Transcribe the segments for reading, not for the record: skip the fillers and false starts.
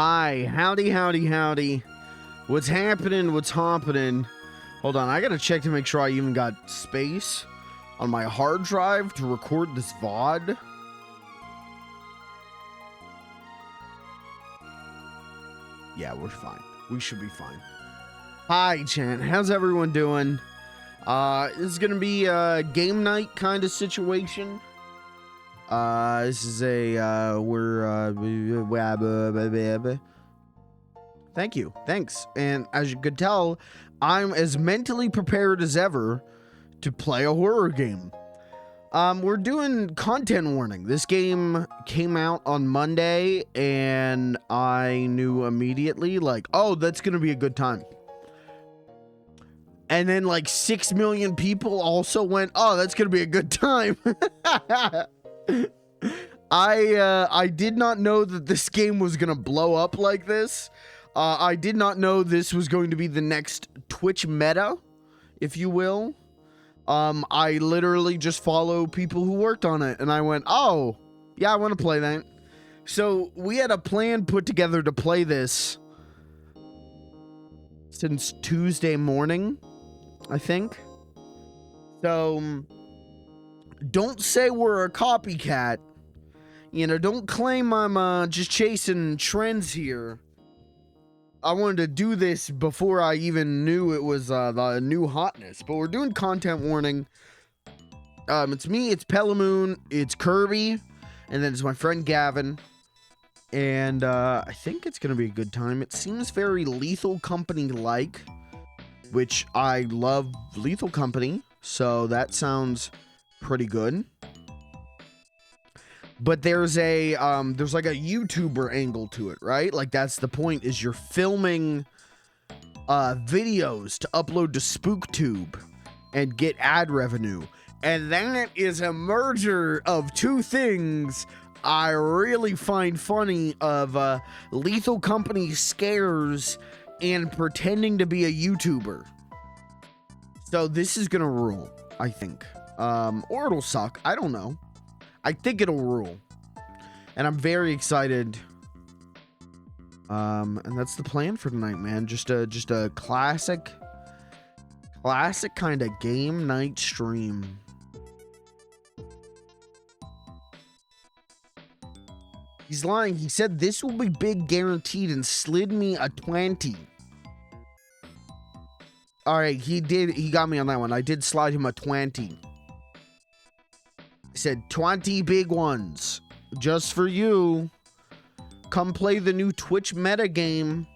Hi, howdy, howdy, howdy. What's happening? What's happening? Hold on, I gotta check to make sure I even got space on my hard drive to record this VOD. Yeah, we're fine. We should be fine. Hi, chat. How's everyone doing? This is gonna be a game night kind of situation. This is a, thank you. Thanks. And as you could tell, I'm as mentally prepared as ever to play a horror game. We're doing content warning. This game came out on Monday, and I knew immediately, like, oh, that's gonna be a good time. And then, like, 6 million people also went, oh, that's gonna be a good time. I did not know that this game was gonna blow up like this. I did not know this was going to be the next Twitch meta, if you will. I literally just follow people who worked on it, and I went, oh, yeah, I want to play that. So we had a plan put together to play this since Tuesday morning, I think. So don't say we're a copycat. You know, don't claim I'm just chasing trends here. I wanted to do this before I even knew it was the new hotness. But we're doing content warning. It's me, it's Pelamoon, it's Kirby, and then it's my friend Gavin. And I think it's going to be a good time. It seems very Lethal Company-like, which I love Lethal Company. So that sounds pretty good. But there's like a YouTuber angle to it, right? Like, that's the point, is you're filming videos to upload to SpookTube and get ad revenue. And that is a merger of two things I really find funny, of Lethal Company scares and pretending to be a YouTuber. So this is gonna rule, I think. Or it'll suck. I don't know. I think it'll rule. And I'm very excited. And that's the plan for tonight, man. Just a classic kind of game night stream. He's lying. He said this will be big guaranteed and slid me a 20. All right, he got me on that one. I did slide him a 20. Said 20 big ones just for you. Come play the new Twitch meta game.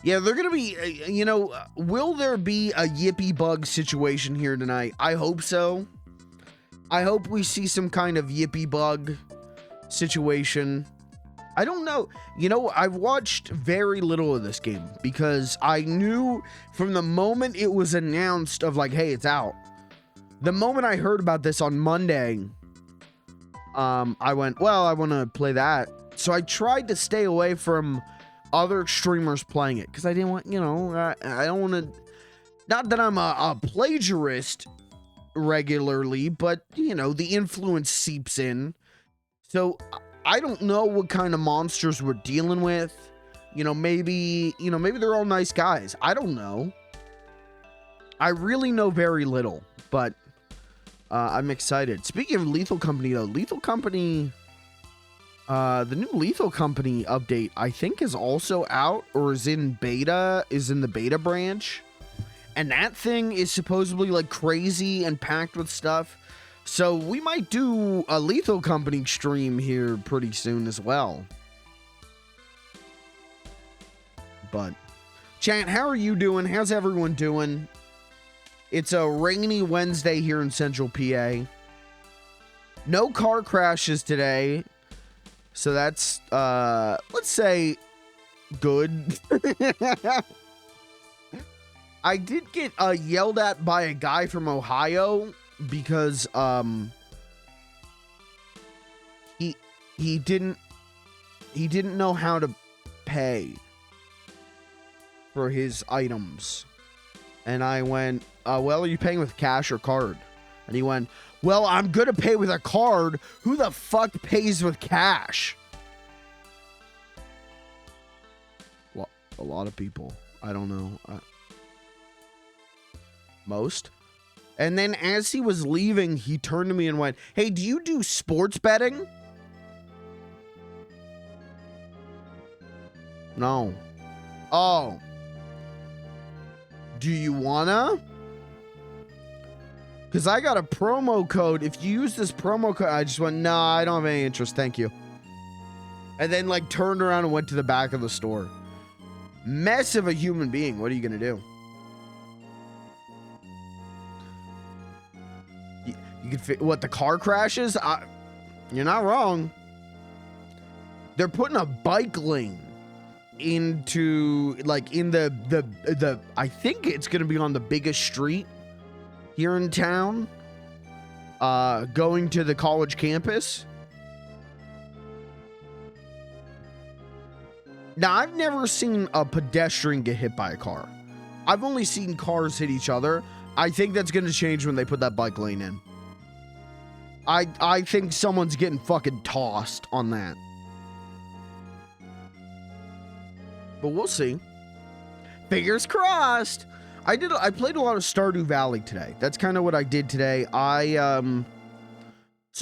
Yeah, they're gonna be, you know, will there be a yippee bug situation here tonight? I hope so. I hope we see some kind of yippee bug situation. I don't know. You know, I've watched very little of this game because I knew from the moment it was announced of like, hey, it's out. The moment I heard about this on Monday, I went, well, I want to play that. So I tried to stay away from other streamers playing it because I didn't want, you know, I don't want to, not that I'm a plagiarist regularly, but, you know, the influence seeps in. So I don't know what kind of monsters we're dealing with. You know, maybe they're all nice guys. I don't know. I really know very little, but I'm excited. Speaking of Lethal Company, though, Lethal Company, the new Lethal Company update, I think, is also out or is in the beta branch. And that thing is supposedly like crazy and packed with stuff. So we might do a Lethal Company stream here pretty soon as well. But, chat, how are you doing? How's everyone doing? It's a rainy Wednesday here in Central PA. No car crashes today. So that's, let's say, good. I did get yelled at by a guy from Ohio because he didn't know how to pay. for his items. And I went, well, are you paying with cash or card? And he went, well, I'm going to pay with a card. Who the fuck pays with cash? Well, a lot of people. I don't know. Most. And then as he was leaving, he turned to me and went, hey, do you do sports betting? No. Oh. Do you wanna? Because I got a promo code. If you use this promo code, I just went, nah, I don't have any interest. Thank you. And then like turned around and went to the back of the store. Mess of a human being. What are you going to do? You could what, the car crashes? You're not wrong. They're putting a bike lane into like in the I think it's going to be on the biggest street here in town, going to the college campus. Now, I've never seen a pedestrian get hit by a car. I've only seen cars hit each other. I think that's going to change when they put that bike lane in. I think someone's getting fucking tossed on that. But we'll see. Fingers crossed. I played a lot of Stardew Valley today. That's kind of what I did today. So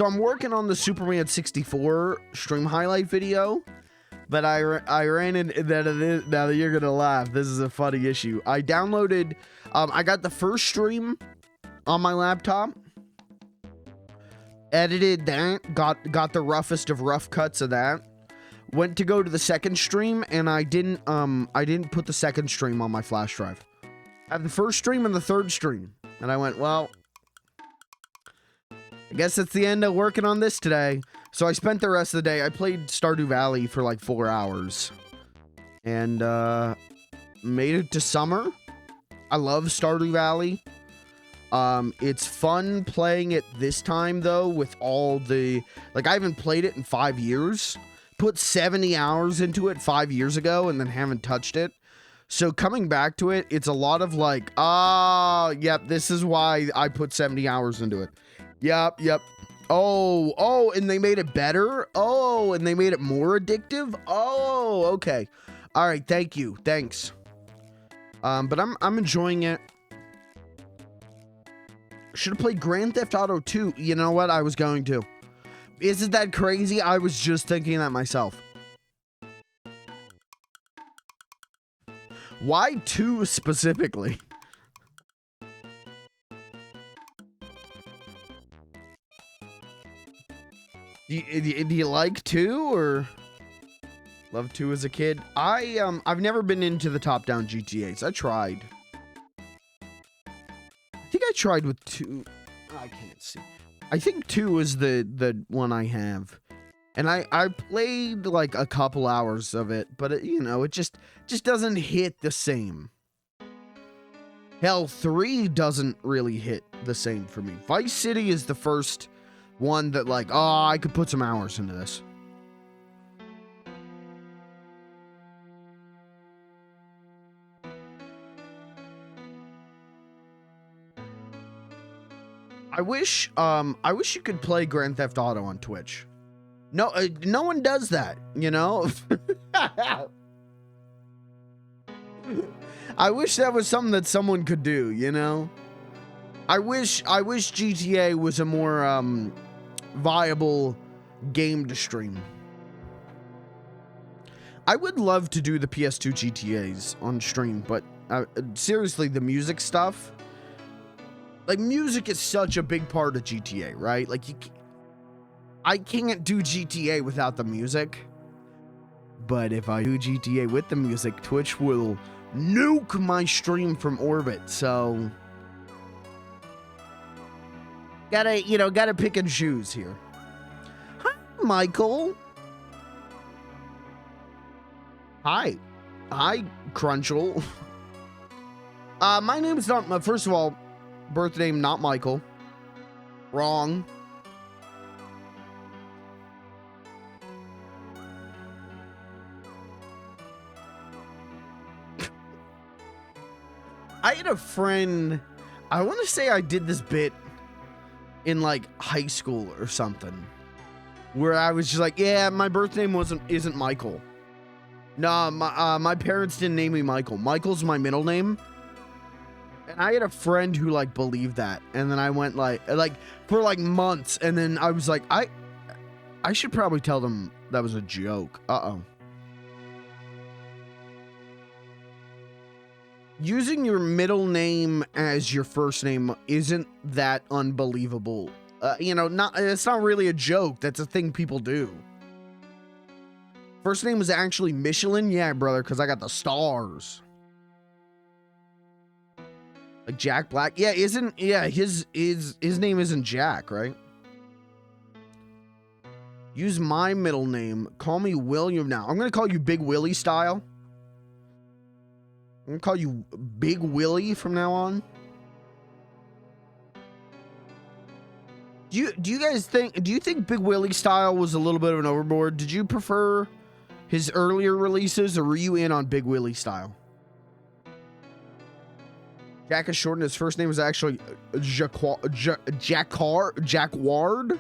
I'm working on the Superman 64 stream highlight video. But I ran in that. Now that you're gonna laugh, this is a funny issue. I downloaded. I got the first stream on my laptop. Edited that. Got the roughest of rough cuts of that. Went to go to the second stream, and I didn't put the second stream on my flash drive. I have the first stream and the third stream, and I went, well, I guess it's the end of working on this today. So I spent the rest of the day. I played Stardew Valley for like 4 hours. And made it to summer. I love Stardew Valley. It's fun playing it this time, though, with all the... Like, I haven't played it in 5 years. Put 70 hours into it 5 years ago and then haven't touched it. So coming back to it, it's a lot of like, yep, this is why I put 70 hours into it. Yep. Oh, and they made it better? Oh, and they made it more addictive? Oh, okay. All right, thank you. Thanks. But I'm enjoying it. Should have played Grand Theft Auto 2. You know what? I was going to. Isn't that crazy? I was just thinking that myself. Why 2 specifically? Do you like 2 or love 2 as a kid? I've never been into the top-down GTAs. I tried. I think I tried with 2. I can't see. I think 2 is the one I have. And I played like a couple hours of it, but it, you know, it just doesn't hit the same. Hell, 3 doesn't really hit the same for me. Vice City is the first one that like, oh, I could put some hours into this. I wish you could play Grand Theft Auto on Twitch. No, no one does that, you know? I wish that was something that someone could do, you know? I wish GTA was a more viable game to stream. I would love to do the PS2 GTAs on stream, but seriously, the music stuff, like music is such a big part of GTA, right? Like I can't do GTA without the music. But if I do GTA with the music, Twitch will nuke my stream from orbit. So gotta pick and choose here. Hi, Michael. Hi, Crunchel. My name is not. First of all, birth name not Michael. Wrong. I had a friend, I want to say I did this bit in like high school or something, where I was just like, yeah, my birth name isn't Michael. No, my parents didn't name me Michael. Michael's my middle name. And I had a friend who like believed that, and then I went like for like months, and then I was like, I should probably tell them that was a joke. Using your middle name as your first name isn't that unbelievable. You know, it's not really a joke. That's a thing people do. First name was actually Michelin? Yeah, brother, because I got the stars. Like Jack Black? Yeah, his name isn't Jack, right? Use my middle name. Call me William now. I'm gonna call you Big Willie style. I'm gonna call you Big Willie from now on. Do you guys think, do you think Big Willie style was a little bit of an overboard? Did you prefer his earlier releases, or were you in on Big Willie style? Jack is short and his first name was actually Jacquard. Jacquard. Jacquard.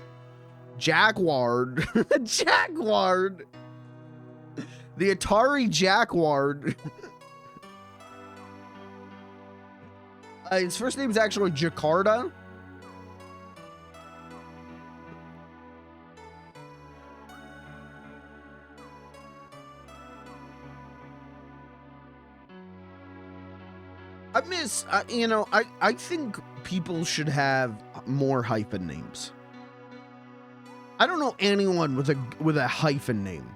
The Atari Jacquard. His first name is actually Jakarta. I think people should have more hyphen names. I don't know anyone with a hyphen name.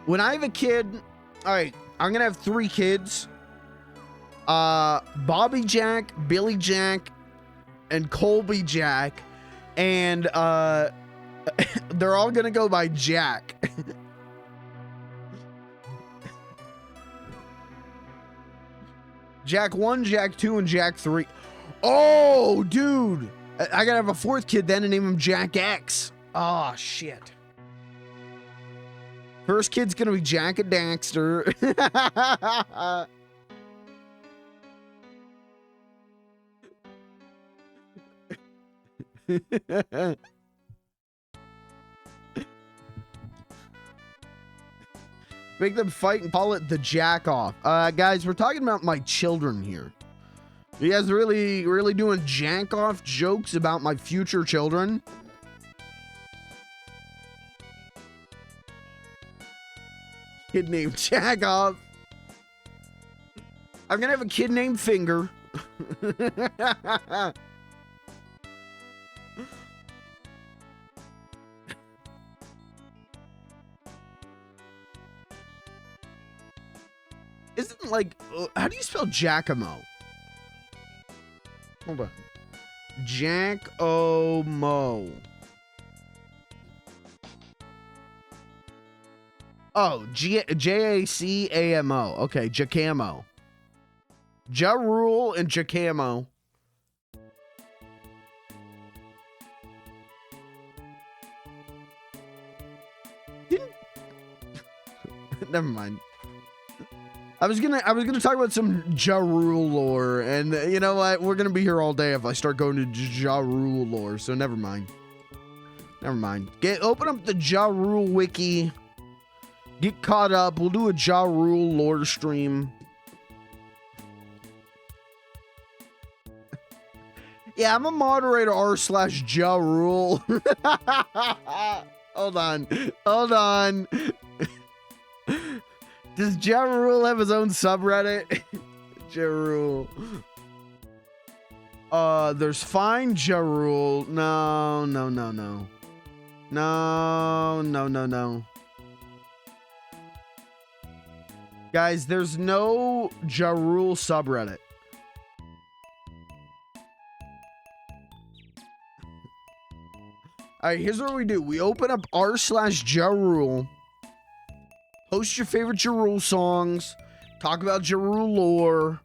When I have a kid, all right, I'm gonna have 3 kids. Bobby Jack, Billy Jack, and Colby Jack, and they're all gonna go by Jack. Jack 1, Jack 2, and Jack 3. Oh, dude. I gotta have a 4th kid then and name him Jack X. Oh, shit. First kid's gonna be Jack and Daxter. Make them fight and call it the jack off. Guys, we're talking about my children here. You guys really doing jack off jokes about my future children? Kid named Jack off. I'm gonna have a kid named Finger. Isn't like, how do you spell Giacomo? Hold on. Jack-o-mo. Oh, J-A-C-A-M-O. Okay, Jacamo. Ja Rule and Jacamo. Never mind. I was gonna talk about some Ja Rule lore, and you know what? We're gonna be here all day if I start going to Ja Rule lore. So never mind. Never mind. Open up the Ja Rule wiki. Get caught up. We'll do a Ja Rule lore stream. Yeah, I'm a moderator r/Ja Rule. Hold on. Does Ja Rule have his own subreddit? Ja Rule. There's Fine Ja Rule. No. Guys, there's no Ja Rule subreddit. Alright, here's what we do. We open up r/Ja Rule. Post your favorite Ja Rule songs. Talk about Ja Rule lore.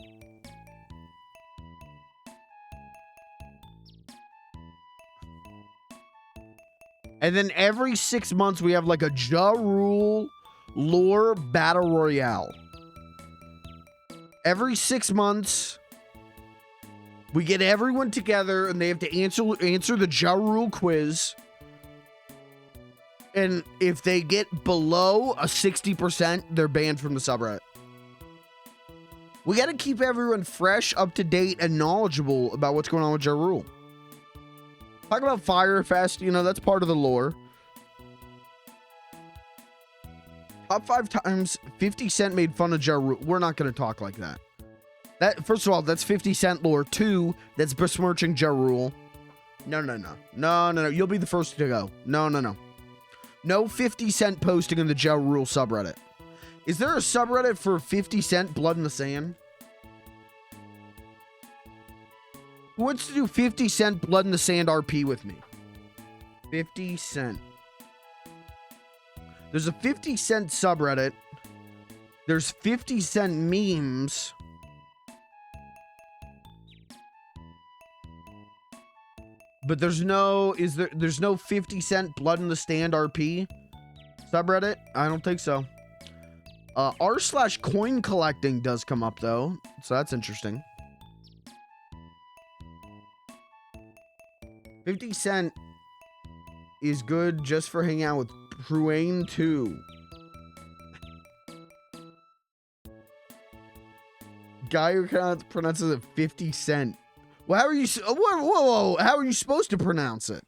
And then every 6 months we have like a Ja Rule lore battle royale. Every 6 months, we get everyone together and they have to answer the Ja Rule quiz. And if they get below a 60%, they're banned from the subreddit. We got to keep everyone fresh, up to date, and knowledgeable about what's going on with Ja Rule. Talk about Firefest, you know, that's part of the lore. Top 5 times 50 Cent made fun of Ja Rule. We're not going to talk like that. That, first of all, that's 50 Cent lore. 2, that's besmirching Ja Rule. No. You'll be the first to go. No. No 50 Cent posting in the Ja Rule subreddit. Is there a subreddit for 50 Cent Blood in the Sand? Who wants to do 50 Cent Blood in the Sand RP with me? 50 Cent. There's a 50 Cent subreddit. There's 50 Cent memes. But there's no 50 Cent Blood in the Stand RP subreddit? I don't think so. r/coin collecting does come up though, so that's interesting. 50 Cent is good just for hanging out with Pruane too. Guy who pronounces it 50 Cent. Well, how are you? Whoa! How are you supposed to pronounce it?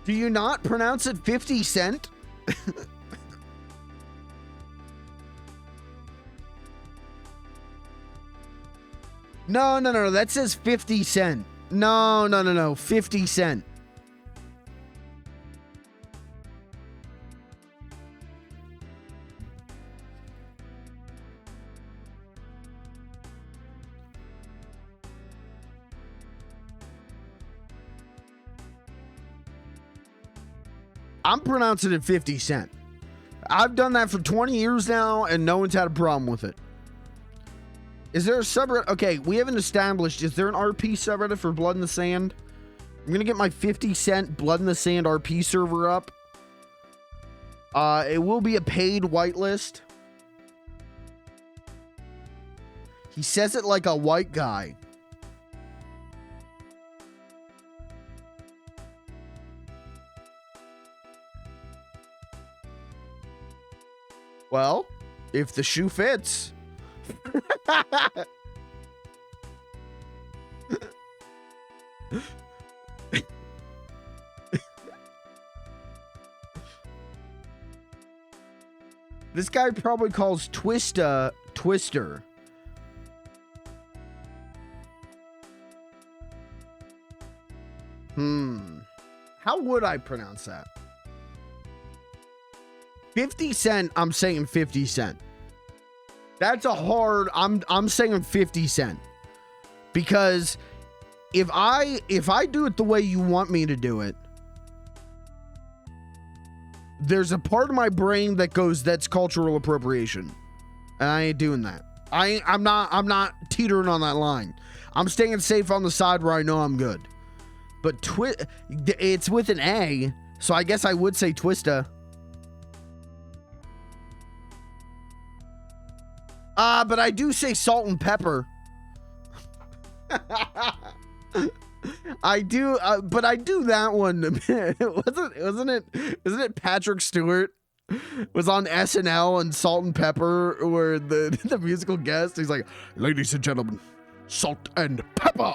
Do you not pronounce it 50 Cent? No. That says 50 Cent. No. 50 Cent. I'm pronouncing it 50 Cent. I've done that for 20 years now, and no one's had a problem with it. Is there a subreddit? Okay, we haven't established. Is there an RP subreddit for Blood in the Sand? I'm going to get my 50 Cent Blood in the Sand RP server up. It will be a paid whitelist. He says it like a white guy. Well, if the shoe fits. This guy probably calls Twista Twister. How would I pronounce that? 50 Cent, I'm saying 50 Cent. That's a hard, I'm saying 50 Cent. Because if I do it the way you want me to do it, there's a part of my brain that goes, that's cultural appropriation. And I ain't doing that. I'm not teetering on that line. I'm staying safe on the side where I know I'm good. But it's with an A, so I guess I would say Twista. But I do say salt and pepper. I do, but I do that one. Wasn't it Patrick Stewart was on SNL and Salt and Pepper, where the musical guest, he's like, ladies and gentlemen, salt and pepper.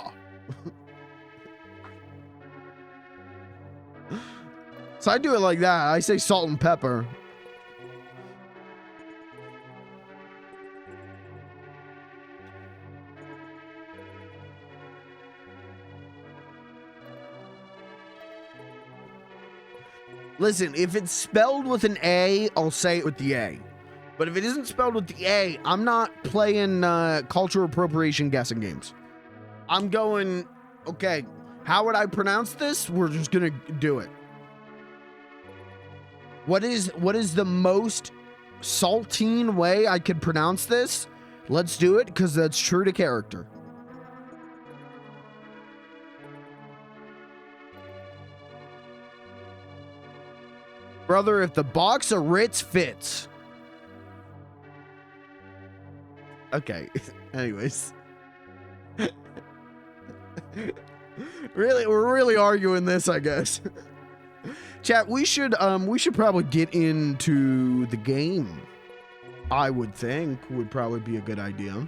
So I do it like that. I say salt and pepper. Listen, if it's spelled with an A, I'll say it with the A. But if it isn't spelled with the A, I'm not playing cultural appropriation guessing games. I'm going, okay, how would I pronounce this? We're just gonna do it. What is the most saltine way I could pronounce this? Let's do it, because that's true to character. Brother, if the box of Ritz fits. Okay. Anyways. Really, we're really arguing this, I guess. Chat, we should probably get into the game. I would think would probably be a good idea.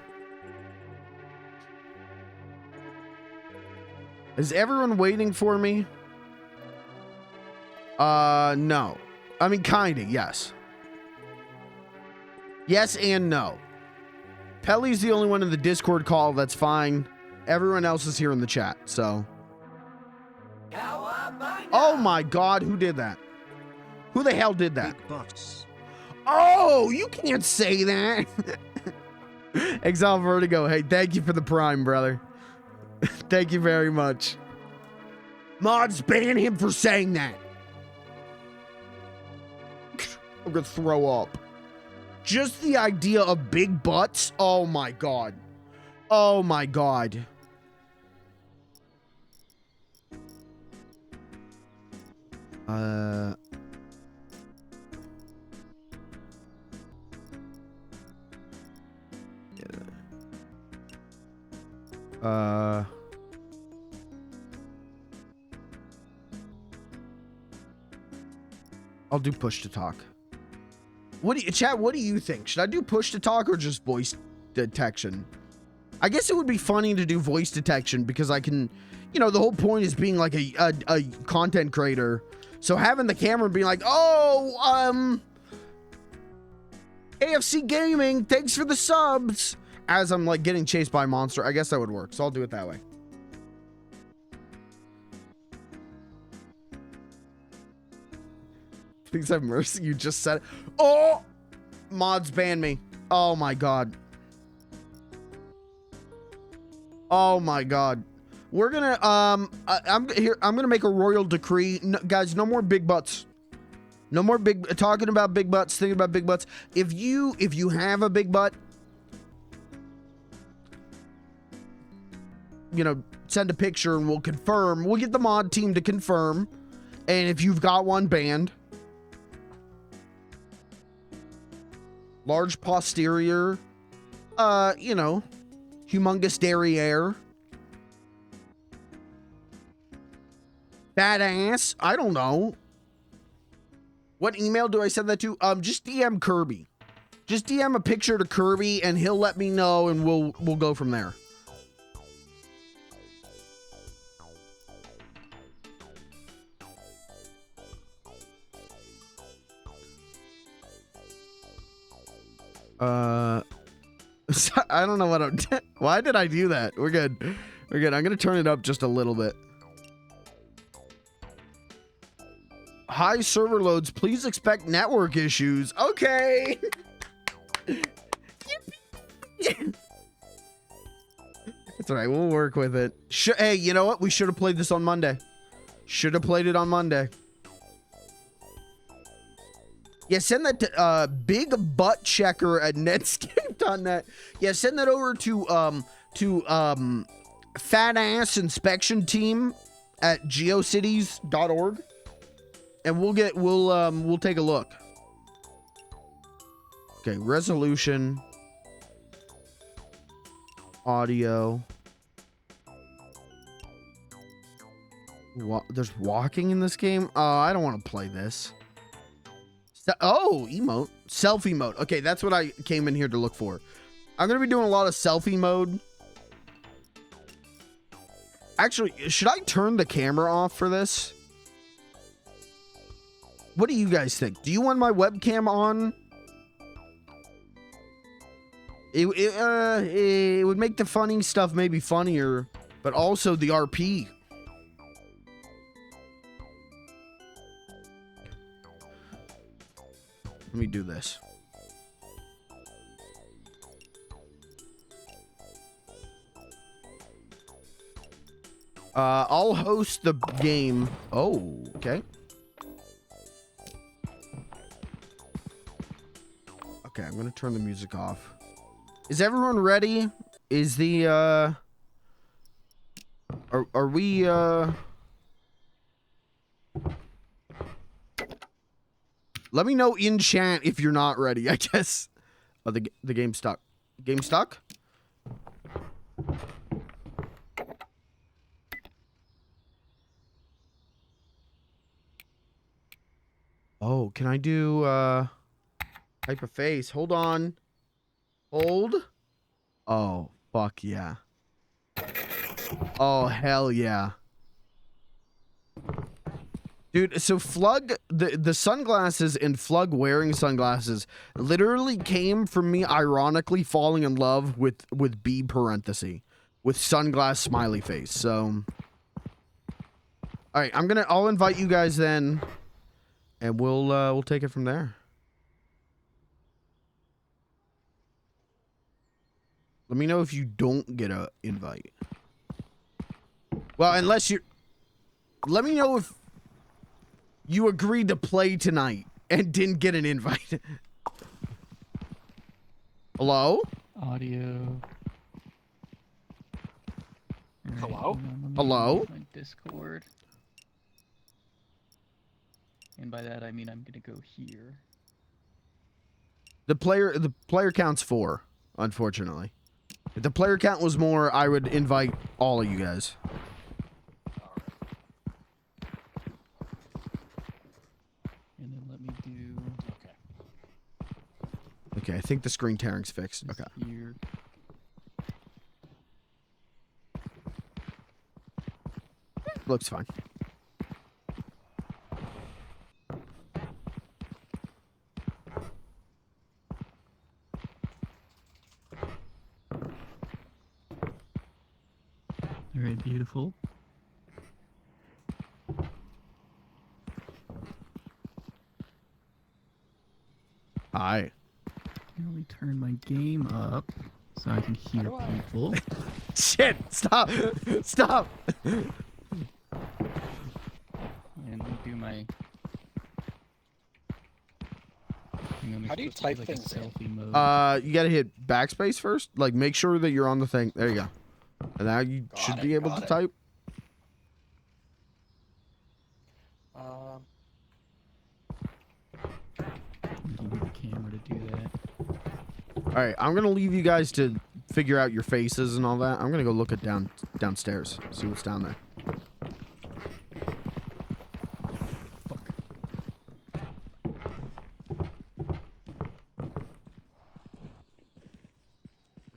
Is everyone waiting for me? No. I mean, kinda, yes. Yes and no. Pelly's the only one in the Discord call, that's fine. Everyone else is here in the chat, so. Oh my god, who did that? Who the hell did that? Oh, you can't say that. Exile Vertigo, hey, thank you for the prime, brother. Thank you very much. Mods, ban him for saying that. I'm gonna throw up. Just the idea of big butts. Oh my god. Oh my god. I'll do push to talk. What do you, chat, what do you think? Should I do push to talk or just voice detection? I guess it would be funny to do voice detection because I can, you know, the whole point is being like a content creator. So having the camera being like, oh, AFC Gaming, thanks for the subs. As I'm like getting chased by a monster, I guess that would work. So I'll do it that way. Please have mercy. You just said it. Oh, mods ban me. Oh my god. Oh my god. We're gonna I'm gonna make a royal decree. No, guys, no more big butts. No more talking about big butts, thinking about big butts. If you have a big butt, you know, send a picture and we'll confirm. We'll get the mod team to confirm. And if you've got one, banned. Large posterior, you know, humongous derriere. Badass, I don't know. What email do I send that to? Just DM Kirby. Just DM a picture to Kirby and he'll let me know and we'll go from there. I don't know what I'm why did I do that? We're good. We're good. I'm gonna turn it up just a little bit. High server loads, please expect network issues. Okay. That's all right, we'll work with it. Hey, you know what? We should have played this on Monday. Should have played it on Monday. Yeah, send that to big butt checker at netscape.net. Yeah, send that over to fat ass inspection team at geocities.org. And we'll take a look. Okay, resolution, audio. There's walking in this game? I don't want to play this. Oh, emote. Selfie mode. Okay, that's what I came in here to look for. I'm going to be doing a lot of selfie mode. Actually, should I turn the camera off for this? What do you guys think? Do you want my webcam on? It would make the funny stuff maybe funnier, but also the RP. Let me do this. I'll host the game. Oh, okay. Okay, I'm gonna turn the music off. Is everyone ready? Is the are we let me know in chat if you're not ready, I guess. Oh, the game's stuck. Game stuck? Oh, can I do type of face? Hold on. Hold. Oh, fuck yeah. Oh, hell yeah. Dude, so FLG, the sunglasses and FLG wearing sunglasses literally came from me ironically falling in love with B parenthesis with sunglass smiley face. So, all right, I'll invite you guys then, and we'll take it from there. Let me know if you don't get a invite. Well, unless you, let me know if you agreed to play tonight and didn't get an invite. Hello? Audio. Right, Hello? Hello? My Discord. And by that I mean I'm gonna go here. The player count's 4, unfortunately. If the player count was more, I would invite all of you guys. And then let me do Okay, I think the screen tearing's fixed. this Okay. here. Looks fine. Alright, beautiful. Hi. Let me turn my game up so I can hear people. Shit! Stop! Stop! And let me do my... How do you type things in? selfie mode. You gotta hit backspace first. Like, make sure that you're on the thing. There you go. And now you should be able to type. You need the camera to do that. All right, I'm gonna leave you guys to figure out your faces and all that. I'm gonna go look at downstairs, see what's down there.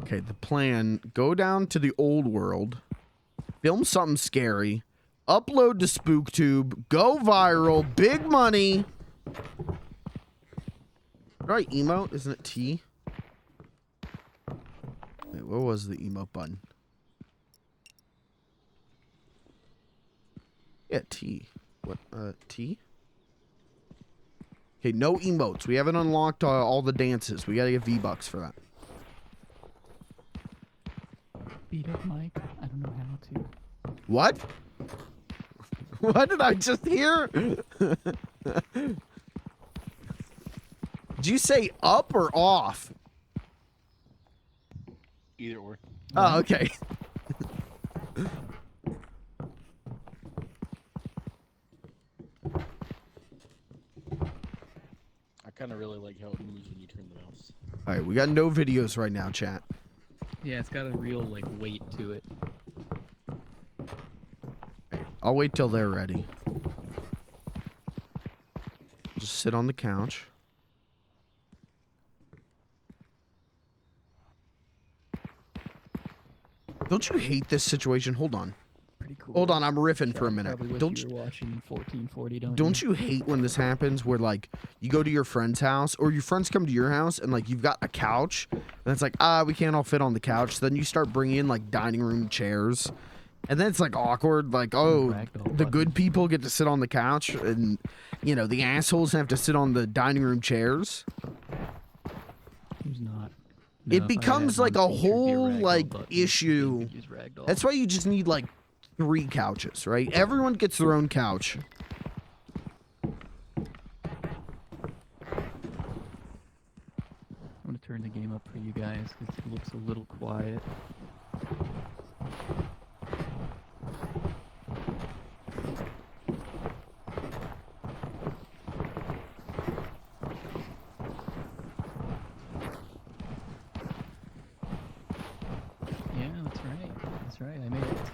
Okay, the plan, go down to the old world, film something scary, upload to SpookTube, go viral, big money. Right, emote, isn't it T? Wait, what was the emote button? Yeah, T. What, T? Okay, no emotes. We haven't unlocked all the dances. We gotta get V-Bucks for that. Beat up Mike. I don't know how to. What? What did I just hear? Did you say up or off? Either or. Oh, okay. I kind of really like how it moves when you turn the mouse. All right, we got no videos right now, chat. Yeah, it's got a real, like, weight to it. I'll wait till they're ready. Just sit on the couch. Don't you hate this situation? Hold on. Pretty cool. Hold on, I'm riffing for a minute. Probably wish Don't you were watching 1440, don't you hate when this happens where like you go to your friend's house or your friends come to your house and like you've got a couch and it's like, we can't all fit on the couch. So then you start bringing in like dining room chairs and then it's like awkward. Like, oh, the good people get to sit on the couch and, you know, the assholes have to sit on the dining room chairs. Who's not? It becomes like a whole like issue. That's why you just need like 3 couches, right? Everyone gets their own couch. I'm gonna turn the game up for you guys because it looks a little quiet.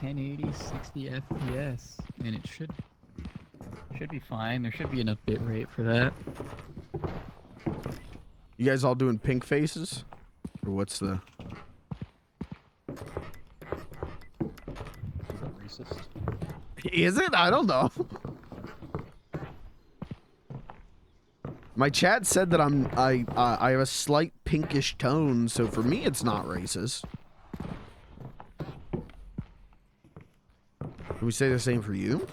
1080 60 FPS, and it should be fine. There should be enough bitrate for that. You guys all doing pink faces? Or what's the... Is that racist? Is it? I don't know. My chat said that I have a slight pinkish tone, so for me it's not racist. Can we say the same for you?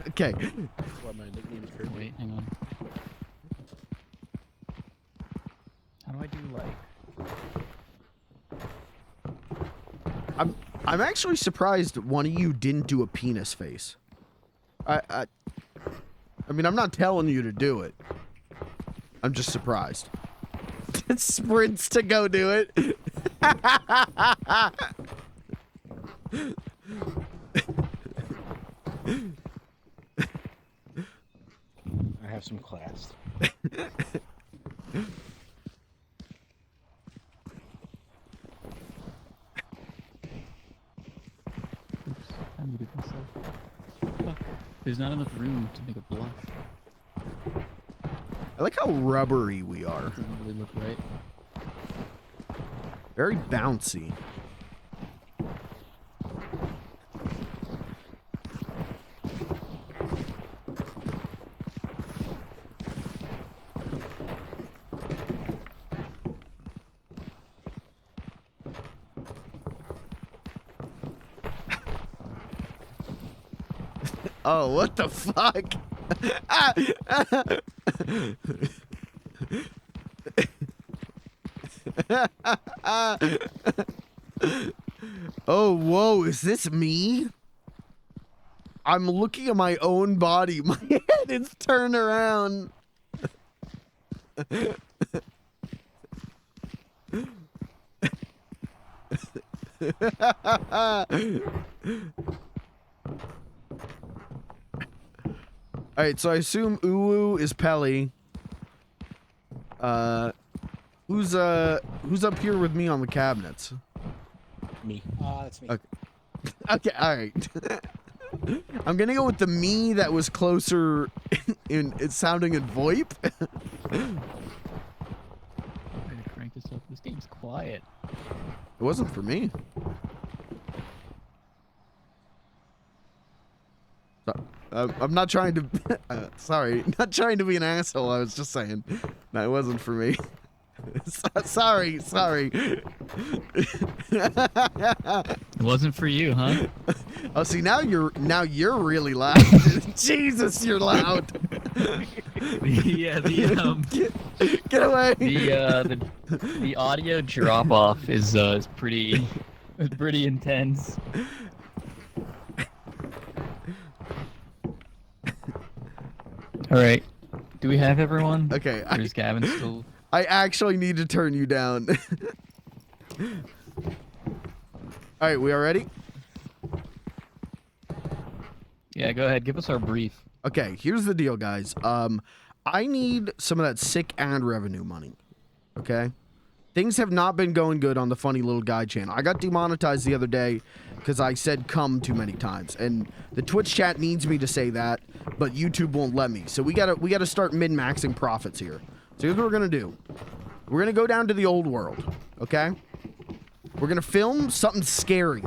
Okay. Why my nickname is Kirby. Wait, hang on. How do I do like? I'm actually surprised one of you didn't do a penis face. I mean, I'm not telling you to do it. I'm just surprised. Sprints to go do it. I have some class. Oops, I muted myself. Fuck. There's not enough room to make a blush. I like how rubbery we are. Doesn't really look right. Very bouncy. Oh, what the fuck? Oh, whoa, is this me? I'm looking at my own body. My head is turned around. Alright, so I assume Uwu is Pelly. Who's up here with me on the cabinets? Me. That's me. Okay. Okay, alright. I'm gonna go with the me that was closer in it's sounding in VoIP. I'm gonna crank this up. This game's quiet. It wasn't for me. I'm not trying to. Sorry, not trying to be an asshole. I was just saying, no, it wasn't for me. Sorry. It wasn't for you, huh? Oh, see, now you're really loud. Jesus, you're loud. Yeah, Get away. The audio drop off is pretty intense. All right, do we have everyone? Okay. Or is Gavin still? I actually need to turn you down. All right, we are ready? Yeah, go ahead. Give us our brief. Okay, here's the deal, guys. I need some of that sick ad revenue money. Okay? Things have not been going good on the Funny Little Guy channel. I got demonetized the other day because I said "come" too many times, and the Twitch chat needs me to say that, but YouTube won't let me. So we gotta start min-maxing profits here. So here's what we're gonna do. We're gonna go down to the old world, okay? We're gonna film something scary.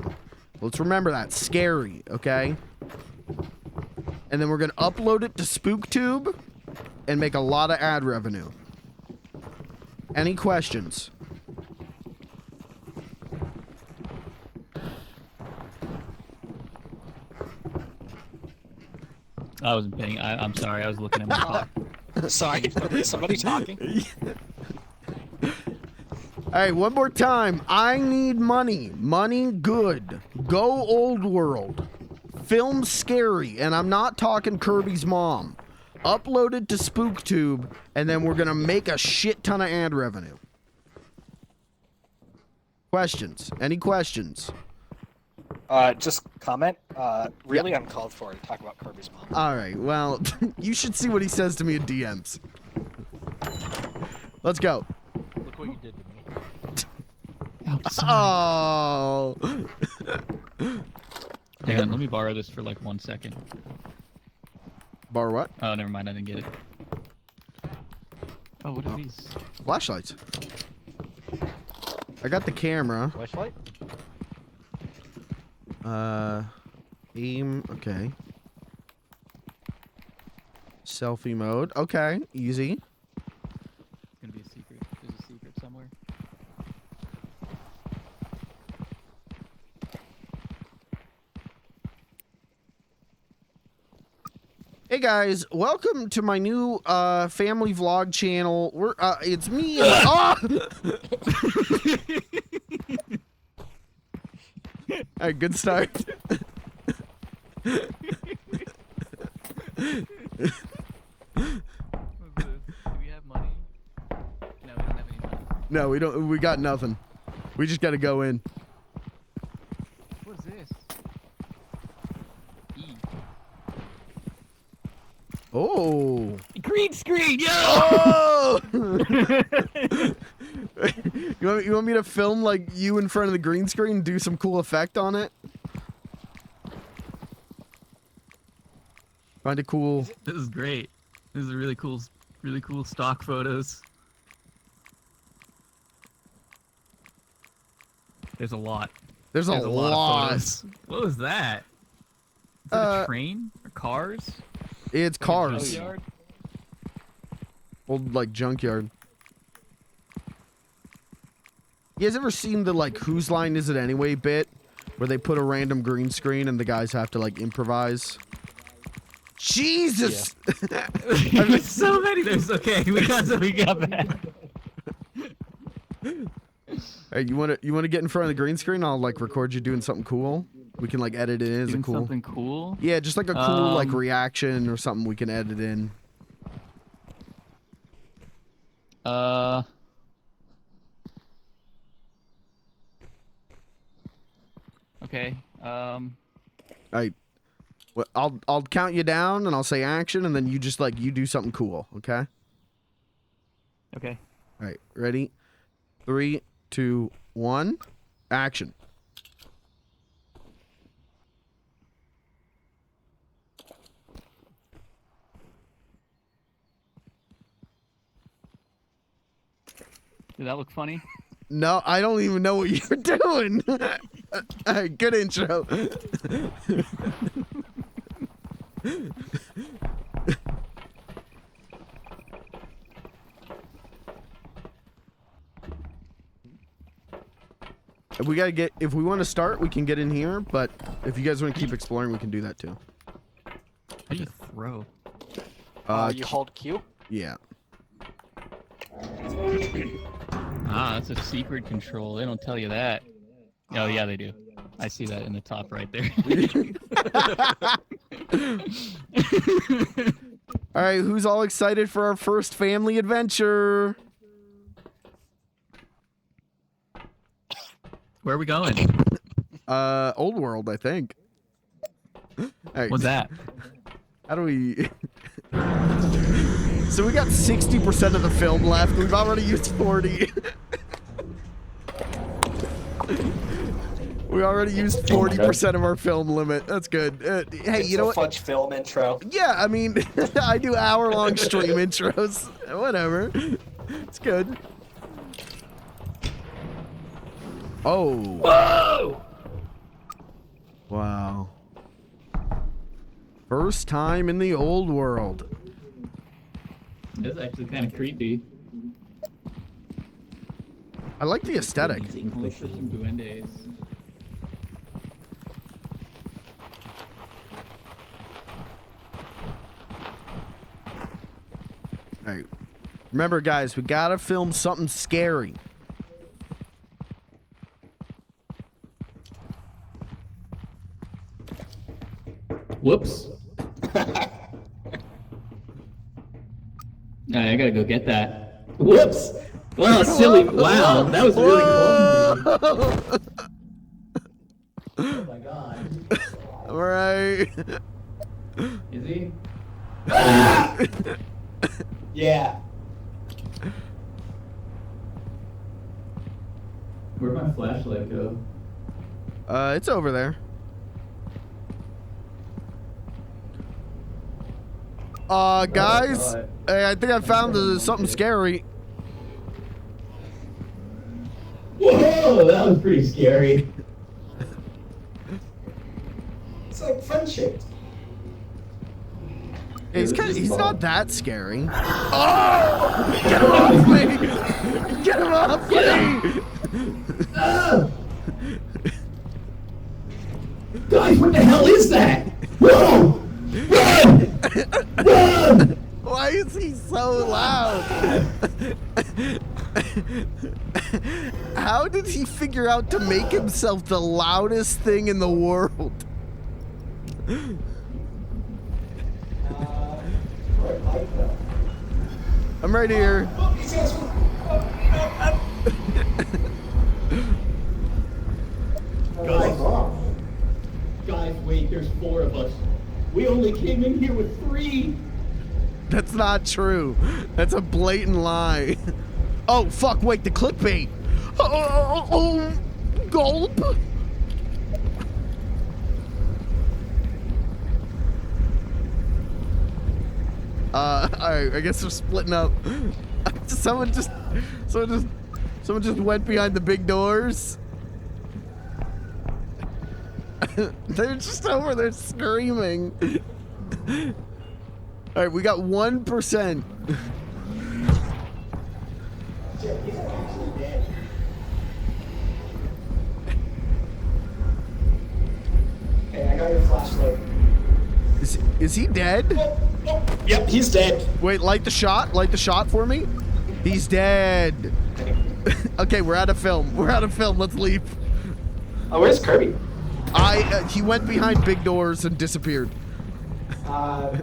Let's remember that, scary, okay? And then we're gonna upload it to SpookTube and make a lot of ad revenue. Any questions? I wasn't paying. I'm sorry. I was looking at my clock. Sorry, somebody talking? Alright, one more time. I need money. Money good. Go old world. Film scary, and I'm not talking Kirby's mom. Upload it to SpookTube, and then we're gonna make a shit ton of ad revenue. Questions? Any questions? Just comment. Really uncalled for to talk about Kirby's mom. Alright, well, you should see what he says to me in DMs. Let's go. Look what you did to me. outside. Oh. Hang on, let me borrow this for like 1 second. Bar what? Oh, never mind, I didn't get it. Oh, what are these? Flashlights. I got the camera. Flashlight? Aim. Okay. Selfie mode. Okay, easy. It's gonna be a secret. There's a secret somewhere. Hey guys, welcome to my new family vlog channel. We're it's me and Alright, good start. What's this? Do we have money? No, we don't have any money. No, we don't. We got nothing. We just got to go in. What is this? E. Oh. Green screen, yo! Oh! you want me to film like you in front of the green screen and do some cool effect on it? Find a cool. This is great. This is really cool stock photos. There's a lot. There's a Of lot. photos. What was that? Is it a train or cars? It's cars. Junkyard? Old like junkyard. You guys ever seen the like whose line is it anyway bit where they put a random green screen and the guys have to like improvise? Jesus! There's so many. There's okay. We got that. Hey, you wanna get in front of the green screen? I'll like record you doing something cool. We can like edit it in as a Doing cool. something cool. Yeah, just like a cool like reaction or something we can edit in. Okay. Alright. Well, I'll count you down and I'll say action and then you just like you do something cool, okay? Okay. Alright, ready? 3, 2, 1, action. Did that look funny? No, I don't even know what you're doing. Alright, good intro. We gotta get, if we want to start, we can get in here, but if you guys want to keep exploring, we can do that too. How do you throw? You hold Q. Yeah. Ah, that's a secret control. They don't tell you that. Oh, yeah, they do. I see that in the top right there. All right, who's all excited for our first family adventure? Where are we going? Old World, I think. All right. What's that? How do we... So we got 60% of the film left. We've already used 40. We already used 40% of our film limit. That's good. Hey, It's you know a what? Fudge film intro. Yeah, I mean, I do hour-long stream intros. Whatever. It's good. Oh. Whoa! Wow. First time in the old world. That's actually kind of creepy. I like the aesthetic. Look for some duendes. All right. Remember, guys, we gotta film something scary. Whoops. I gotta go get that. Whoops! Wow, silly. Wow, that was really cool. Oh my god. All right. Is he? Yeah. Where'd my flashlight go? It's over there. Guys, hey, I think I found something scary. Whoa, that was pretty scary. It's like friendship. He's not that scary. Oh! Get him off me! Get him off me! Guys, what the hell is that? Whoa! Run! Run! Why is he so loud? How did he figure out to make himself the loudest thing in the world? I'm right here. Guys, wait, there's 4 of us. We only came in here with 3. That's not true. That's a blatant lie. Oh, fuck, wait, the clickbait. Oh, gulp. Alright, I guess we're splitting up. Someone just went behind the big doors. They're just over there screaming. Alright, we got 1%. Hey, I got your flashlight. Is he dead? Yep, he's dead. Wait, light the shot. Light the shot for me. He's dead. Okay, we're out of film. We're out of film. Let's leave. Oh, where's Kirby? He went behind big doors and disappeared. Yeah.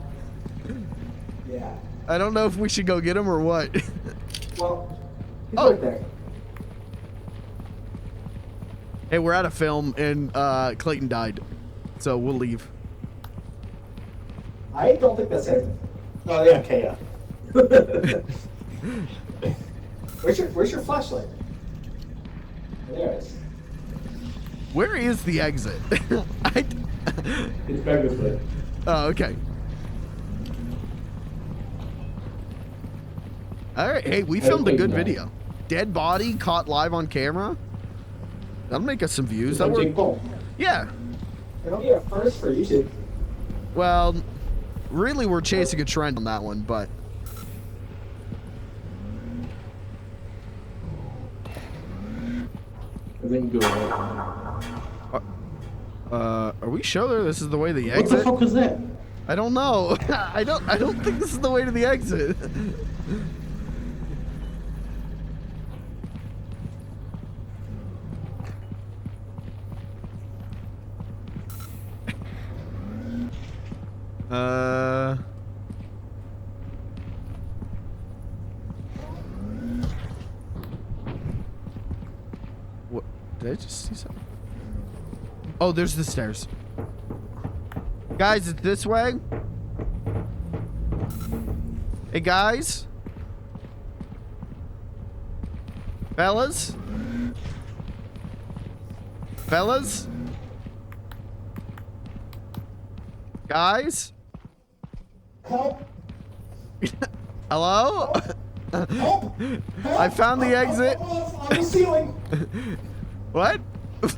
I don't know if we should go get him or what. Well, he's Oh. right there. Hey, we're out of film and Clayton died. So we'll leave. I don't think that's it. Oh, yeah, okay, yeah. Where's your flashlight? There it is. Where is the exit? It's back this way. Oh, okay. All right. Hey, we filmed a good video. Dead body caught live on camera. That'll make us some views. That Jake work. Paul. Yeah. It'll be a first for YouTube. Well, really, we're chasing a trend on that one, but. I think go right. Are we sure this is the way to the What exit? the fuck was that? I don't know. I don't think this is the way to the exit. What? Did I just see something? Oh, there's the stairs. Guys, it's this way. Hey, guys. Fellas. Fellas. Guys. Help! Hello? Help! I found the exit. On the ceiling! What?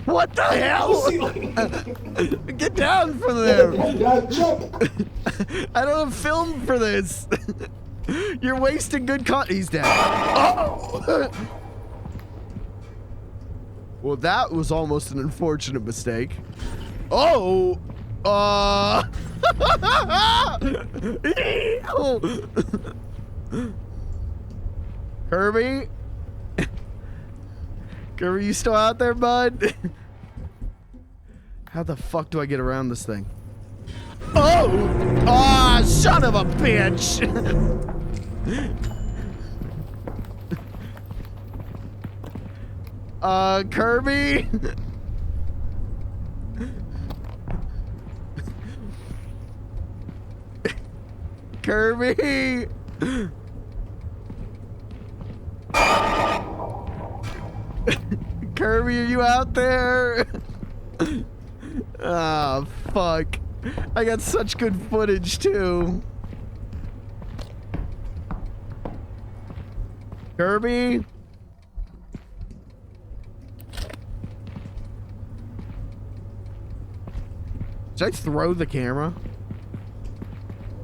What the On the hell? ceiling! Get down from there. Jump! I don't have film for this. You're wasting good He's dead. Oh! Well, that was almost an unfortunate mistake. Oh! Kirby? Kirby, you still out there, bud? How the fuck do I get around this thing? Oh! Ah, son of a bitch! Kirby? Kirby! Kirby, are you out there? Ah, fuck. I got such good footage, too. Kirby? Should I throw the camera?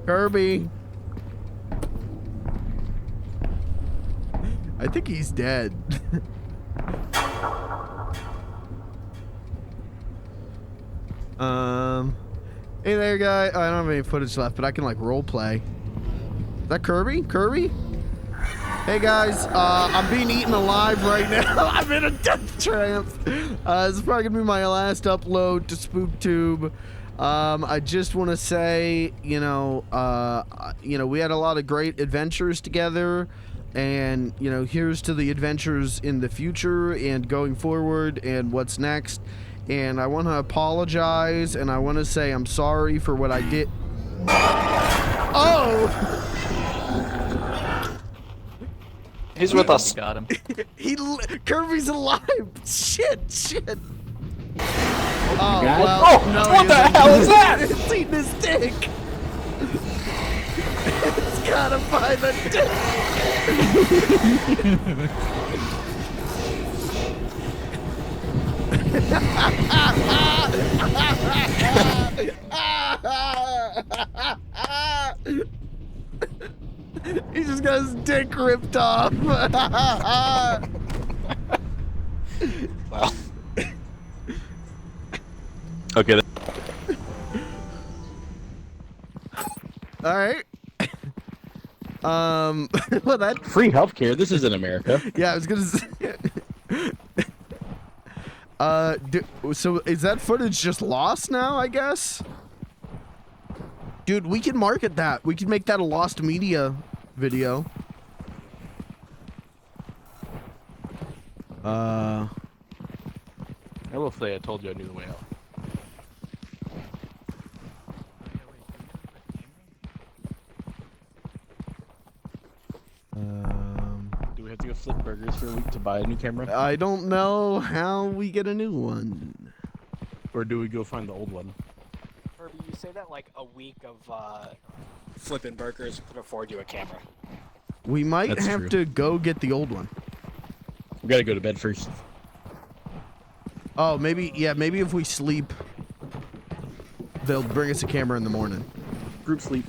Kirby? I think he's dead. Hey there, guy. I don't have any footage left, but I can like role play. Is that Kirby? Kirby? Hey guys, I'm being eaten alive right now. I'm in a death trance. This is probably gonna be my last upload to SpookTube. I just want to say, you know, we had a lot of great adventures together, and you know, here's to the adventures in the future and going forward and what's next. And I want to apologize, and I want to say I'm sorry for what I did. Oh! He's with us. Got him. Kirby's alive. Shit. Oh, God. well, Oh, no, what the hell is that? It's eating his dick. It's gotta find the dick. He just got his dick ripped off. Well. Okay. All right. Well, that. Free healthcare. This isn't America. Yeah, I was gonna say. So is that footage just lost now, I guess? Dude, we can market that. We can make that a lost media video. I will say I told you I knew the way out. Do we have to go flip burgers for a week to buy a new camera? I don't know how we get a new one. Or do we go find the old one? Herbie, you say that like a week of flipping burgers could afford you a camera. We might That's have true. to go get the old one. We gotta go to bed first. Oh, maybe, yeah, maybe if we sleep, they'll bring us a camera in the morning. Group sleep.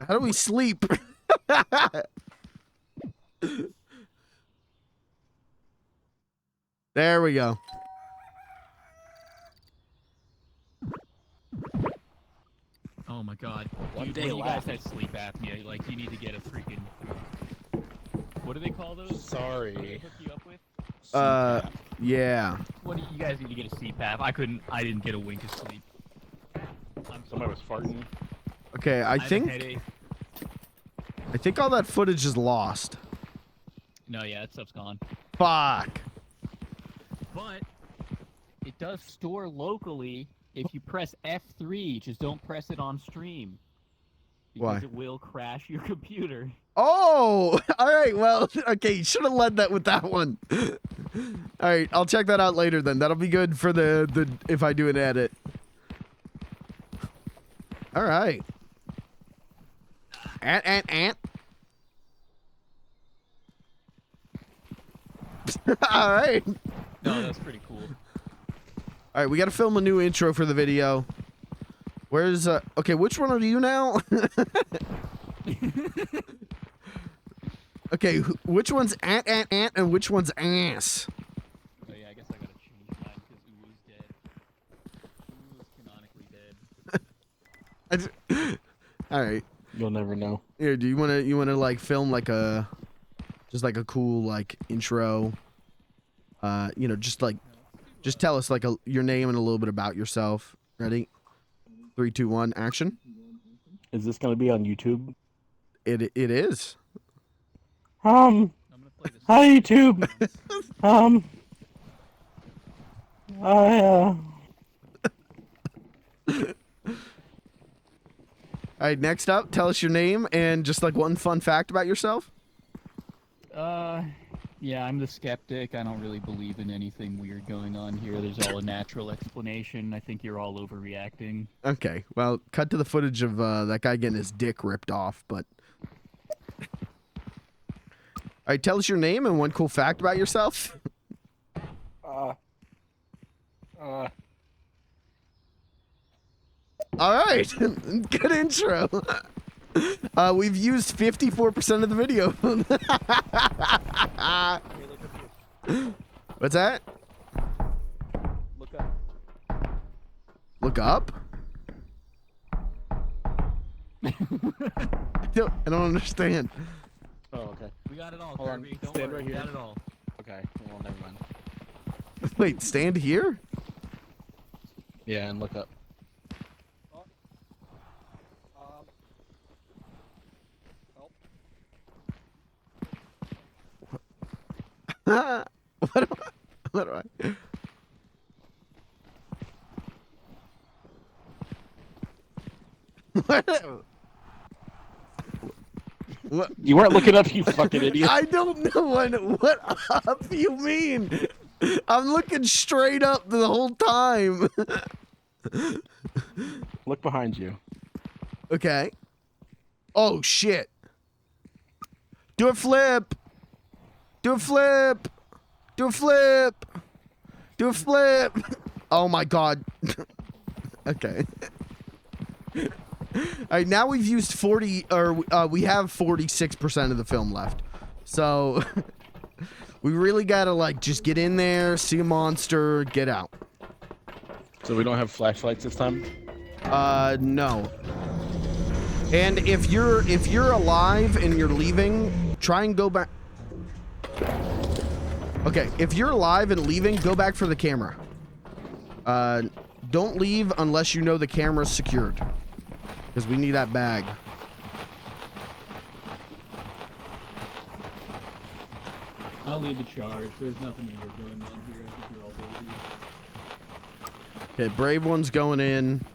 How do we sleep? There we go. Oh my god. One Dude, day when you guys left. had sleep apnea, like, you need to get a freaking... What do they call those? What do Sorry. they hook you up with? Yeah. What do you guys need to get a CPAP? I didn't get a wink of sleep. Somebody was farting. Okay, I have a think headache. all that footage is lost. No, yeah, that stuff's gone. Fuck. But it does store locally if you press F3. Just don't press it on stream. Because Why? it will crash your computer. Oh, all right. Well, okay. You should have led that with that one. All right, I'll check that out later then. That'll be good for the if I do an edit. All right. Ant. All right. No, that's pretty cool. All right, we got to film a new intro for the video. Where's okay, which one are you now? Okay, which one's ant and which one's ass? Oh yeah, I guess I gotta change mine because Uwu's dead. Uwu's canonically dead. All right. You'll never know. Here, do you wanna like film like a cool like intro? You know, just tell us like your name and a little bit about yourself. Ready? 3, 2, 1, action. Is this gonna be on YouTube? It is. Hi YouTube. All right, next up, tell us your name and just like one fun fact about yourself. Yeah, I'm the skeptic. I don't really believe in anything weird going on here. There's all a natural explanation. I think you're all overreacting. Okay, well, cut to the footage of that guy getting his dick ripped off, but... All right, tell us your name and one cool fact about yourself. All right, good intro. We've used 54% of the video. What's that? Look up. Look up? I don't understand. Oh, okay. We got it all, Hold on, Kirby. Don't stand worry, right we here. got it all. Okay. Well, never mind. Wait, stand here? Yeah, and look up. What do I? What? You weren't looking up, you fucking idiot. I don't know what up you mean. I'm looking straight up the whole time. Look behind you. Okay. Oh shit. Do a flip. Do a flip. Do a flip. Do a flip. Oh my god. Okay. Alright, now we've used 40, or we have 46% of the film left. So, we really gotta, like, just get in there, see a monster, get out. So we don't have flashlights this time? No. And if you're alive and you're leaving, try and go back. Okay, if you're alive and leaving, go back for the camera. Don't leave unless you know the camera's secured. Because we need that bag. I'll lead the charge. There's nothing weird going on here. I think you're all babies. Okay, brave one's going in.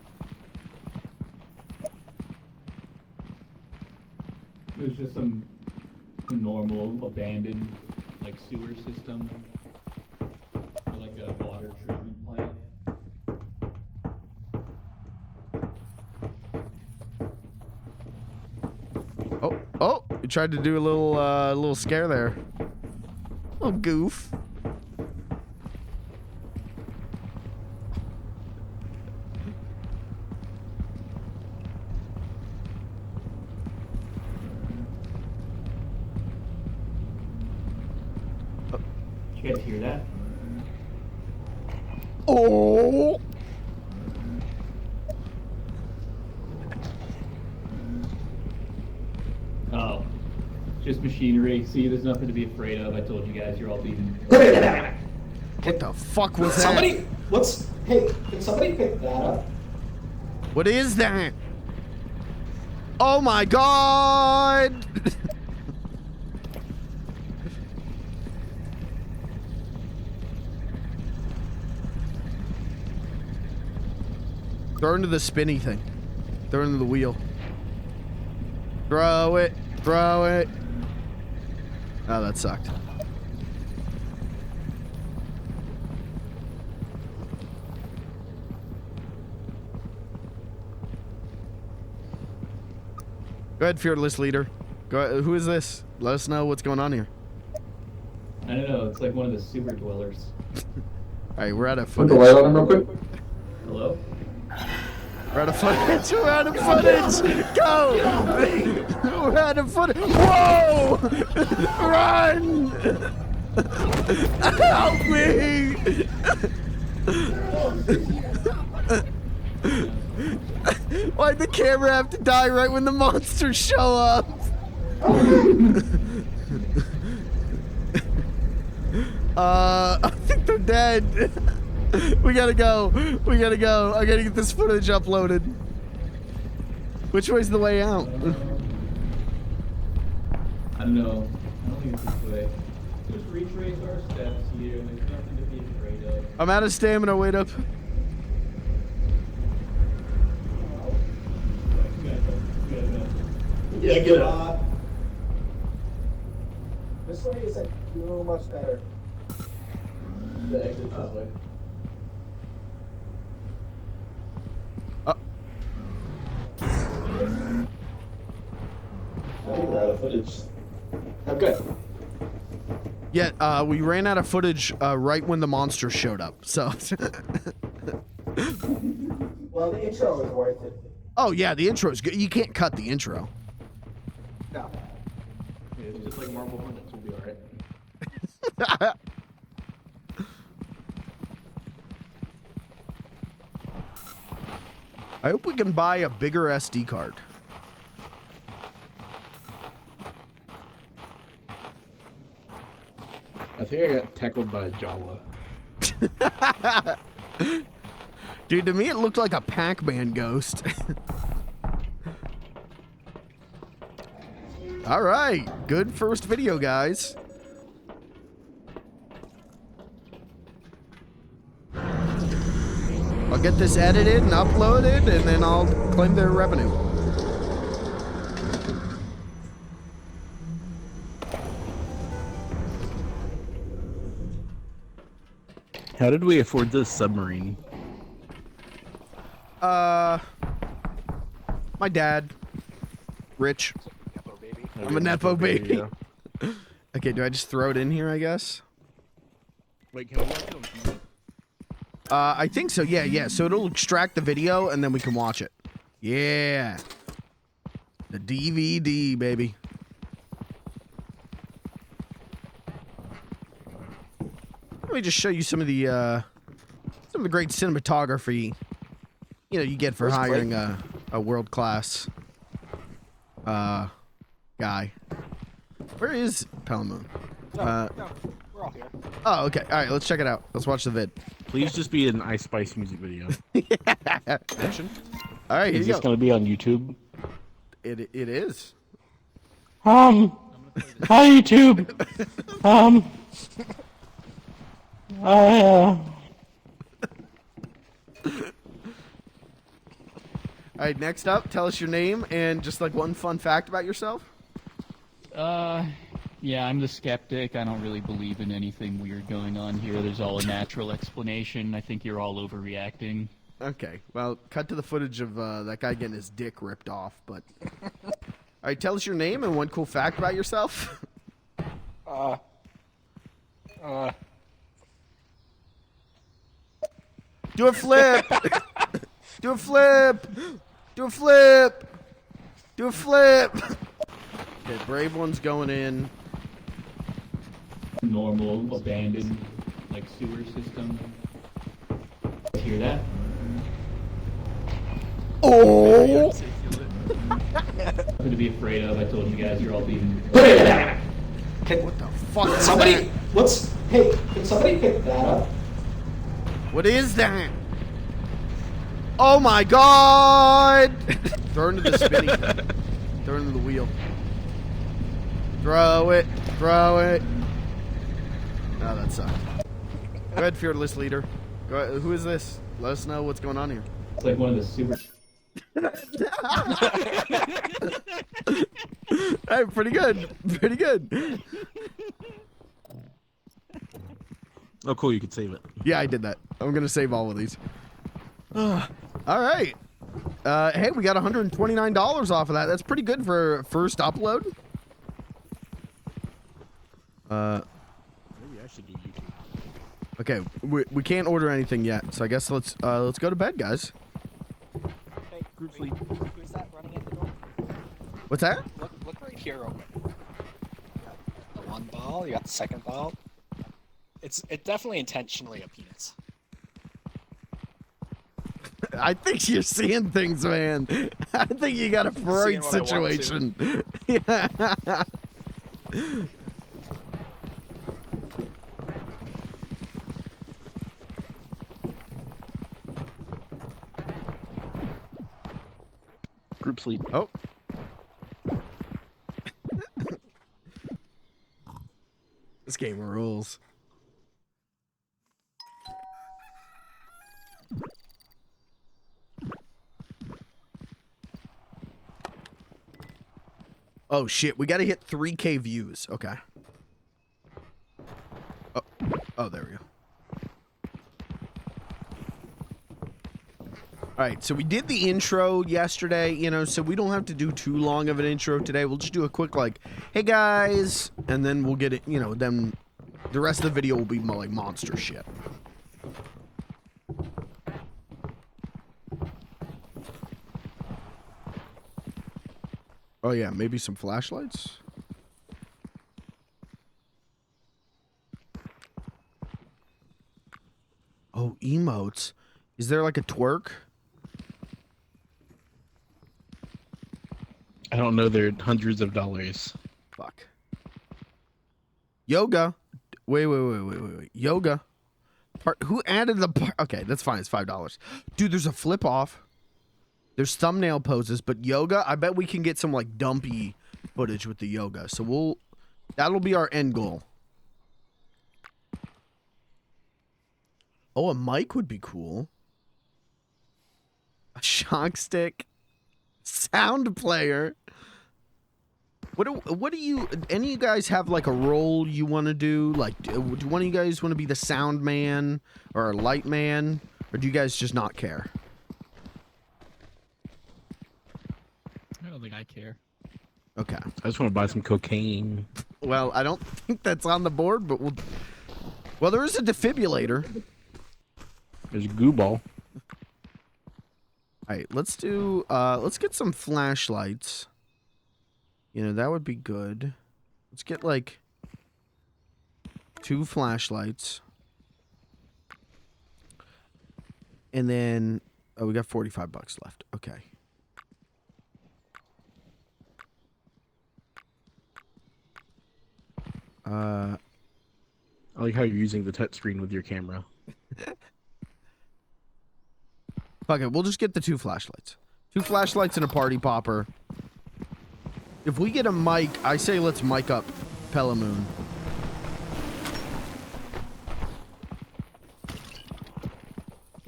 There's just some normal abandoned like sewer system, or like a water treatment plant. Oh, you tried to do a little scare there. Little goof. Did you guys hear that? Oh! Oh, just machinery. See, there's nothing to be afraid of. I told you guys, you're all leaving. What the fuck was that? Somebody, hey, can somebody pick that up? What is that? Oh my god! Throw into the spinny thing. Throw into the wheel. Throw it. Throw it. Oh, that sucked. Go ahead, fearless leader. Go ahead. Who is this? Let us know what's going on here. I don't know. It's like one of the sewer dwellers. All right, we're out of Put the footage. light on him real quick. Hello? We're out of footage. We're out of footage. Go. We're out of footage. Whoa! Run! Help me! Why'd the camera have to die right when the monsters show up? I think they're dead. We gotta go. We gotta go. I gotta get this footage uploaded. Which way's the way out? I don't know. I don't think it's this way. Just retrace our steps here. There's nothing to be afraid of. I'm out of stamina. Wait up. Yeah, get it. This way is a little much better. The exit this way. I think we're out of footage. Okay. Yeah, we ran out of footage right when the monster showed up. So. Well, the intro was worth it. Oh yeah, the intro is good. You can't cut the intro. No. Yeah, it's just like Marble Hornets. We'll be alright. I hope we can buy a bigger SD card. I think I got tackled by a Jawa. Dude, to me it looked like a Pac-Man ghost. All right, good first video, guys. I'll get this edited and uploaded, and then I'll claim their revenue. How did we afford this submarine? My dad, Rich. Nepo baby. I'm a Nepo baby. Yeah. Okay, do I just throw it in here, I guess? Wait, can we watch it on TV? I think so, yeah. So it'll extract the video, and then we can watch it. Yeah. The DVD, baby. Let me just show you some of the great cinematography, you know, you get for hiring a world-class guy. Where is Pelmoon? No, we're all here. Oh, okay. All right, let's check it out. Let's watch the vid. Please just be an Ice Spice music video. Action. All right, here Is you this go. gonna be on YouTube? It is. Hi YouTube. All right, next up, tell us your name and just like one fun fact about yourself. Yeah, I'm the skeptic. I don't really believe in anything weird going on here. There's all a natural explanation. I think you're all overreacting. Okay, well, cut to the footage of that guy getting his dick ripped off, but... All right, tell us your name and one cool fact about yourself. Do a flip! Do a flip! Do a flip! Do a flip! Okay, Brave One's going in. Normal, abandoned, like sewer system. Hear that? Oh! Nothing to be afraid of. I told you guys you're all being. What the fuck is Somebody, that? hey, can somebody pick that up? What is that? Oh my god! Throw into the spinny. Throw into the wheel. Throw it. Throw it. Oh, that sucked. Go ahead, fearless leader. Go ahead. Who is this? Let us know what's going on here. It's like one of the sewer. Hey, pretty good. Pretty good. Oh, cool. You could save it. Yeah, I did that. I'm gonna save all of these. All right. Hey, we got $129 off of that. That's pretty good for a first upload. Maybe I should do YouTube. Okay, we can't order anything yet, so I guess let's go to bed, guys. Hey, Group wait, sleep. who's that running at the door? What's that? Look right here, real quick. You got the one ball. You got the second ball. It's definitely intentionally a penis. I think you're seeing things, man. I think you got a Freud Seeing what I want to. situation. Yeah. Group sleep. Oh. This game rules. Oh shit, we gotta hit 3K views. Okay. Oh, there we go. Alright, so we did the intro yesterday, you know, so we don't have to do too long of an intro today. We'll just do a quick, like, hey guys, and then we'll get it, you know, then the rest of the video will be like monster shit. Oh yeah, maybe some flashlights? Oh, emotes. Is there like a twerk? I don't know. They're hundreds of dollars. Fuck. Yoga. Wait. Yoga. Who added the part? Okay, that's fine. It's $5. Dude, there's a flip off. There's thumbnail poses, but yoga, I bet we can get some like dumpy footage with the yoga. So that'll be our end goal. Oh, a mic would be cool. A shock stick. Sound player. What do you, any of you guys have like a role you want to do? Like, do one of you guys want to be the sound man or a light man? Or do you guys just not care? I don't think I care. Okay. I just want to buy some cocaine. Well, I don't think that's on the board, but well, there is a defibrillator. There's a goo ball. All right, let's get some flashlights. You know, that would be good. Let's get like 2 flashlights. And then, oh, we got $45 left. Okay. I like how you're using the touch screen with your camera. Fuck it, we'll just get the 2 flashlights. 2 flashlights and a party popper. If we get a mic, I say let's mic up Pelamoon.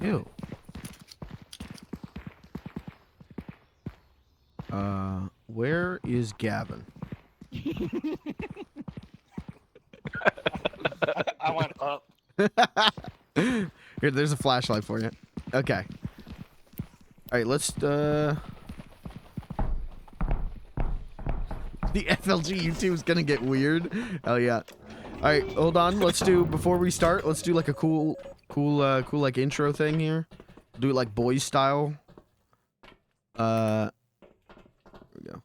Ew. Where is Gavin? I went up. Here, there's a flashlight for you. Okay. Alright, let's, the FLG YouTube is gonna get weird. Oh, yeah. Alright, hold on. Let's do, before we start, let's do like a cool, like, intro thing here. Do it like boys style. Here we go.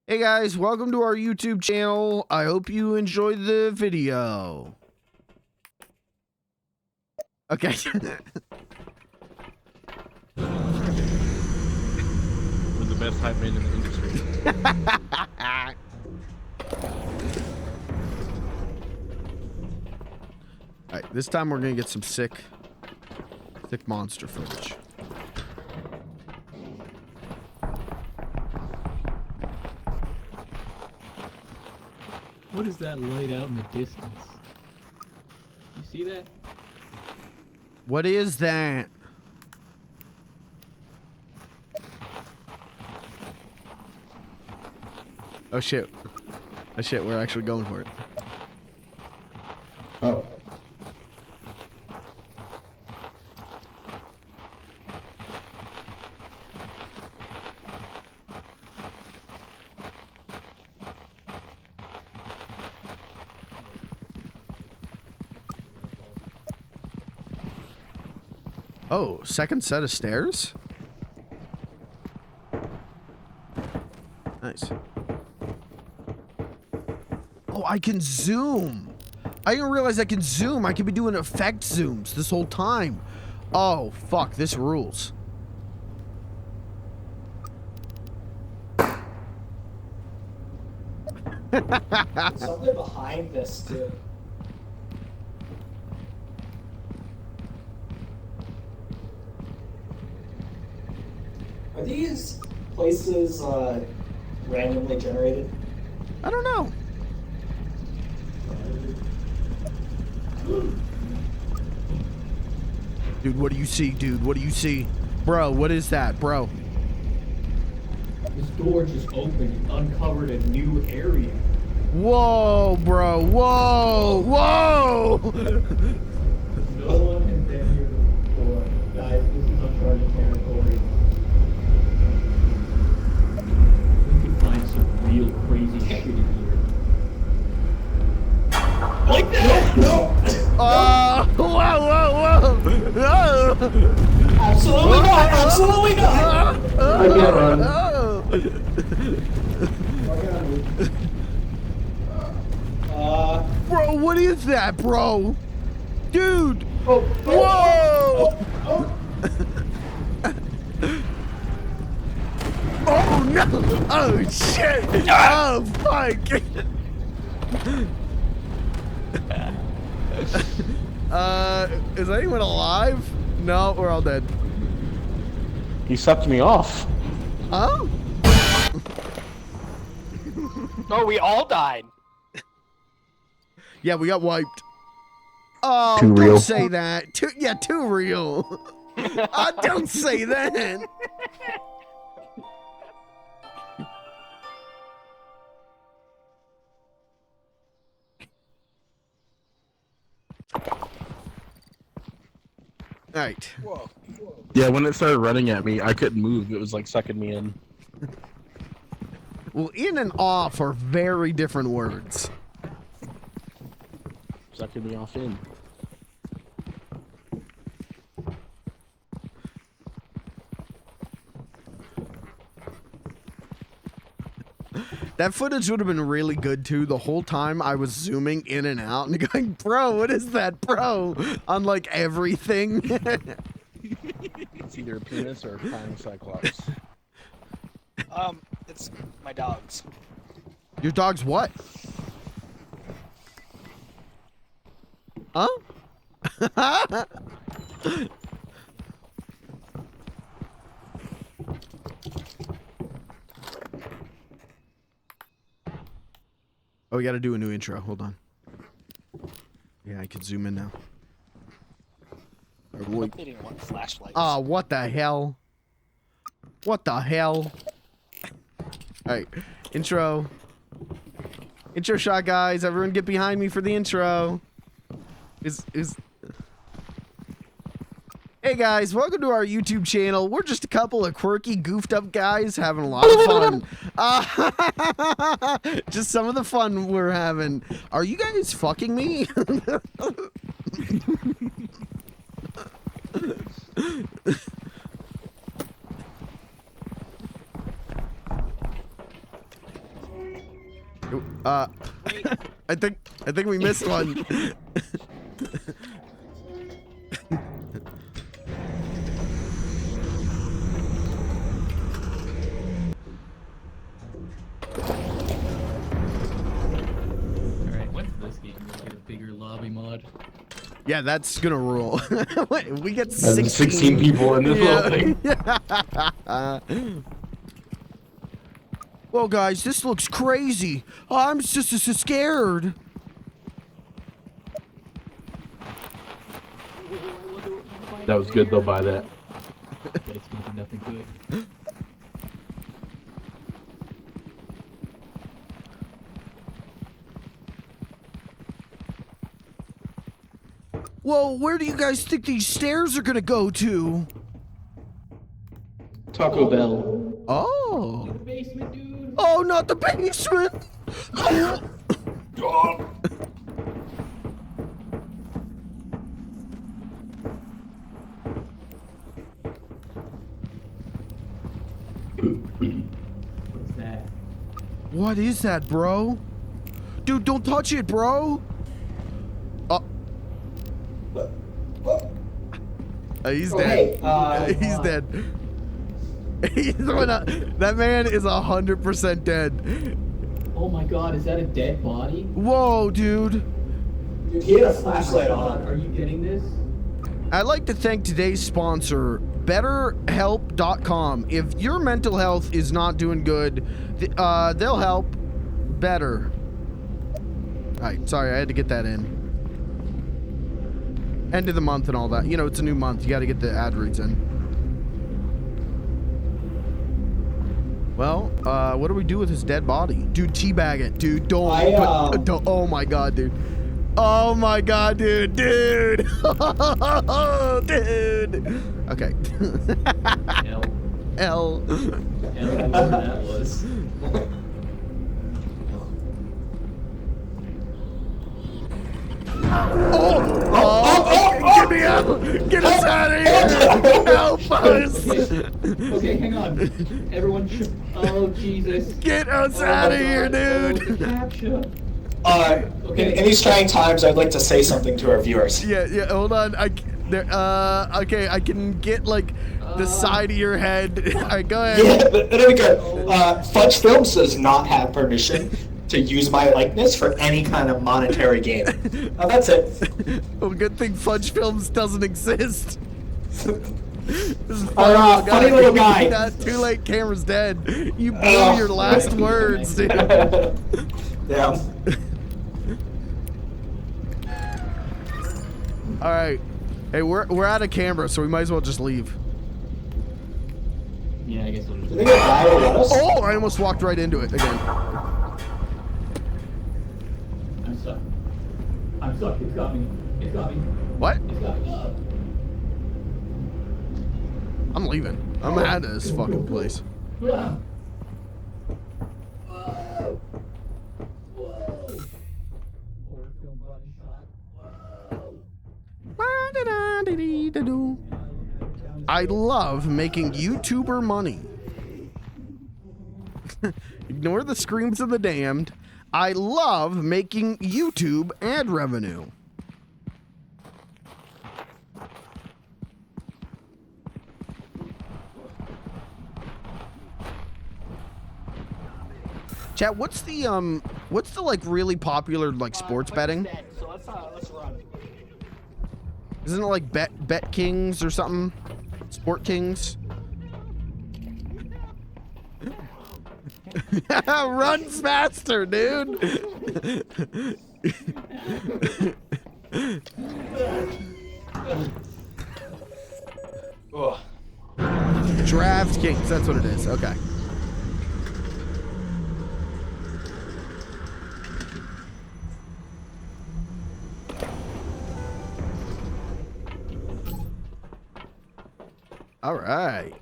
Hey, guys. Welcome to our YouTube channel. I hope you enjoyed the video. Okay. We're the best hype man in the industry. Alright, this time we're gonna get some sick monster footage. What is that light out in the distance? You see that? What is that? Oh shit. Oh shit, we're actually going for it. Oh. Oh, second set of stairs? Nice. Oh, I can zoom. I didn't realize I can zoom. I could be doing effect zooms this whole time. Oh, fuck. This rules. There's something behind this too. Are these places randomly generated? I don't know. Dude, what do you see, dude? What do you see? Bro, what is that, bro? This door just opened and uncovered a new area. Whoa, bro. Whoa. Whoa. No one has been here before. Guys, this is uncharted territory. We could find some real crazy shit in here. Like that! No! Whoa, whoa, whoa. Absolutely not! Absolutely not! I can't run. Bro, what is that, bro? Dude. Whoa. Oh no! Oh shit! Oh fuck! Is anyone alive? No, we're all dead. He sucked me off. Huh? Oh, we all died. Yeah, we got wiped. Oh, Too don't real. say that. Too real. Don't say that. All right. Whoa. Yeah, when it started running at me, I couldn't move. It was like sucking me in. Well, in and off are very different words. Sucking me off in. That footage would have been really good too. The whole time I was zooming in and out and going, bro, what is that, bro? On like everything. It's either a penis or a crying cyclops. It's my dogs. Your dog's what? Huh? Oh, we gotta do a new intro. Hold on. Yeah, I can zoom in now. I'm needing one flashlight. Ah, what the hell? What the hell? Alright, intro. Intro shot, guys. Everyone get behind me for the intro. Hey guys, welcome to our YouTube channel. We're just a couple of quirky, goofed up guys having a lot of fun. Just some of the fun we're having. Are you guys fucking me? I think we missed one. Alright, when's this game gonna get a bigger lobby mod? Yeah, that's gonna rule. We get There's 16. 16 people in this building. Well, guys, this looks crazy. I'm just so scared. That was good, they'll buy that. But it's gonna be nothing good. Well, where do you guys think these stairs are gonna go to? Taco Bell. Oh. Basement, dude! Oh, not the basement. What's that? What is that, bro? Dude, don't touch it, bro. He's dead. He's dead. He's that man is 100% dead. Oh my god, is that a dead body? Whoa, dude. Dude, he had a flashlight on. Are you getting this? I'd like to thank today's sponsor, BetterHelp.com. If your mental health is not doing good, they'll help better. Alright, sorry, I had to get that in. End of the month and all that. You know, it's a new month. You gotta get the ad reads in. Well, what do we do with his dead body? Dude, teabag it. Dude, don't. Don't. Oh my god, dude. Oh my god, dude. Dude. Dude. Okay. L. Whatever that was. Get me out! Get us out of here! Help us! Okay, hang on. Everyone, oh Jesus! Get us out of here, dude! Capture. In these trying times, I'd like to say something to our viewers. Yeah, hold on. Okay, I can get like the side of your head. Alright, go ahead. Yeah, that'll be good. Fudge Films does not have permission to use my likeness for any kind of monetary gain. That's it. Well, good thing Fudge Films doesn't exist. This is funny little guy. Too late, camera's dead. You blew your last words, dude. Yeah. Alright. Hey, we're out of camera, so we might as well just leave. Yeah, I guess we'll Do you think a guy will let us? Oh, I almost walked right into it again. I'm stuck. I'm stuck. It's got me. It's got me. What? It's got me. I'm leaving. I'm out of this fucking place. Ah. I love making YouTuber money. Ignore the screams of the damned. I love making YouTube ad revenue. Chat, what's the like really popular like sports betting? So let's run. Isn't it like Bet Kings or something? Sport Kings? Runs faster, dude. Draft Kings, that's what it is. Okay. All right.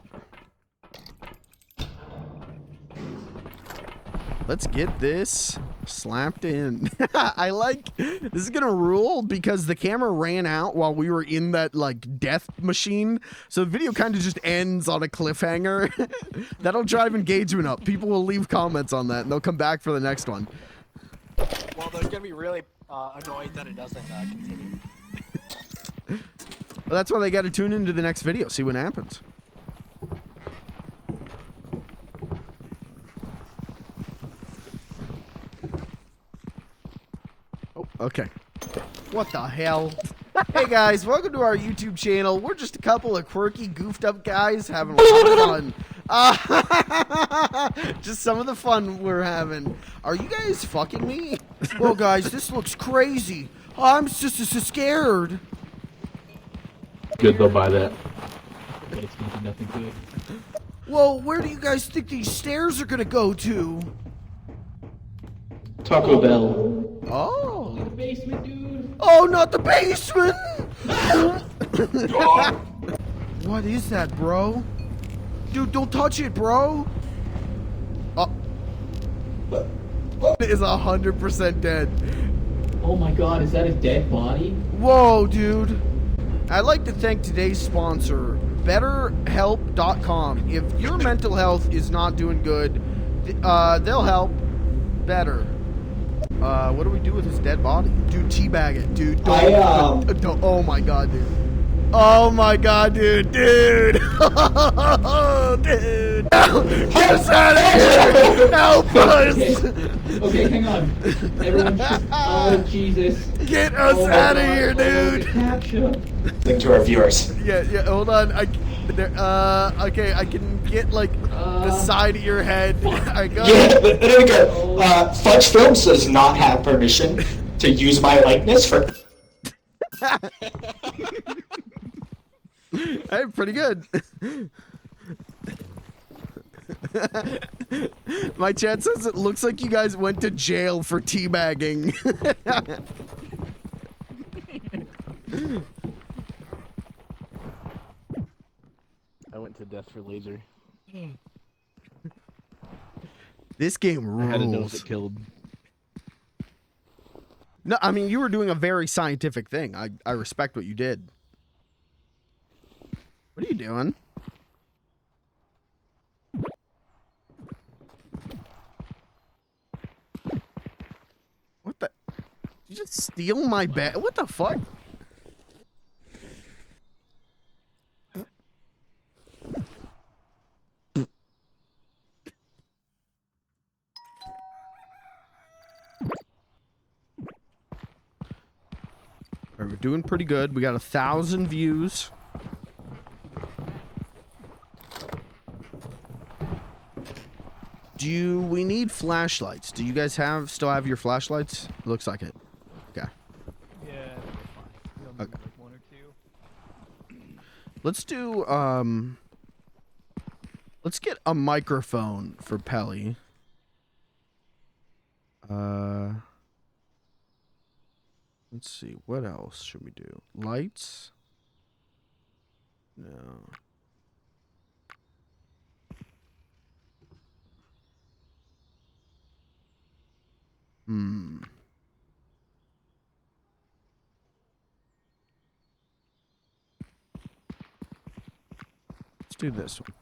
Let's get this slapped in. I like, this is gonna rule because the camera ran out while we were in that like death machine. So the video kind of just ends on a cliffhanger. That'll drive engagement up. People will leave comments on that and they'll come back for the next one. Well, they're gonna be really annoyed that it doesn't continue. Well, that's why they got to tune into the next video, see what happens. Oh, okay. What the hell? Hey guys, welcome to our YouTube channel. We're just a couple of quirky, goofed up guys having a lot of fun. Just some of the fun we're having. Are you guys fucking me? Well, guys, this looks crazy. I'm just so scared. Good, they'll buy that. But it's gonna be nothing good. Whoa, where do you guys think these stairs are gonna go to? Taco Bell. Oh. The basement, dude. Oh, not the basement! What is that, bro? Dude, don't touch it, bro. Oh. It is 100% dead. Oh my god, is that a dead body? Whoa, dude. I'd like to thank today's sponsor, BetterHelp.com. If your mental health is not doing good, they'll help better. What do we do with his dead body? Dude, teabag it, dude. Don't. Oh my god, dude. Oh my god, dude. Dude. Dude. Get us out of here. Help us. Okay, hang on. Everyone, oh Jesus! Get us out of here, dude. Link to our viewers. Yeah, hold on. Okay, I can get like the side of your head. I got Yeah, there we go. Fudge Films does not have permission to use my likeness for. Hey, pretty good. My chat says it looks like you guys went to jail for teabagging. I went to death for laser. This game rules. I had a nose that killed. No, I mean, you were doing a very scientific thing. I respect what you did. What are you doing? What the? Did you just steal my bag? What the fuck? We're doing pretty good. We got 1,000 views. We need flashlights? Do you guys still have your flashlights? Looks like it. Okay. Yeah, fine. Okay. Like one or two. Let's do let's get a microphone for Pelly. Let's see, what else should we do? Lights? No. Let's do this one.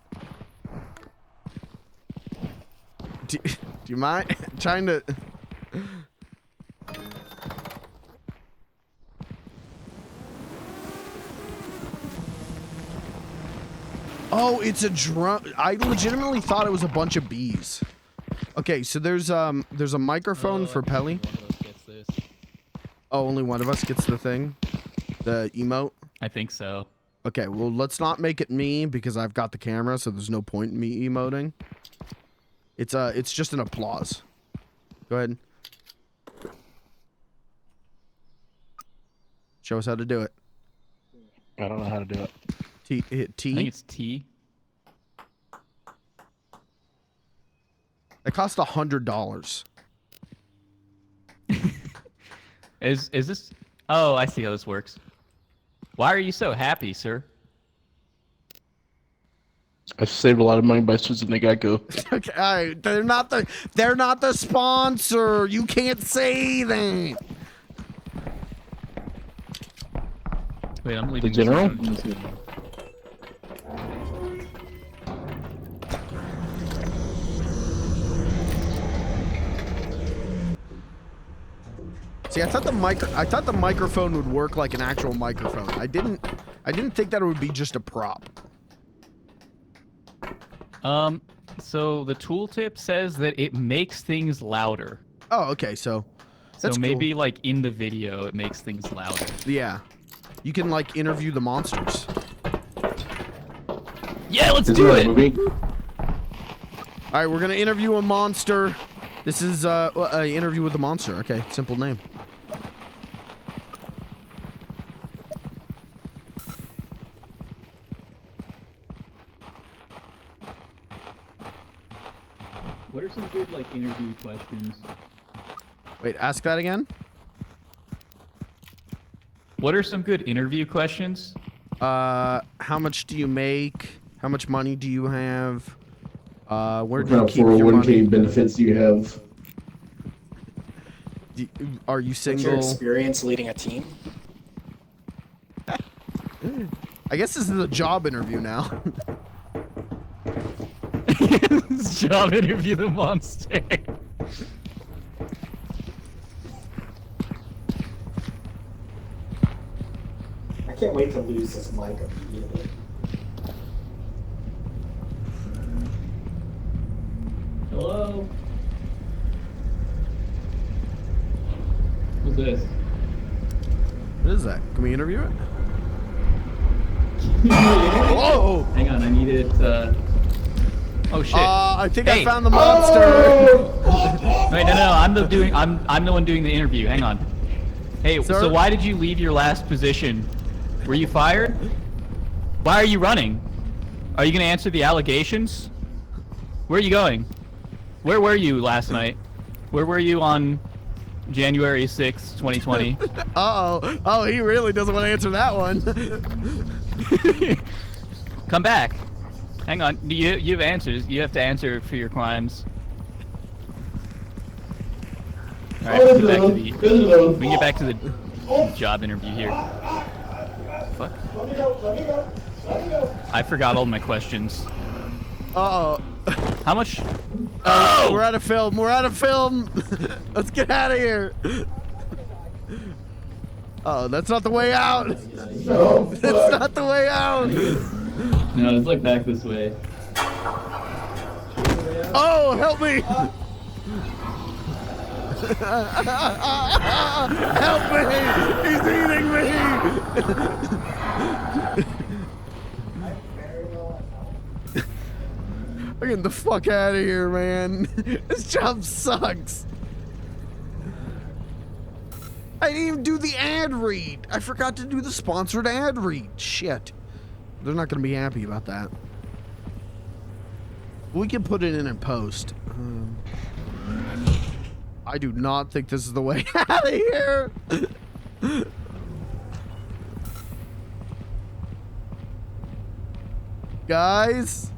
Do you mind trying to... Oh, it's a drum. I legitimately thought it was a bunch of bees. Okay, so there's a microphone for Pelly. One of us gets this. Oh, only one of us gets the thing? The emote? I think so. Okay, well, let's not make it me because I've got the camera, so there's no point in me emoting. It's just an applause. Go ahead. Show us how to do it. I don't know how to do it. Hit T. I think it's T. It cost $100. Is this? Oh, I see how this works. Why are you so happy, sir? I saved a lot of money by switching to Geico. Okay, all right, they're not the sponsor. You can't say that. Wait, I'm The leaving. general? This room. See, I thought the microphone would work like an actual microphone. I didn't think that it would be just a prop. So the tooltip says that it makes things louder. Oh, okay, so that's so maybe cool. like in the video it makes things louder. Yeah. You can like interview the monsters. Yeah, let's Is do it a it. movie? All right, we're gonna interview a monster. This is an interview with the monster. Okay, simple name. What are some good like interview questions? Wait, ask that again. What are some good interview questions? How much do you make? How much money do you have? Where What do you kind of keep your money? 401k benefits do you have? Are you What's your single? experience leading a team? I guess this is a job interview now. Job interview the monster. I can't wait to lose this mic immediately. Hello? Who's this? What is that? Can we interview it? Whoa! Hang on, I need it. Oh shit! I think I Hey. found the monster. Wait, no, I'm the one doing the interview. Hang on. Hey, Sir? so why did you leave your last position? Were you fired? Why are you running? Are you gonna answer the allegations? Where are you going? Where were you last night? Where were you on January 6th, 2020? Uh-oh. Oh, he really doesn't want to answer that one. Come back. Hang on. You have answers. You have to answer for your crimes. All right, we can get back to the job interview here. Fuck. I forgot all my questions. Uh-oh. How much? Oh! We're out of film. We're out of film. Let's get out of here. Oh, that's not the way out. That's not the way out. No, it's like back this way. Oh, help me. Help me. He's eating me. I'm getting the fuck out of here, man. This job sucks. I didn't even do the ad read. I forgot to do the sponsored ad read. Shit. They're not going to be happy about that. We can put it in post. I do not think this is the way out of here. Guys.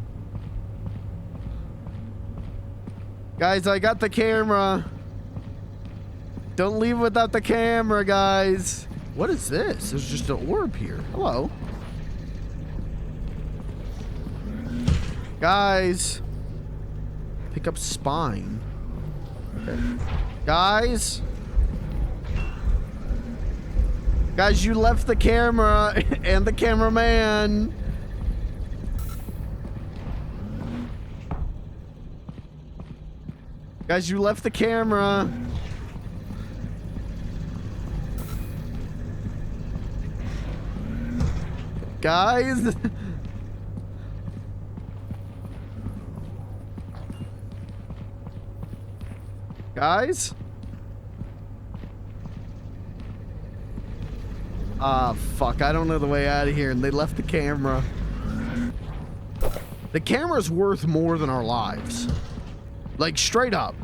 Guys, I got the camera. Don't leave without the camera, guys. What is this? There's just an orb here. Hello. Guys. Pick up spine. Okay. Guys. Guys, you left the camera and the cameraman. Guys, you left the camera. Guys. Guys. Ah, fuck. I don't know the way out of here, and they left the camera. The camera's worth more than our lives. Like, straight up.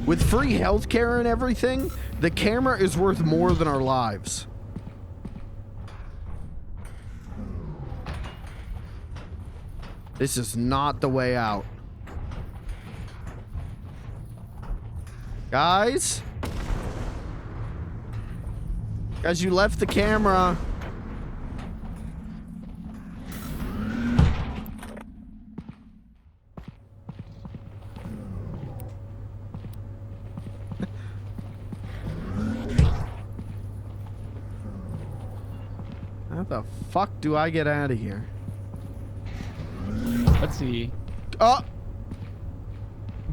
With free healthcare and everything, the camera is worth more than our lives. This is not the way out. Guys? Guys, you left the camera. How the fuck do I get out of here? Let's see.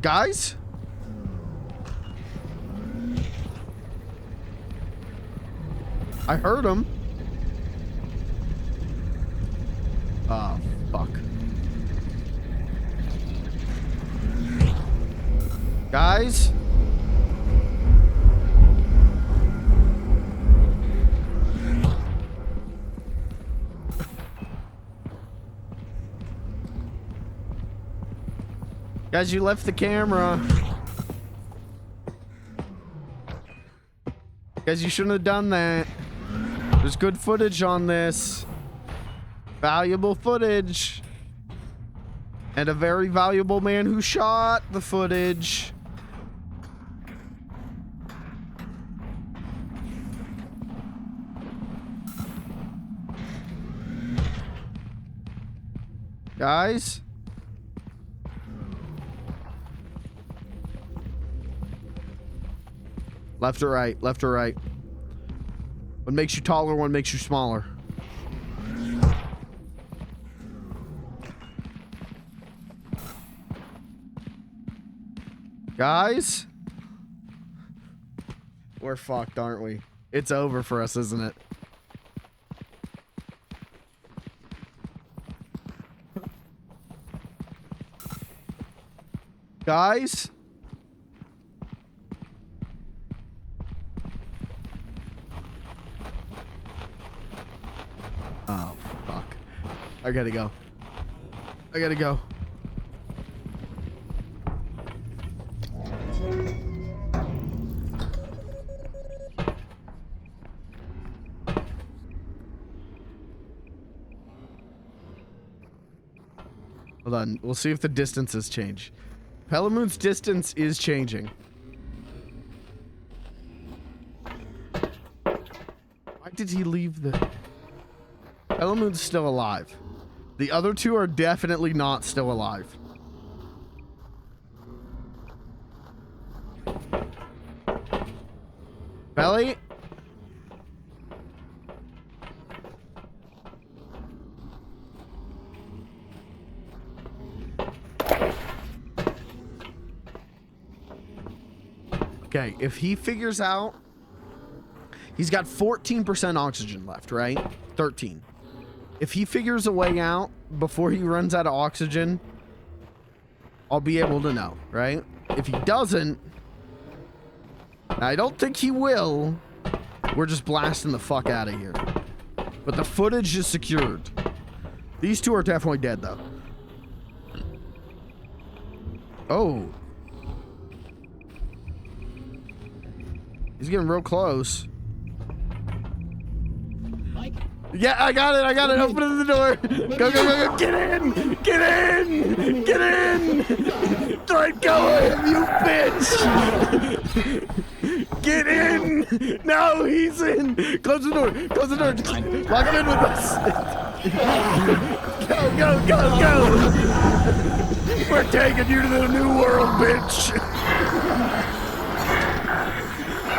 Guys? I heard him. Oh, fuck. Guys? Guys, you left the camera. Guys, you shouldn't have done that. There's good footage on this. Valuable footage. And a very valuable man who shot the footage. Guys? Left or right? Left or right? One makes you taller, one makes you smaller. Guys? We're fucked, aren't we? It's over for us, isn't it? Guys? Oh, fuck. I gotta go. I gotta go. Hold on. We'll see if the distances change. Pelamoon's distance is changing. Why did he leave the... Pelamoon's still alive. The other two are definitely not still alive. Belly? Okay, if he figures out... He's got 14% oxygen left, right? 13. If he figures a way out before he runs out of oxygen, I'll be able to know, right? If he doesn't, I don't think he will, we're just blasting the fuck out of here. But the footage is secured. These two are definitely dead, though. Oh. He's getting real close. Mike? Yeah, I got it. Open the door. Go. Get in. Get in. Get in. Let go of him, you bitch. Get in. No, he's in. Close the door. Lock him in with us. Go. We're taking you to the new world, bitch.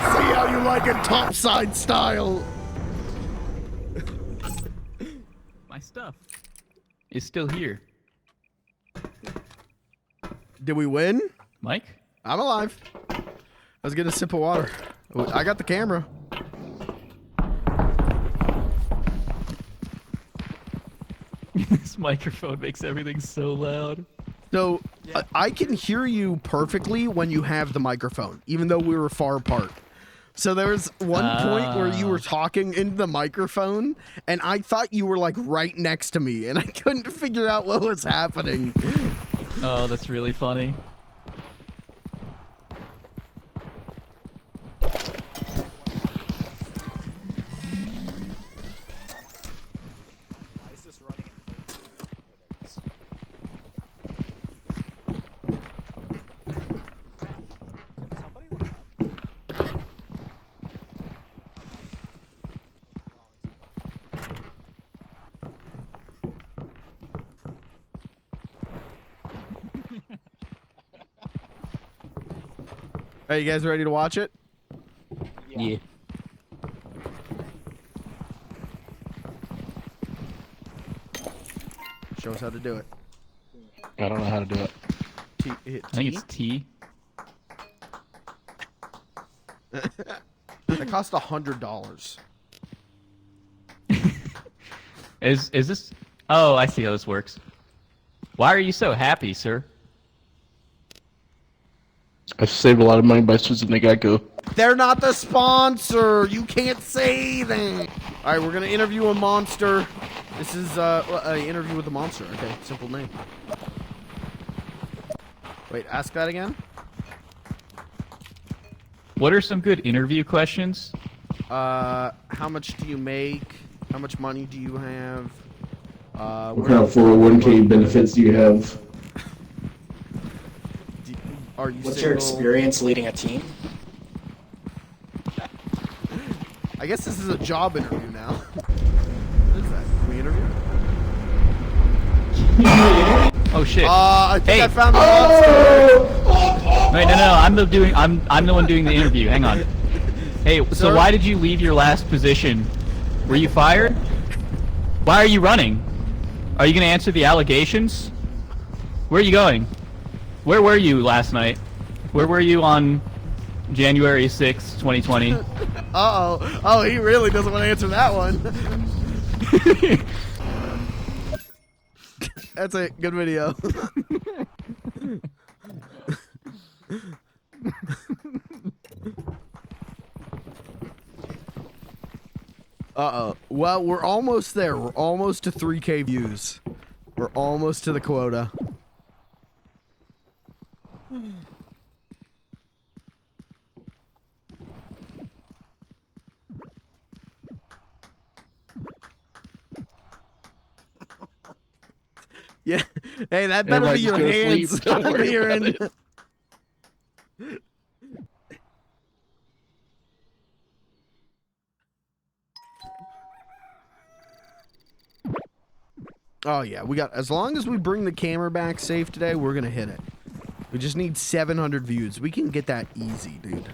See how you like it topside style. My stuff is still here. Did we win? Mike? I'm alive. I was getting a sip of water. I got the camera. This microphone makes everything so loud. So I can hear you perfectly when you have the microphone, even though we were far apart. So there was one point where you were talking into the microphone, and I thought you were like right next to me, and I couldn't figure out what was happening. Oh, that's really funny. Why is this running? Somebody look up. Are you guys ready to watch it? Yeah. Show us how to do it. I don't know how to do it. Hit I think T. it's T. It cost $100. Is this? Oh, I see how this works. Why are you so happy, sir? I've saved a lot of money by switching to Geico. They're not the sponsor. You can't say that. All right, we're gonna interview a monster. This is an interview with a monster. Okay, simple name. Wait, ask that again. What are some good interview questions? How much do you make? How much money do you have? What kind of 401k benefits do you have? Are you What's single? your experience leading a team? I guess this is a job interview now. What is that? Can we interview? Oh shit! I think Hey. I found the monster. Wait, no. I'm the one doing the interview. Hang on. Hey, so Sir? why did you leave your last position? Were you fired? Why are you running? Are you gonna answer the allegations? Where are you going? Where were you last night? Where were you on January 6th, 2020. Uh-oh. Oh, he really doesn't want to answer that one. That's it. Good video. Uh-oh. Well, we're almost there. We're almost to 3K views. We're almost to the quota. Yeah. Hey, that better be Everybody's your gonna hands. sleep. Don't worry about Aaron. it. Oh yeah, we got, as long as we bring the camera back safe today, we're gonna hit it. We just need 700 views. We can get that easy, dude.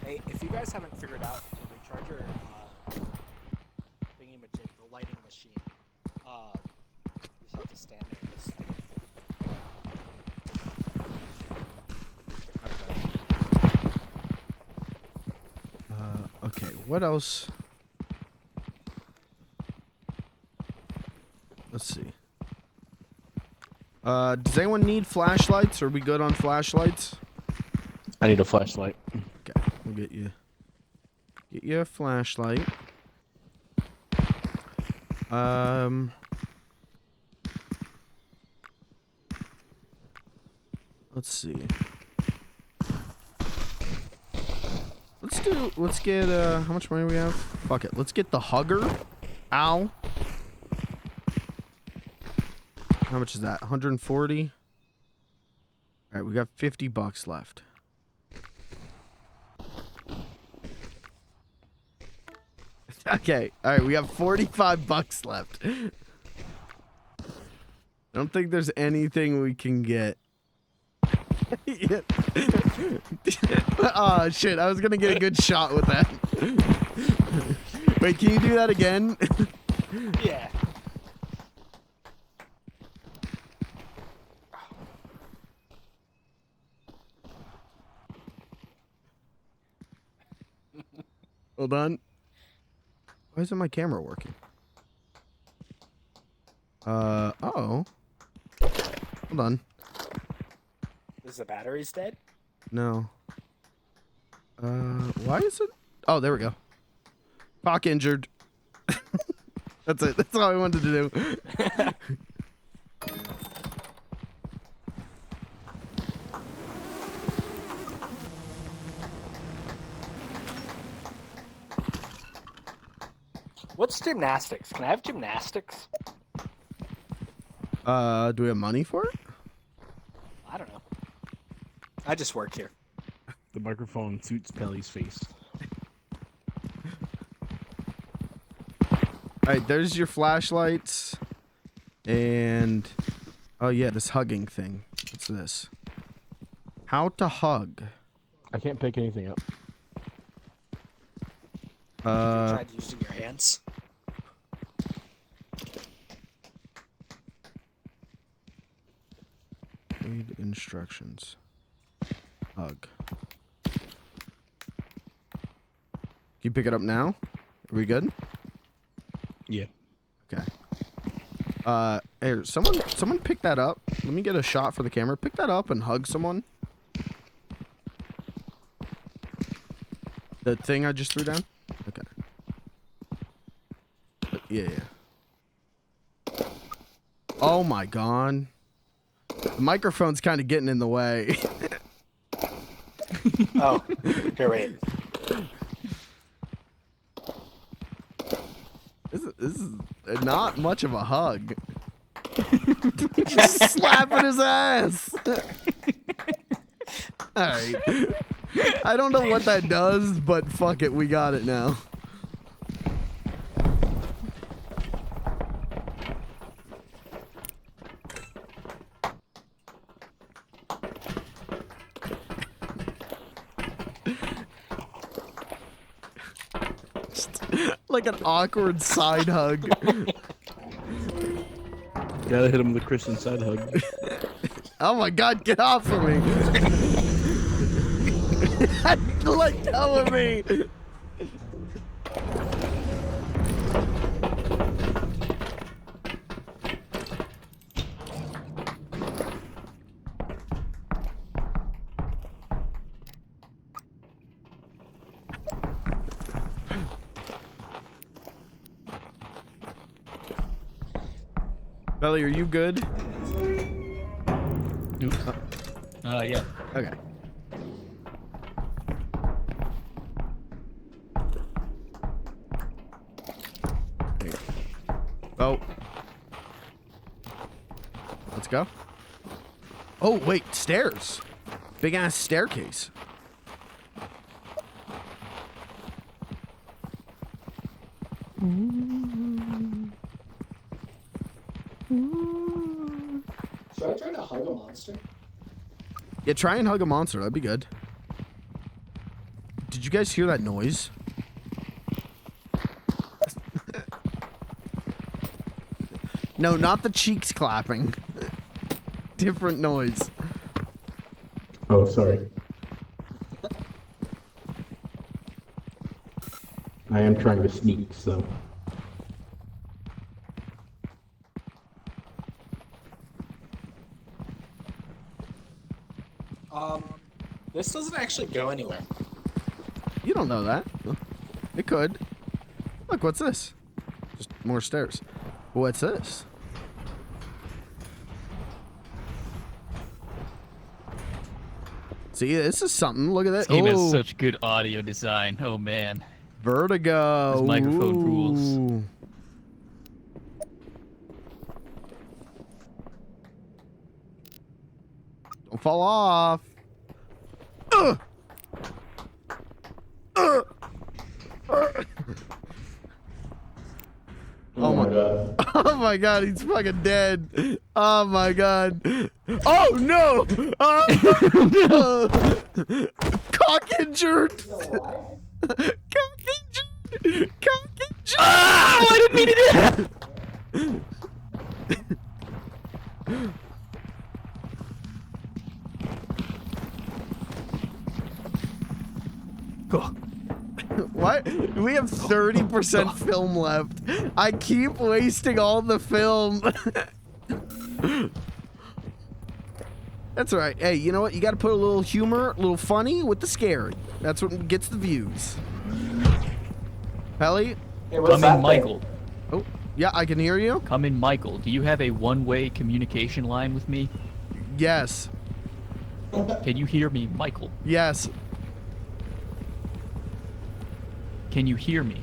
Hey, if you guys haven't figured out the recharger thingy-majig, the lighting machine, you just have to stand there and just Okay, what else? Let's see. Does anyone need flashlights? Are we good on flashlights? I need a flashlight. Okay, we'll get you a flashlight. Let's see. Let's get how much money we have? Fuck it. Let's get the hugger. Ow. How much is that? 140? All right, we got $50 left. Okay. All right, we got $45 left. I don't think there's anything we can get. Oh shit, I was gonna get a good shot with that. Wait, can you do that again? yeah. Hold on. Why isn't my camera working? Uh-oh. Hold on. Is the batteries dead? No. Why is it? Oh, there we go. Pock injured. That's it. That's all I wanted to do. What's gymnastics? Can I have gymnastics? Do we have money for it? I don't know. I just work here. The microphone suits Pelly's face. Alright, there's your flashlights. And... oh yeah, this hugging thing. What's this? How to hug. I can't pick anything up. You tried using your hands? Read instructions. Hug. Can you pick it up now? Are we good? Yeah. Okay. Hey, someone pick that up. Let me get a shot for the camera. Pick that up and hug someone. The thing I just threw down? Okay. Yeah. Oh my god. The microphone's kind of getting in the way. Oh, here, wait. This is not much of a hug. Just slapping his ass. Alright. I don't know what that does, but fuck it, we got it now. Like an awkward side hug. Gotta hit him with a Christian side hug. Oh my god, get off of me! Let go of me! Belly, are you good? Yeah. Okay. Oh. Let's go. Oh, wait, stairs. Big ass staircase. Should I try to hug a monster? Yeah, try and hug a monster. That'd be good. Did you guys hear that noise? No, not the cheeks clapping. Different noise. Oh, sorry. I am trying to sneak, so. This doesn't actually go anywhere. You don't know that. It could. Look, what's this? Just more stairs. What's this? See, this is something. Look at that. This game has Oh, such good audio design. Oh man. Vertigo. This microphone rules. Ooh. Don't fall off. Oh my god. Oh my god, he's fucking dead. Oh my god. Oh no! Cock injured! Cock injured! Cock injured! Oh, I didn't mean to do that. What? We have 30% film left. I keep wasting all the film. That's all right. Hey, you know what? You got to put a little humor, a little funny with the scary. That's what gets the views. Pelly? Hey, what's Come that in, thing? Michael. Oh, yeah, I can hear you. Come in, Michael. Do you have a one-way communication line with me? Yes. Can you hear me, Michael? Yes. Can you hear me?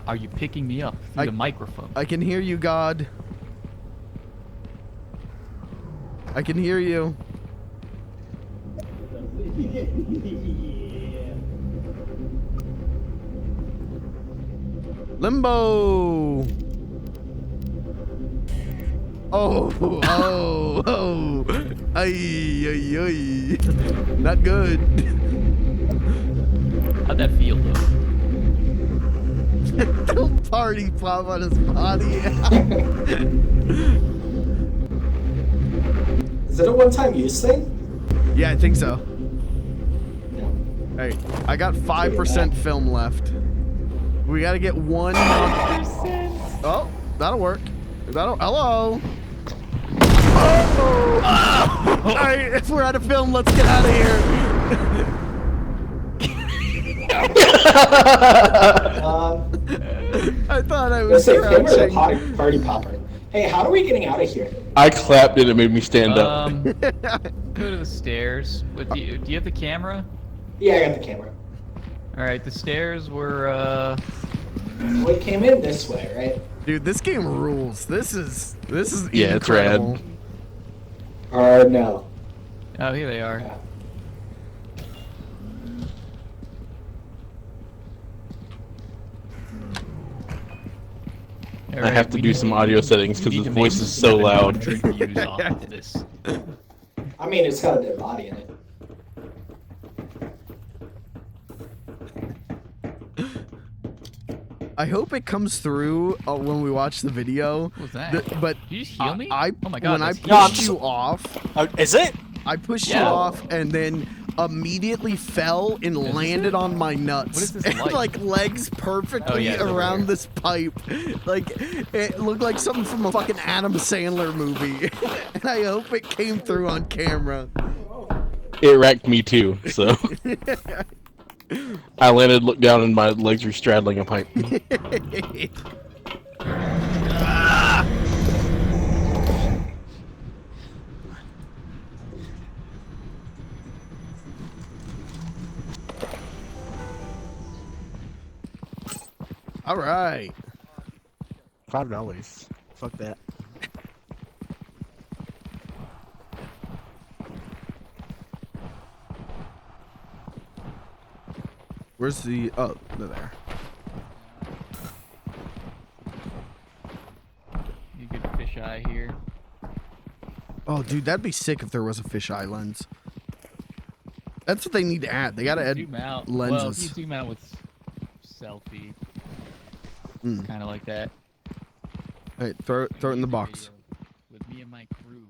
Are you picking me up through the microphone? I can hear you, God. I can hear you. Limbo. Oh, oh, oh. Ay, ay, ay. Not good. How'd that feel, though? Don't party pop on his body. Is it a one-time use thing? Yeah, I think so. Hey, I got 5% film left. We gotta get 1%. Oh, that'll work. Hello. Oh! Alright, if we're out of film, let's get out of here. I thought I was Let's say him or the crouching. party popper. Hey, how are we getting out of here? I clapped and it made me stand up. Go to the stairs. Do you have the camera? Yeah, I got the camera. All right, the stairs were. We came in this way, right? Dude, this game rules. This is Yeah, it's rad. incredible. No. Oh, here they are. Yeah. All I have to do some audio settings because his voice is so loud. Views off of this. I mean, it's got a dead body in it. I hope it comes through when we watch the video. What was that? But Did you just heal me? I Oh my god. when I that's pushed huge. you off, Is it? I pushed you Yeah. off and then immediately fell and landed on my nuts. What is this And, like? like legs perfectly it's over around here. this pipe. Like it looked like something from a fucking Adam Sandler movie. And I hope it came through on camera. It wrecked me too, so. I landed, looked down, and my legs were straddling a pipe. All right. $5. Fuck that. Where's the... Oh, they're there. You good fisheye here. Oh, dude, that'd be sick if there was a fisheye lens. That's what they need to add. They gotta add Zoom out. lenses. Well, if you zoom out with selfie, Mm. kind of like that. Hey, throw it in the box. With me and my crew.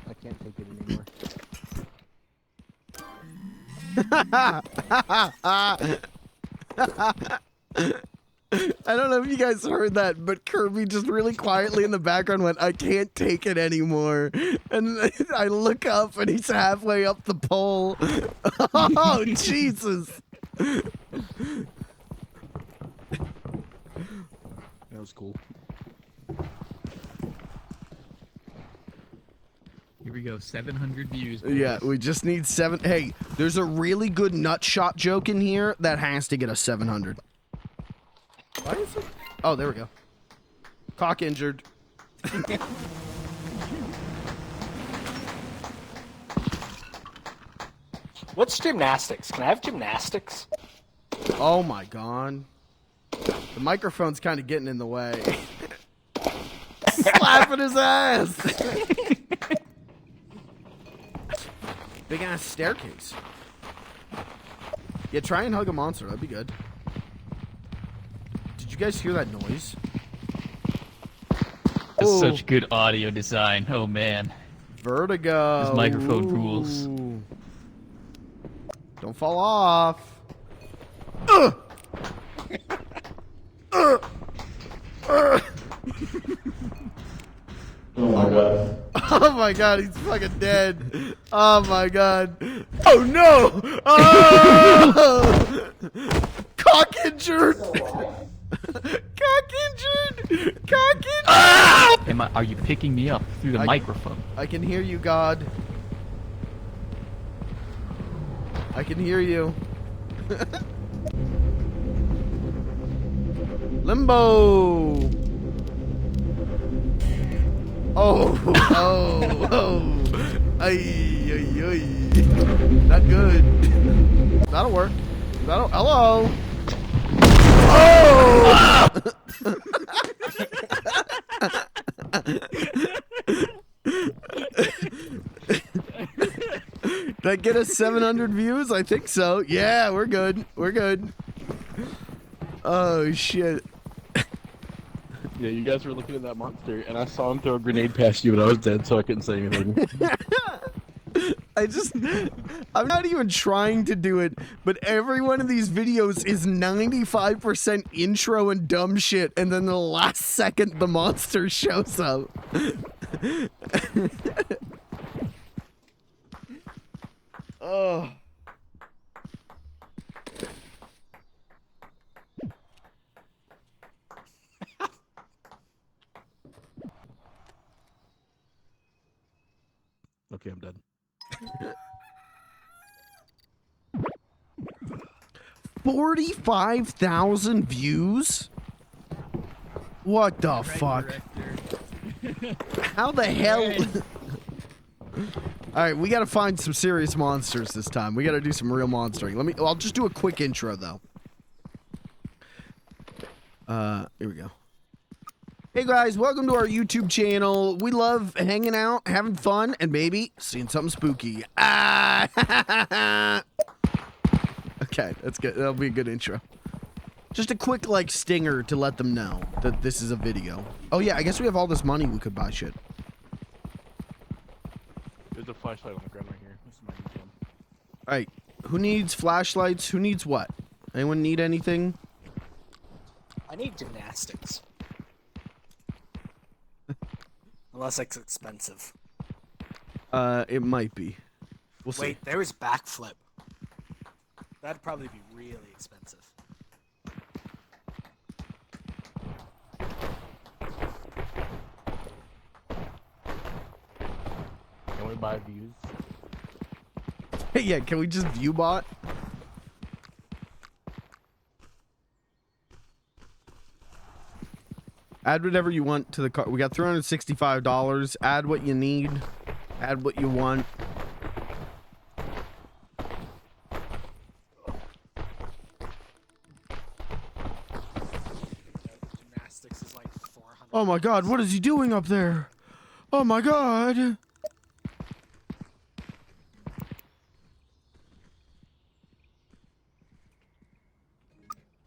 I can't take it anymore. I don't know if you guys heard that, but Kirby just really quietly in the background went, "I can't take it anymore." And I look up and he's halfway up the pole. Oh, Jesus. That was cool. Here we go. 700 views. boys. Yeah, we just need 7. Hey, there's a really good nut shot joke in here that has to get us 700. Why is it? Oh, there we go. Cock injured. What's gymnastics? Can I have gymnastics? Oh my god. The microphone's kind of getting in the way. Slapping his ass. Big ass staircase. Yeah, try and hug a monster. That'd be good. Did you guys hear that noise? That's Oh. such good audio design. Oh man. Vertigo. This microphone rules. Ooh. Don't fall off. Ugh. Oh my god. Oh my god, he's fucking dead. Oh my god. Oh no! Oh! Cock injured! Cock injured! Cock injured! Are you picking me up through the microphone? I can hear you, God. I can hear you. Limbo! Oh, oh, oh. Ay, ay, ay. Not good. That'll work. That'll. Hello! Oh! Did that get us 700 views? I think so. Yeah, we're good. We're good. Oh, shit. Yeah, you guys were looking at that monster, and I saw him throw a grenade past you, and I was dead, so I couldn't say anything. I'm not even trying to do it, but every one of these videos is 95% intro and dumb shit, and then the last second the monster shows up. Oh. Okay, I'm dead. 45,000 views? What the fuck? How the hell? All right, we gotta find some serious monsters this time. We gotta do some real monstering. I'll just do a quick intro though. Here we go. Hey guys, welcome to our YouTube channel. We love hanging out, having fun, and maybe seeing something spooky. Ah! Okay, that's good. That'll be a good intro. Just a quick, like, stinger to let them know that this is a video. Oh yeah, I guess we have all this money we could buy shit. There's a flashlight on the ground right here. This is my new one. Alright, who needs flashlights? Who needs what? Anyone need anything? I need gymnastics. Unless it's expensive. It might be. We'll see. Wait, there is backflip. That'd probably be really expensive. Can we buy views? Yeah, can we just view bot? Add whatever you want to the cart. We got $365. Add what you need. Add what you want. Gymnastics is like 400. Oh my god, what is he doing up there? Oh my god.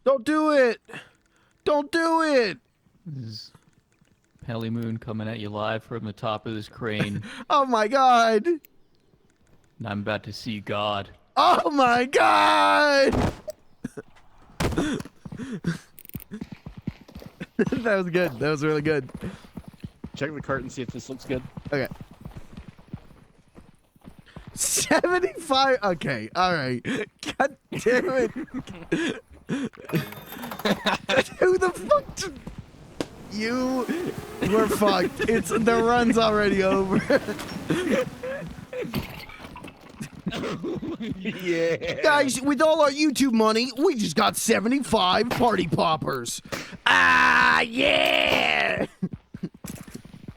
Don't do it. Don't do it. This is Pelly Moon coming at you live from the top of this crane. Oh my god. And I'm about to see God. Oh my god. That was good. That was really good. Check the cart and see if this looks good. Okay. 75. Okay. All right. God damn it. Who the fuck? You were fucked. It's the run's already over. Yeah. Guys, with all our YouTube money, we just got 75 party poppers. Ah, yeah.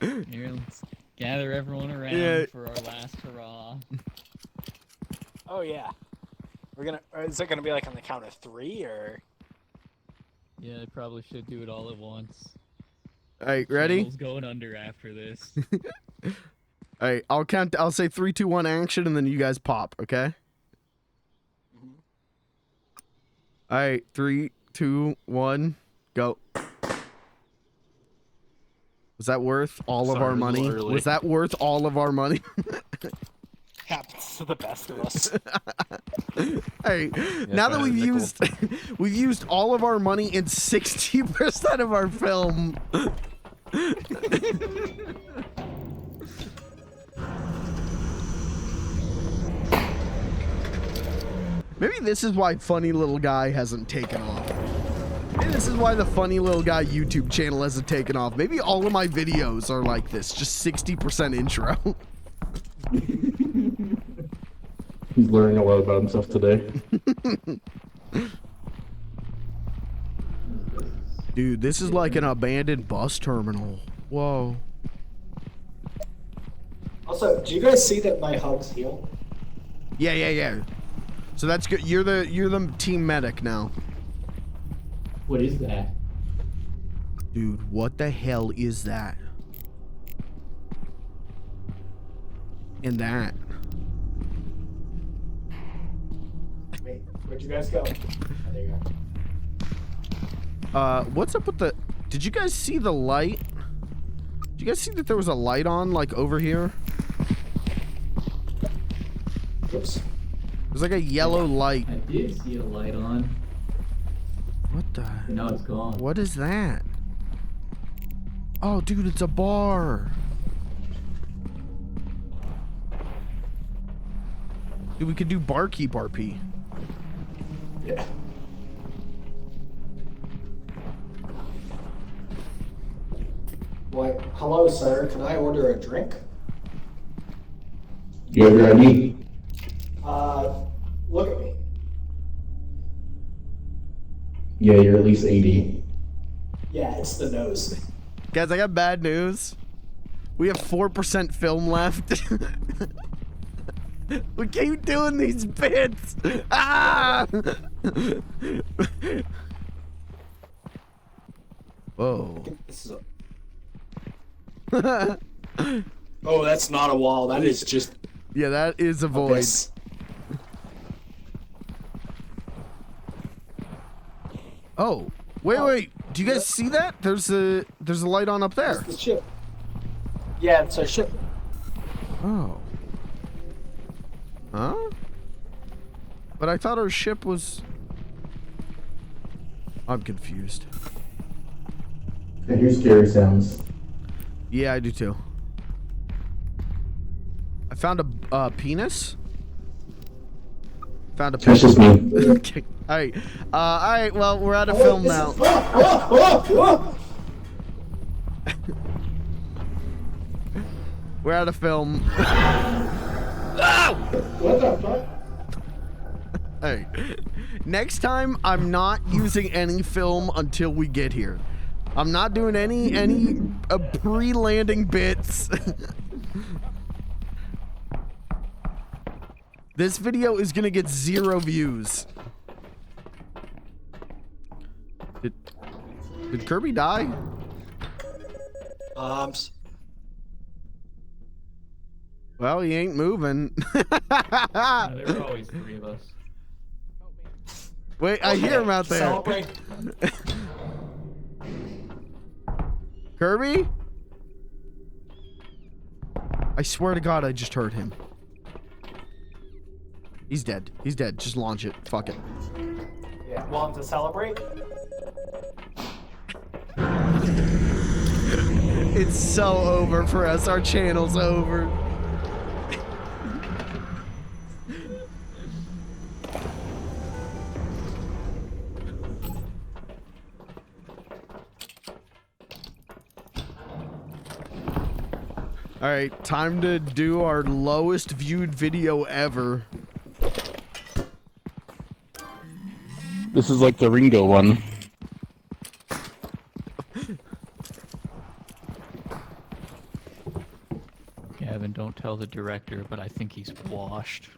Here, let's gather everyone around Yeah. for our last hurrah. Oh yeah. We're gonna. Is it gonna be like on the count of 3 or? Yeah, they probably should do it all at once. All right, ready? Channel's going under after this. All right, I'll count. I'll say 3, 2, 1, action, and then you guys pop. Okay. All right, 3, 2, 1, go. Was that worth all of Sorry, our it was a money? little early. Was that worth all of our money? Happens to the best of us. Hey, now that fine, we've nickel. used we've used all of our money in 60% of our film. Maybe this is why Funny Little Guy hasn't taken off. Maybe this is why the Funny Little Guy YouTube channel hasn't taken off. Maybe all of my videos are like this, just 60% intro. He's learning a lot about himself today. Dude, this is like an abandoned bus terminal. Whoa. Also, do you guys see that my hugs heal? Yeah. So that's good. You're the team medic now. What is that? Dude, what the hell is that? And that. Wait, where'd you guys go? Oh, there you go. What's up with the... Did you guys see the light? Did you guys see that there was a light on, like, over here? Oops. There's like a yellow light. I did see a light on, What the... but now it's gone. What is that? Oh, dude, it's a bar. Dude, we could do barkeep RP. Yeah. Why, hello, sir. Can I order a drink? You have your ID? Look at me. Yeah, you're at least 80. Yeah, it's the nose. Guys, I got bad news. We have 4% film left. We keep doing these bits. Ah! Whoa. This is a... Oh, that's not a wall. That is just Yeah, that is a void. abyss. Oh, wait. Do you guys see that? There's a light on up there. It's the ship. Yeah, it's our ship. Oh. Huh? But I thought our ship was... I'm confused. I hear scary sounds. Yeah, I do too. I found a penis. Found a That's penis. just me. Okay. Alright. Alright, well, we're out of film now. We're out of film. What the fuck? Hey, next time I'm not using any film until we get here. I'm not doing any pre-landing bits. This video is gonna get 0 views. Did Kirby die? Well, he ain't moving. Yeah, there were always 3 of us. Wait, I hear him out there. Celebrate. Kirby? I swear to God, I just heard him. He's dead. He's dead. Just launch it. Fuck it. Yeah, want to celebrate? It's so over for us. Our channel's over. Alright, time to do our lowest viewed video ever. This is like the Ringo one. Gavin, don't tell the director, but I think he's washed.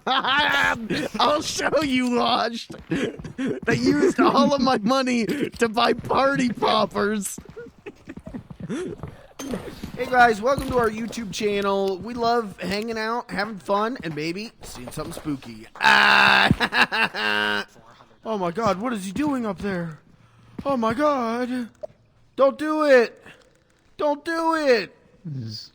I'll show you, Lodge. They used all of my money to buy party poppers. Hey guys, welcome to our YouTube channel. We love hanging out, having fun, and maybe seeing something spooky. Ah! Oh my God, what is he doing up there? Oh my God. Don't do it. Don't do it. This is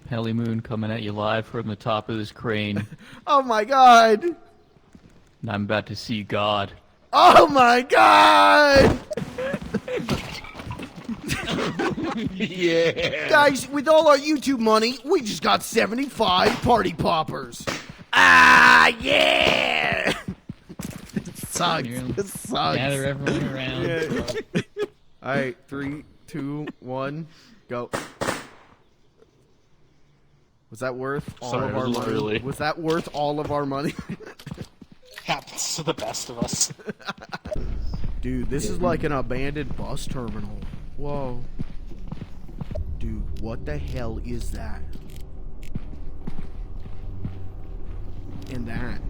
Heli Moon coming at you live from the top of this crane, Oh my God. and I'm about to see God. Oh my God. Yeah. Guys, with all our YouTube money, we just got 75 party poppers. Ah, yeah! It sucks. Here, It sucks. Gather everyone around. Alright, 3, 2, 1, go. Was that worth all Sorry, of it was our a little money? early. Was that worth all of our money? Happens to the best of us. Dude, this is like an abandoned bus terminal. Whoa. Dude, what the hell is that? And that.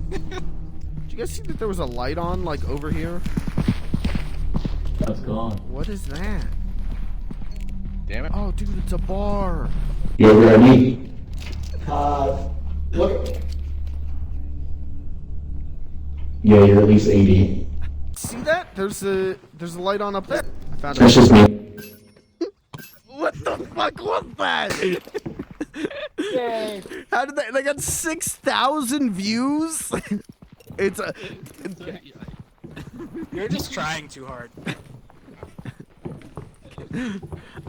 Did you guys see that there was a light on, like, over here? That's gone. What is that? Damn it. Oh, dude, it's a bar. You over at me? Look at me. Yeah, you're at least 80. See that? There's a light on up there. I found That's it. just me. What the fuck was that? Yay! How did they got 6,000 views? It's a You're just trying too hard.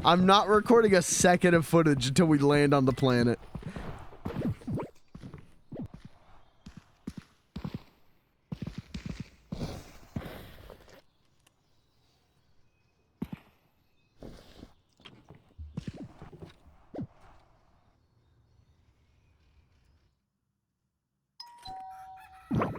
I'm not recording a second of footage until we land on the planet.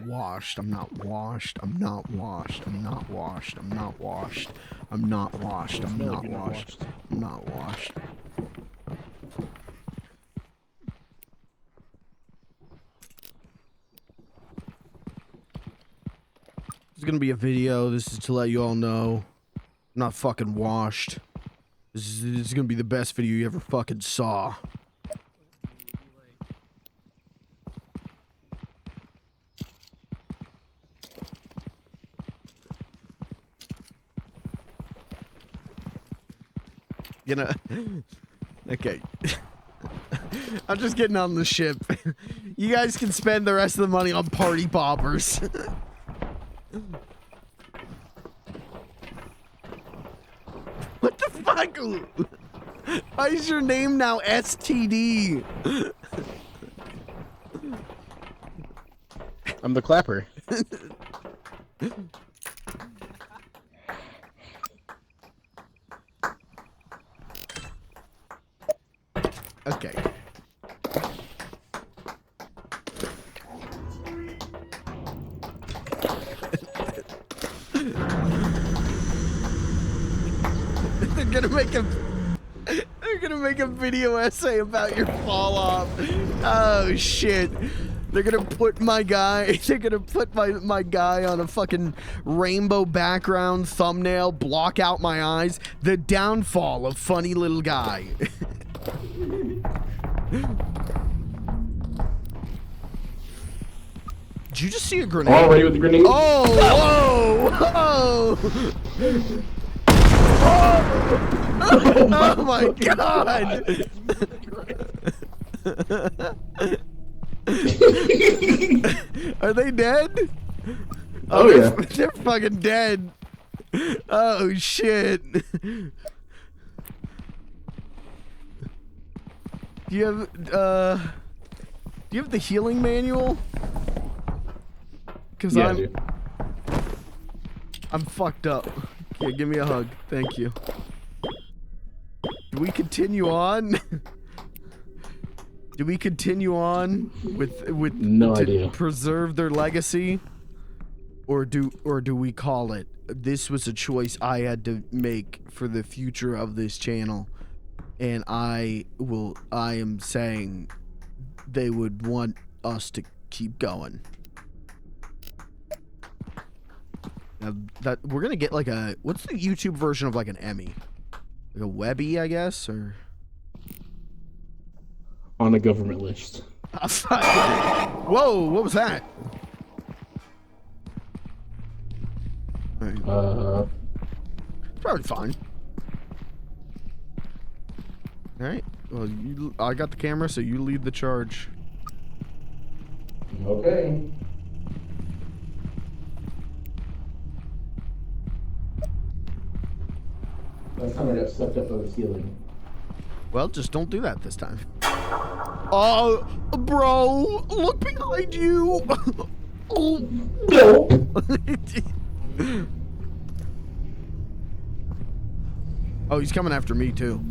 Washed. I'm not washed. I'm not washed. I'm not washed. I'm not washed. I'm not washed. I'm not washed. I'm not washed. There's gonna be a video. This is to let you all know not fucking washed. This is gonna be the best video you ever fucking saw. You know, okay. I'm just getting on the ship. You guys can spend the rest of the money on party poppers. What the fuck? Why is your name now STD? I'm the clapper. Okay. They're gonna make a video essay about your fall off. Oh shit. They're gonna put my guy, they're gonna put my guy on a fucking rainbow background thumbnail, block out my eyes. The downfall of funny little guy. Did you just see a grenade? Already with the grenade? Oh, whoa, whoa! Oh my god! Are they dead? Oh yeah. They're fucking dead. Oh shit. Do you have the healing manual? Cause Yeah, dude. I'm fucked up. Yeah, give me a hug. Thank you. Do we continue on? Do we continue on with No to idea. preserve their legacy? Or do we call it? This was a choice I had to make for the future of this channel. And I am saying they would want us to keep going. Now that we're gonna get like a, what's the YouTube version of like an Emmy? Like a Webby, I guess, or On a government list. Whoa, what was that? Alright. Probably fine. Alright. Well, I got the camera, so you lead the charge. Okay. Last time I got sucked up by the ceiling. Well, just don't do that this time. Oh, bro, look behind you. Oh, No. Oh, he's coming after me too.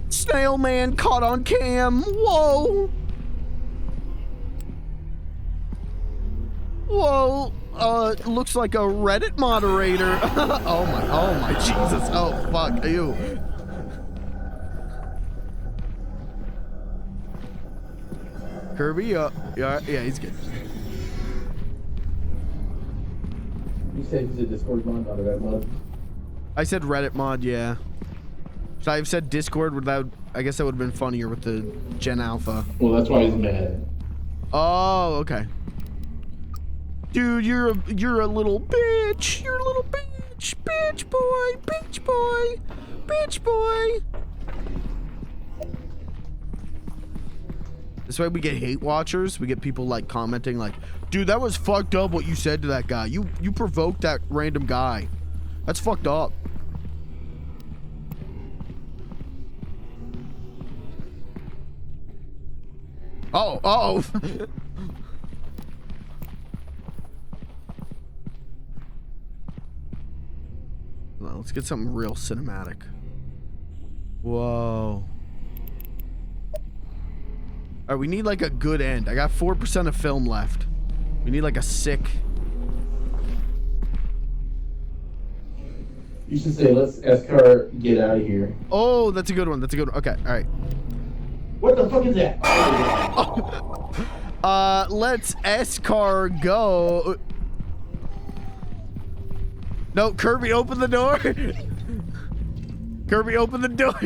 Snail man caught on cam. Whoa. Whoa. Looks like a Reddit moderator. Oh my Jesus. Oh fuck. Ew. Kirby, yeah, he's good. You said he's a Discord mod, not a Reddit mod. I said Reddit mod, yeah. Should I have said Discord? Without, I guess that would have been funnier with the Gen Alpha. Well, that's why he's mad. Oh, okay. Dude, you're a little bitch. You're a little bitch. Bitch boy. Bitch boy. Bitch boy. This way we get hate watchers. We get people like commenting like, dude, that was fucked up what you said to that guy. You provoked that random guy. That's fucked up. Oh, uh-oh. Well, let's get something real cinematic. Whoa. Alright, we need like a good end. I got 4% of film left. We need like a sick... You should say, let's S-car get out of here. Oh, that's a good one. That's a good one. Okay, alright. What the fuck is that? Let's S-car go. No, Kirby, open the door. Kirby, open the door.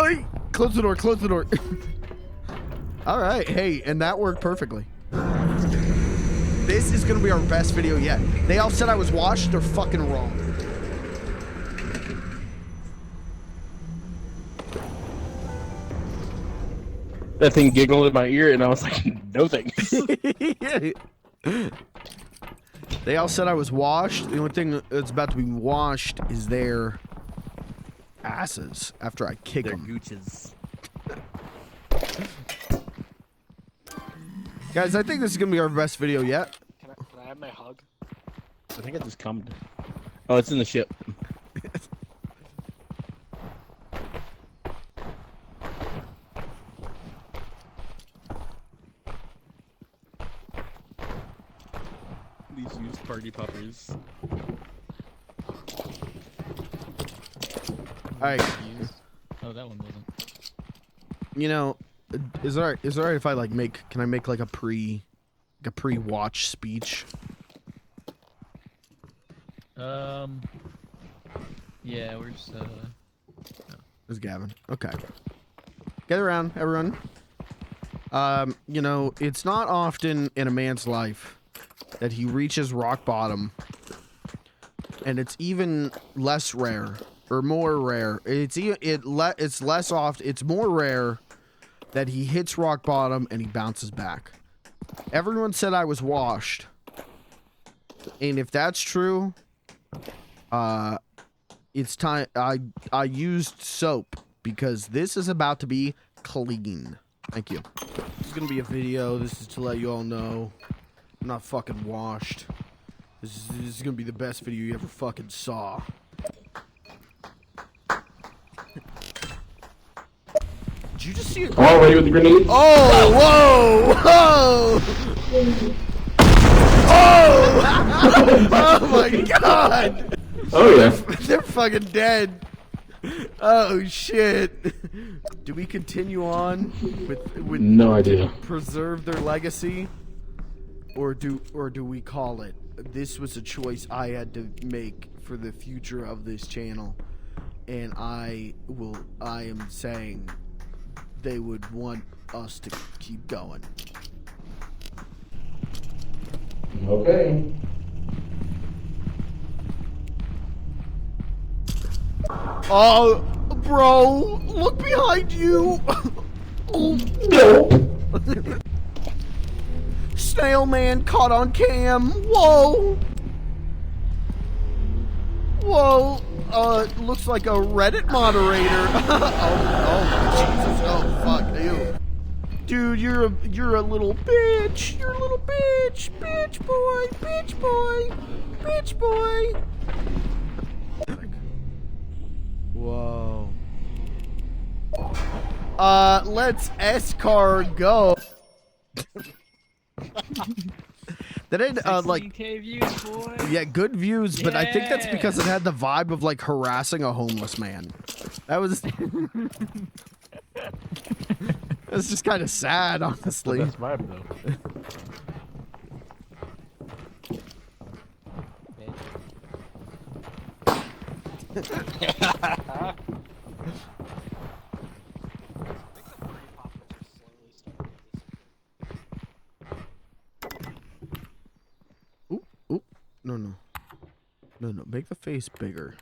Oi! Close the door, close the door. All right, hey, and that worked perfectly. This is gonna be our best video yet. They all said I was washed, they're fucking wrong. That thing giggled in my ear, and I was like, no thanks. They all said I was washed. The only thing that's about to be washed is their asses after I kick them. Gooches. Guys, I think this is gonna be our best video yet. Can I have my hug? I think I just come. Oh, it's in the ship. These used party poppers. Alright. Oh, that one wasn't. You know, is it alright if I like can I make like a pre-watch speech? Yeah, we're just There's Gavin. Okay. Gather around, everyone. You know, it's not often in a man's life that he reaches rock bottom. And it's even less rare, or more rare. It's less often, it's more rare that he hits rock bottom and he bounces back. Everyone said I was washed. And if that's true, it's time I used soap because this is about to be clean. Thank you. This is gonna be a video. This is to let you all know I'm not fucking washed. This is gonna be the best video you ever fucking saw. Did you just see it? All ready with the grenades? Oh, whoa, whoa! Oh! Oh my god! Oh yeah. They're fucking dead. Oh shit. Do we continue on with No idea. preserve their legacy? Or do we call it? This was a choice I had to make for the future of this channel. And I am saying they would want us to keep going. Okay. Oh, bro, look behind you. Oh, No. Snail Man caught on cam. Whoa. Whoa. Looks like a Reddit moderator. oh, Jesus. Oh, fuck you. Dude, you're a little bitch. You're a little bitch. Bitch boy. Bitch boy. Bitch boy. Whoa. Let's S-car go. That had like 16K views, boy. yeah, good views, but I think that's because it had the vibe of like harassing a homeless man. That was it's just kind of sad, honestly. That's vibe though. Oop. No. Make the face bigger.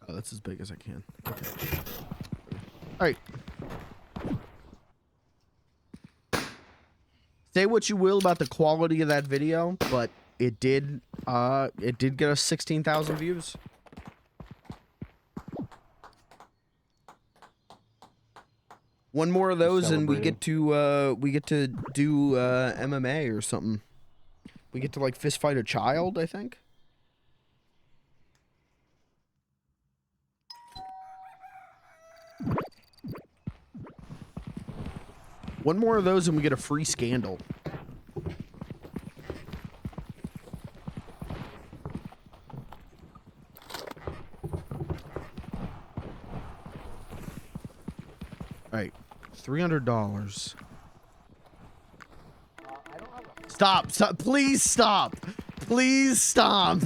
Oh, that's as big as I can. Okay. Alright. Say what you will about the quality of that video, but it did get us 16,000 views. One more of those and we get to do MMA or something. We get to like fist fight a child, I think. One more of those and we get a free scandal. Alright, $300. Stop. Stop. Please stop. Please stop.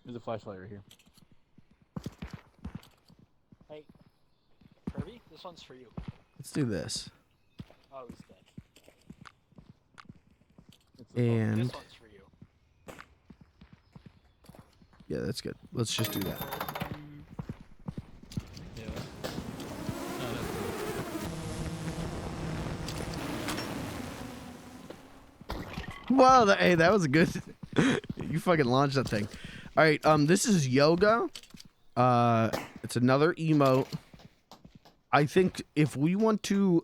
There's a flashlight right here. Hey, Kirby, this one's for you. Let's do this. Oh, he's dead. And This one's for you. yeah, that's good. Let's just do that. Yeah. Oh, that's cool. Wow, hey, that was a good. You fucking launched that thing. All right, this is yoga. It's another emote. I think if we want to,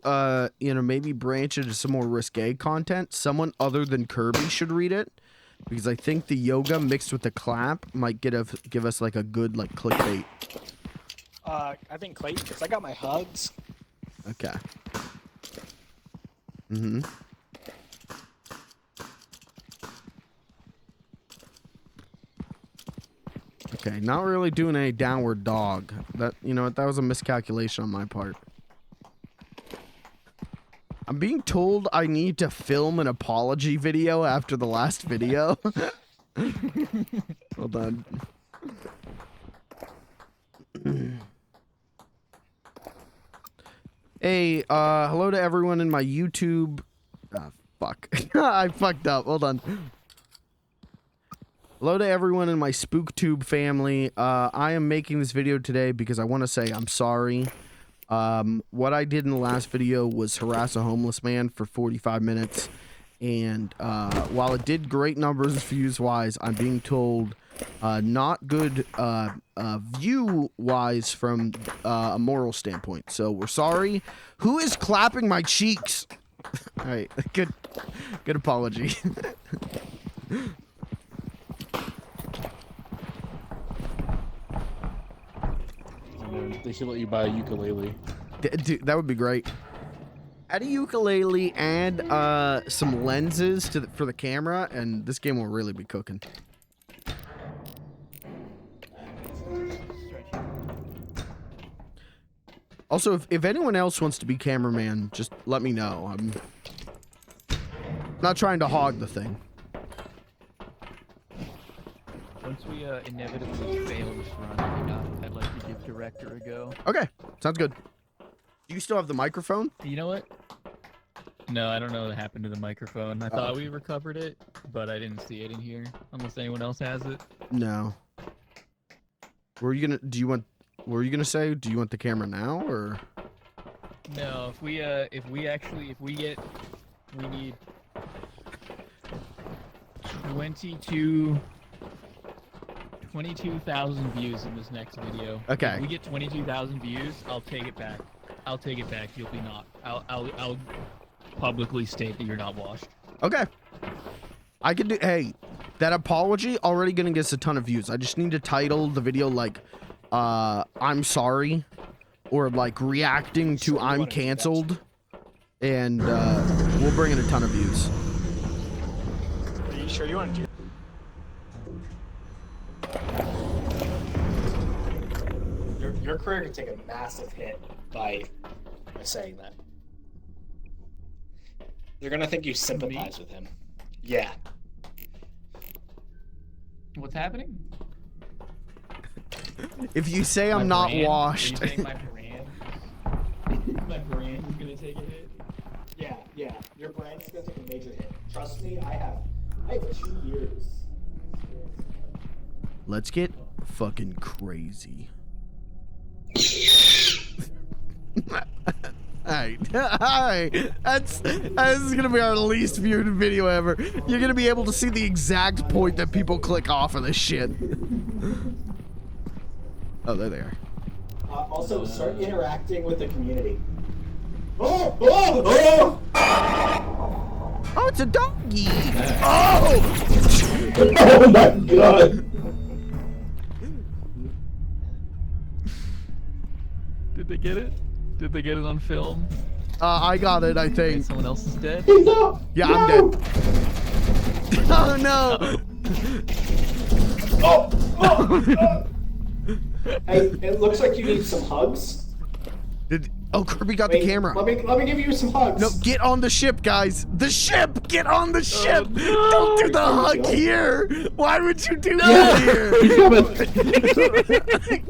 maybe branch into some more risque content, someone other than Kirby should read it, because I think the yoga mixed with the clap might give us like a good like clickbait. I think Clayton, because I got my hugs. Okay. Mm-hmm. Okay, not really doing a downward dog. That, you know what, that was a miscalculation on my part. I'm being told I need to film an apology video after the last video. Hold on. Hey, hello to everyone in my YouTube. Ah, fuck. I fucked up. Hold on. Hello to everyone in my SpookTube family. I am making this video today because I want to say I'm sorry. What I did in the last video was harass a homeless man for 45 minutes. And while it did great numbers views-wise, I'm being told not good view-wise from a moral standpoint. So we're sorry. Who is clapping my cheeks? All right, good apology. They should let you buy a ukulele. Dude, that would be great. Add a ukulele and some lenses for the camera, and this game will really be cooking. Also, if anyone else wants to be cameraman, just let me know. I'm not trying to hog the thing. Once we inevitably fail this run, I'd like to give director a go. Okay, sounds good. Do you still have the microphone? You know what? No, I don't know what happened to the microphone. I thought we recovered it, but I didn't see it in here. Unless anyone else has it. No. What were you gonna say? Do you want the camera now, or? No, we need 22,000 views in this next video. Okay. If we get 22,000 views, I'll take it back. I'll take it back. You'll be not. I'll publicly state that you're not washed. Okay. I can do. Hey, that apology already gonna get us a ton of views. I just need to title the video like, I'm sorry, or like reacting to I'm canceled, and we'll bring in a ton of views. Are you sure you want to do? Your career could take a massive hit by saying that. They're gonna think you sympathize with him. Yeah. What's happening? If you say I'm not washed. Are you saying my brand is gonna take a hit? Yeah. Your brand is gonna take a major hit. Trust me, I have 2 years. Let's get fucking crazy. Alright. This is gonna be our least viewed video ever. You're gonna be able to see the exact point that people click off of this shit. Oh, there they are. Also, start interacting with the community. Oh, it's a doggy! Oh! Oh my god! Did they get it? Did they get it on film? I got it, I think. Someone else is dead? He's up! Yeah, no! I'm dead. Oh no! Oh! Hey, it looks like you need some hugs. Did Oh, Kirby got Wait, the camera. Let me give you some hugs. No, get on the ship, guys. The ship. Get on the ship. no. Don't do the hug go. here. Why would you do Yeah. that here? He's coming.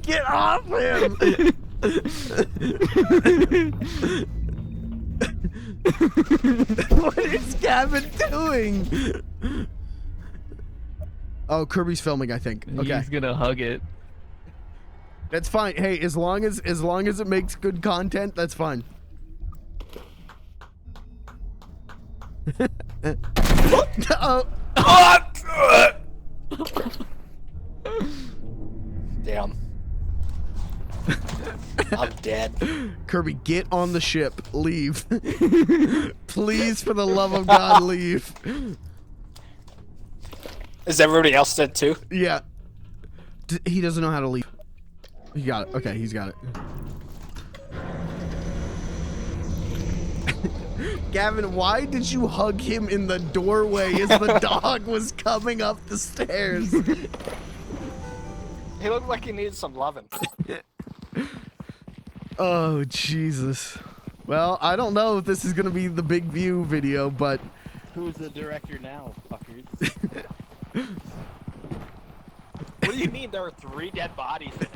Get off him. What is Gavin doing? Oh, Kirby's filming, I think. Okay. He's gonna hug it. That's fine. Hey, as long as it makes good content, that's fine. Damn. I'm dead. Kirby, get on the ship. Leave. Please, for the love of God, leave. Is everybody else dead too? Yeah. He doesn't know how to leave. He got it. Okay, he's got it. Gavin, why did you hug him in the doorway as the dog was coming up the stairs? He looked like he needed some loving. Oh, Jesus. Well, I don't know if this is going to be the big view video, but... Who's the director now, fuckers? What do you mean there are 3 dead bodies in it?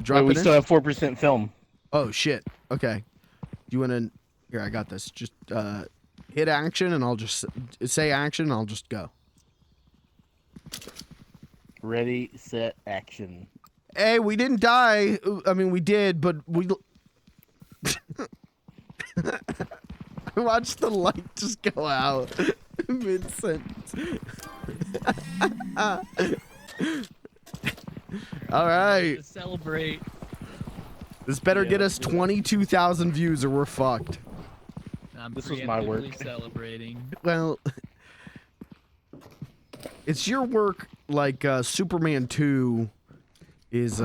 Drop we it in? still have 4% film. Oh, shit. Okay. Do you want to... Here, I got this. Just hit action, and I'll just... Say action, and I'll just go. Ready, set, action. Hey, we didn't die. I mean, we did, but we... I watched the light just go out mid-sentence. All right. To celebrate. This better Yeah, get us let's do it. 22,000 views or we're fucked. I'm This was my work. preemptively celebrating. Well, it's your work like Superman 2 is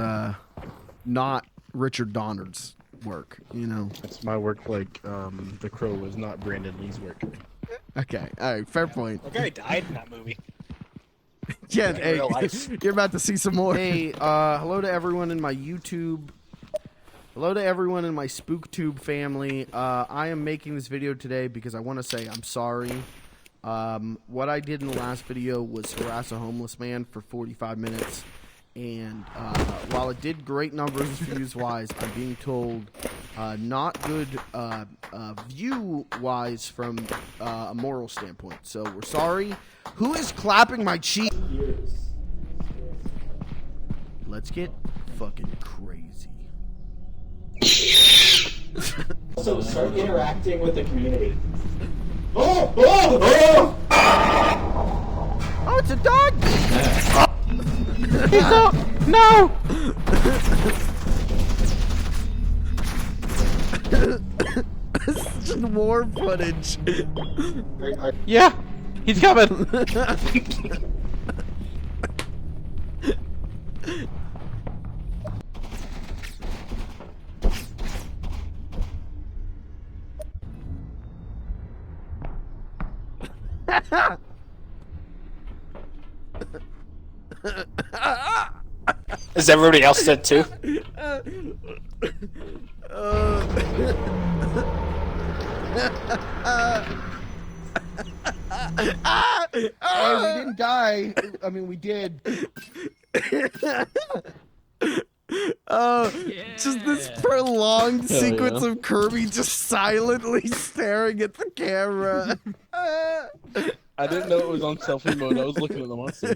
not Richard Donner's work, you know. That's my work like The Crow was not Brandon Lee's work. Okay, all right, fair point. The guy died in that movie. Yeah, In hey, real life. you're about to see some more. Hey, hello to everyone in my YouTube. Hello to everyone in my SpookTube family. I am making this video today because I want to say I'm sorry. What I did in the last video was harass a homeless man for 45 minutes. And while it did great numbers views-wise, I'm being told not good view-wise from a moral standpoint. So we're sorry. Who is clapping my cheek? Let's get fucking crazy. So start interacting with the community. Oh, it's a dog! He's out! No! This is just war footage. Yeah, he's coming. Is everybody else dead too? Hey, we didn't die. I mean, we did. Just this prolonged sequence of Kirby just silently staring at the camera. I didn't know it was on selfie mode. I was looking at the monster.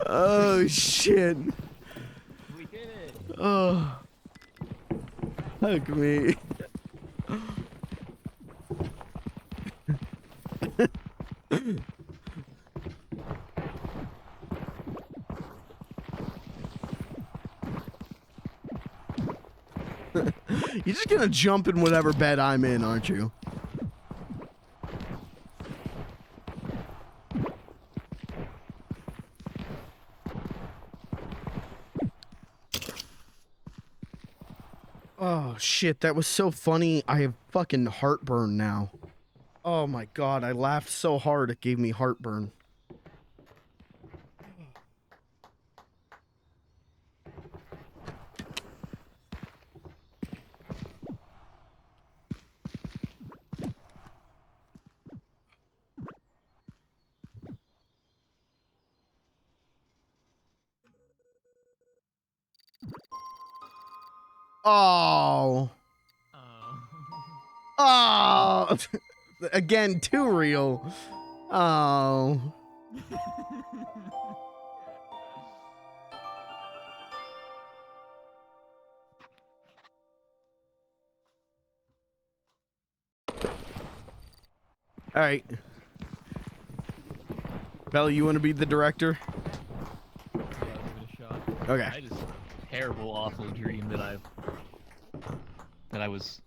Oh shit. We did it. Oh. Hug me. You're just gonna jump in whatever bed I'm in, aren't you? Oh shit, that was so funny. I have fucking heartburn now. Oh my god, I laughed so hard it gave me heartburn. Oh. Oh. Oh. Again, too real. Oh. All right. Bella, you want to be the director? Yeah, I'll give it a shot. Okay. I just terrible, awful dream that I was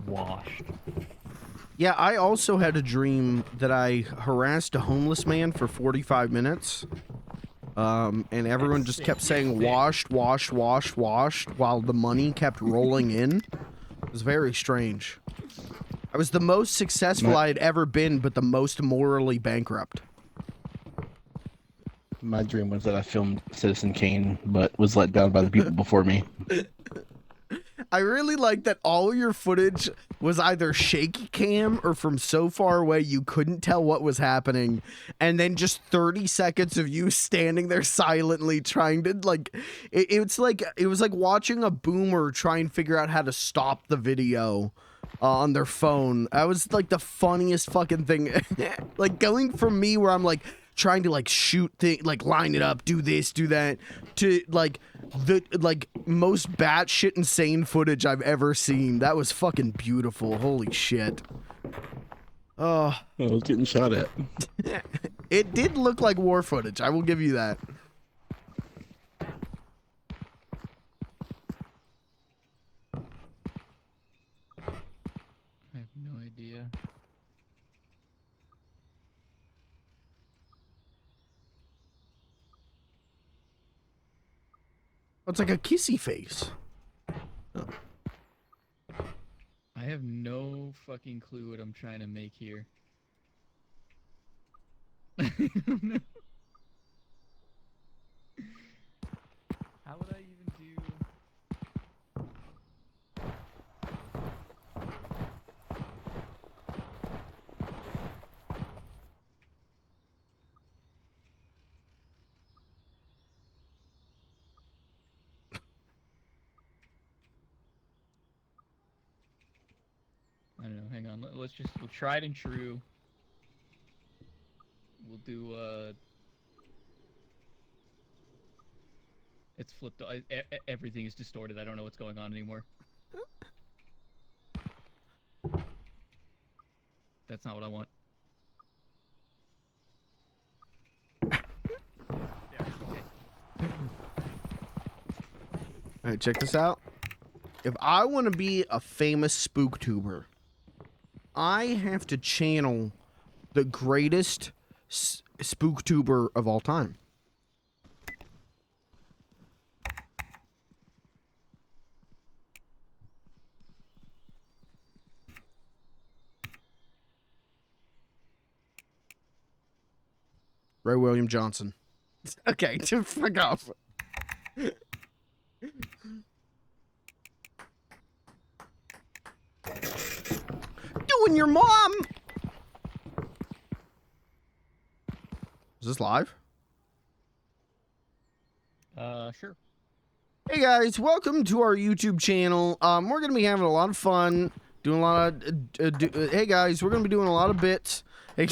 washed. Yeah, I also had a dream that I harassed a homeless man for 45 minutes. And everyone just kept saying washed, washed, washed, washed while the money kept rolling in. It was very strange. I was the most successful I had ever been, but the most morally bankrupt. My dream was that I filmed Citizen Kane, but was let down by the people before me. I really like that all your footage was either shaky cam or from so far away you couldn't tell what was happening, and then just 30 seconds of you standing there silently trying to like it was like watching a boomer try and figure out how to stop the video on their phone. That was like the funniest fucking thing. Like going from me where I'm like trying to like shoot things, like line it up, do this, do that, to like the most batshit insane footage I've ever seen. That was fucking beautiful. Holy shit. Oh, I was getting shot at. it did look like war footage. I will give you that. I have no idea. It's like a kissy face. Oh. I have no fucking clue what I'm trying to make here. I don't know. How would I even do? I don't know. Hang on. We'll try it and true. We'll do it's flipped. Everything is distorted. I don't know what's going on anymore. That's not what I want. All right, check this out. If I want to be a famous spooktuber, I have to channel the greatest spooktuber of all time. Ray William Johnson. Okay, to fuck off. Doing your mom. Is this live? Sure. Hey guys, welcome to our YouTube channel. We're gonna be having a lot of fun, doing a lot of. Hey guys, we're gonna be doing a lot of bits. I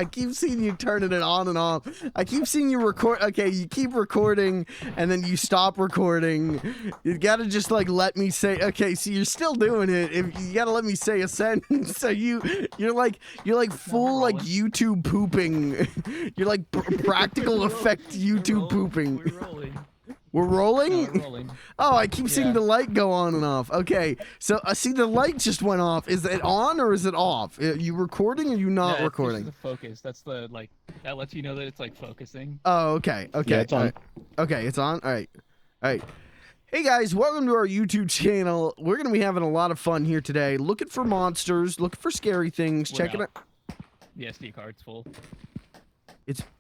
keep seeing you turning it on and off. I keep seeing you record. Okay, you keep recording and then you stop recording. You gotta just like let me say. Okay, so you're still doing it. If you gotta let me say a sentence. So you're like full like YouTube pooping. You're like practical effect YouTube pooping. We're rolling. We're rolling? No, we're rolling. Oh, I keep seeing the light go on and off. Okay, so I see the light just went off. Is it on or is it off? Are you recording or are you not recording? It's the focus. That's the like that lets you know that it's like focusing. Oh, okay. Okay. Yeah, it's on. Right. Okay, it's on. All right. All right. Hey guys, welcome to our YouTube channel. We're gonna be having a lot of fun here today. Looking for monsters, looking for scary things. We're Checking it. The SD card's full.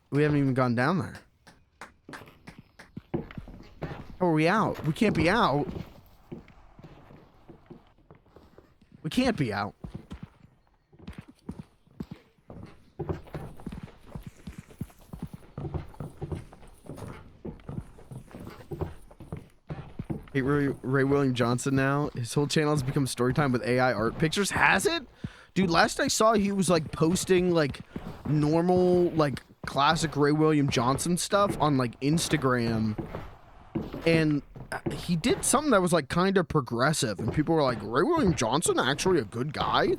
We haven't even gone down there. How are we out? We can't be out. We can't be out. Hey, Ray William Johnson now. His whole channel has become storytime with AI art pictures. Has it? Dude, last I saw he was like posting like normal like classic Ray William Johnson stuff on like Instagram. And he did something that was like kind of progressive and people were like, Ray William Johnson actually a good guy?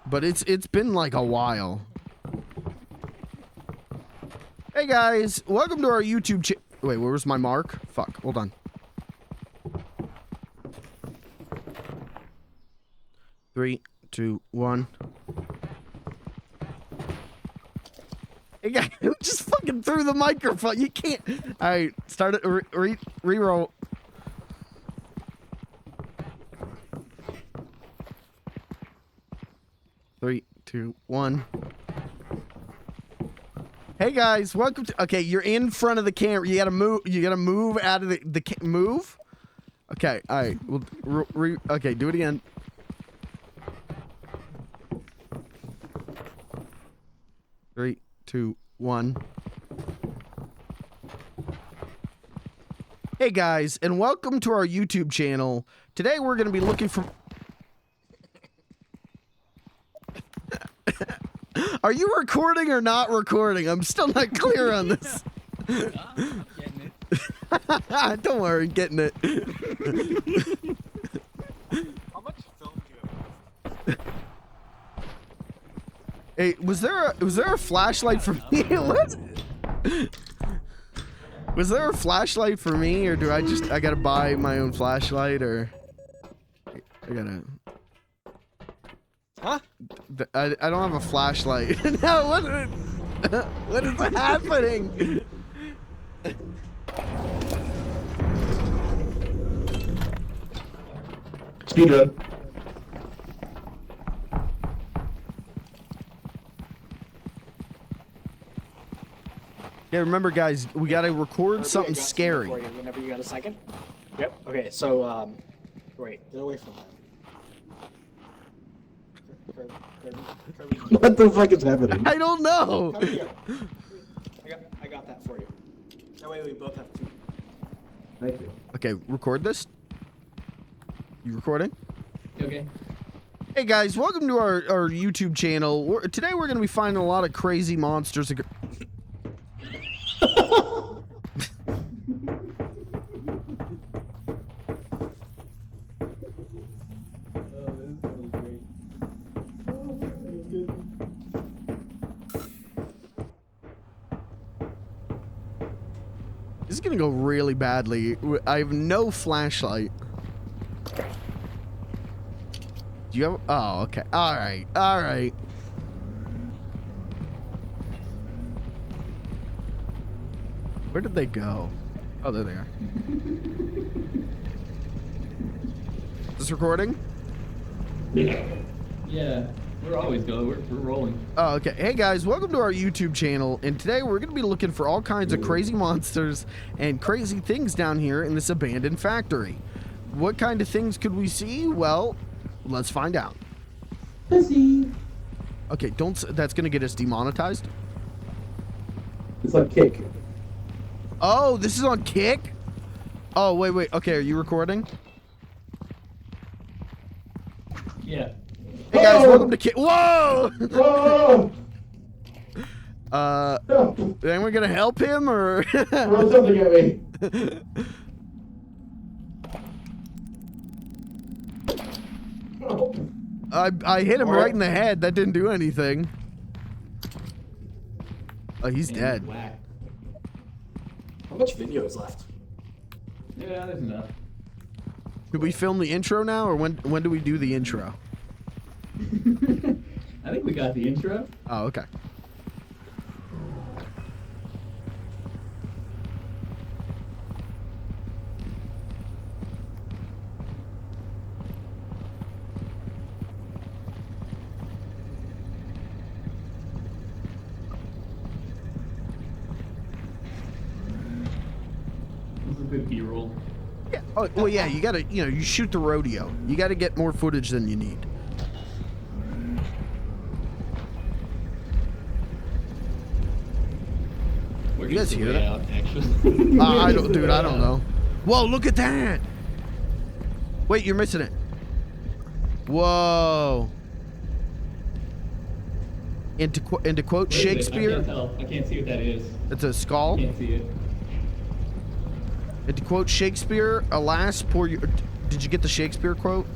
But it's been like a while. Hey guys, welcome to our YouTube channel. Wait, where was my mark? Fuck, hold on. 3, 2, 1. Hey guys, who just fucking threw the microphone? You can't. All right, start it. Reroll. Three, 2, 1. Hey guys, welcome to. Okay, you're in front of the camera. You gotta move. You gotta move out of the move. Okay, all right. We'll okay, do it again. Three, 2, 1. Hey guys, and welcome to our YouTube channel. Today we're gonna be looking for. Are you recording or not recording? I'm still not clear on this. Getting it. Don't worry, getting it. How much film do you have? Hey, was there a flashlight for me? What? Was there a flashlight for me, or do I gotta buy my own flashlight, or I gotta? Huh? I don't have a flashlight. No, what is happening? Speed run. Yeah, remember, guys, we gotta record something I got scary. for you whenever you got a second. Yep. Okay. So wait, get away from that. What the fuck is happening? I don't know. Come here. I got that for you. That way we both have two. Thank you. Okay, record this. You recording? Okay. Hey guys, welcome to our YouTube channel. Today we're gonna be finding a lot of crazy monsters. This is gonna go really badly. I have no flashlight. Do you have? Oh, okay. All right. All right. Where did they go? Oh, there they are. Is this recording? Yeah, we're always going. We're rolling. Oh, okay. Hey guys, welcome to our YouTube channel, and today we're going to be looking for all kinds of crazy monsters and crazy things down here in this abandoned factory. What kind of things could we see? Well, let's find out. Okay, don't. That's going to get us demonetized. It's like Kick. Oh, this is on Kick? Oh, wait. Okay, are you recording? Yeah. Hey guys, welcome to Kick. Whoa! Oh! Anyone gonna help him or? Throw something at me. Oh. I hit him right in the head. That didn't do anything. Oh, he's dead. Whack. How much video is left? Yeah, there's enough. Did we film the intro now, or when do we do the intro? I think we got the intro. Oh, okay. This is a good B-roll. Yeah. Oh, well, yeah. You gotta, you shoot the rodeo. You gotta get more footage than you need. Where's You guys the hear way that? out, actually? I don't, dude. I don't know. Whoa, look at that! Wait, you're missing it. Whoa. And to quote What is it? Shakespeare, I can't tell. I can't see what that is. it's a skull. I can't see it. And to quote Shakespeare, alas, poor you. Did you get the Shakespeare quote?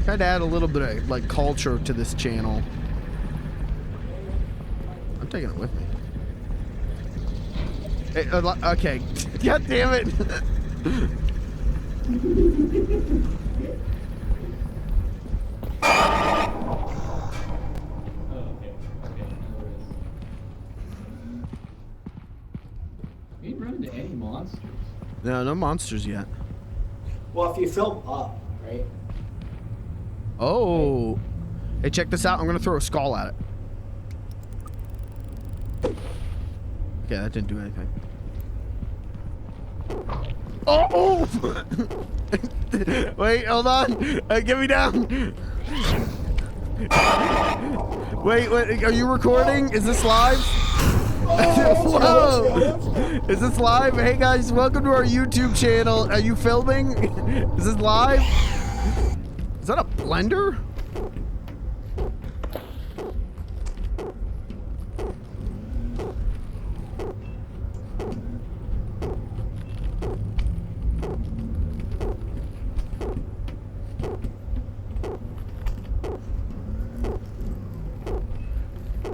Try to add a little bit of like culture to this channel. I'm taking it with me. Hey, okay. God damn it. We ain't run into any monsters. No, no monsters yet. Well, if you film up, right? Oh. Hey, check this out. I'm gonna throw a skull at it. Okay, that didn't do anything. Oh! Wait, hold on. Get me down. Wait, are you recording? Is this live? Whoa! Is this live? Hey guys, welcome to our YouTube channel. Are you filming? Is this live? Is that a blender?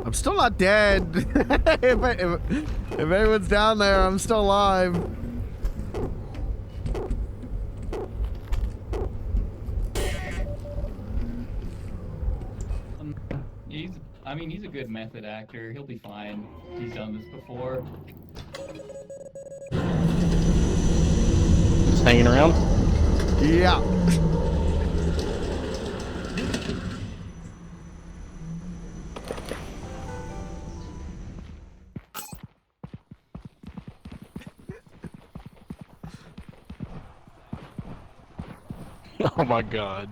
I'm still not dead. if anyone's down there, I'm still alive. He's a good method actor. He'll be fine. He's done this before. Just hanging around? Yeah. Oh my god.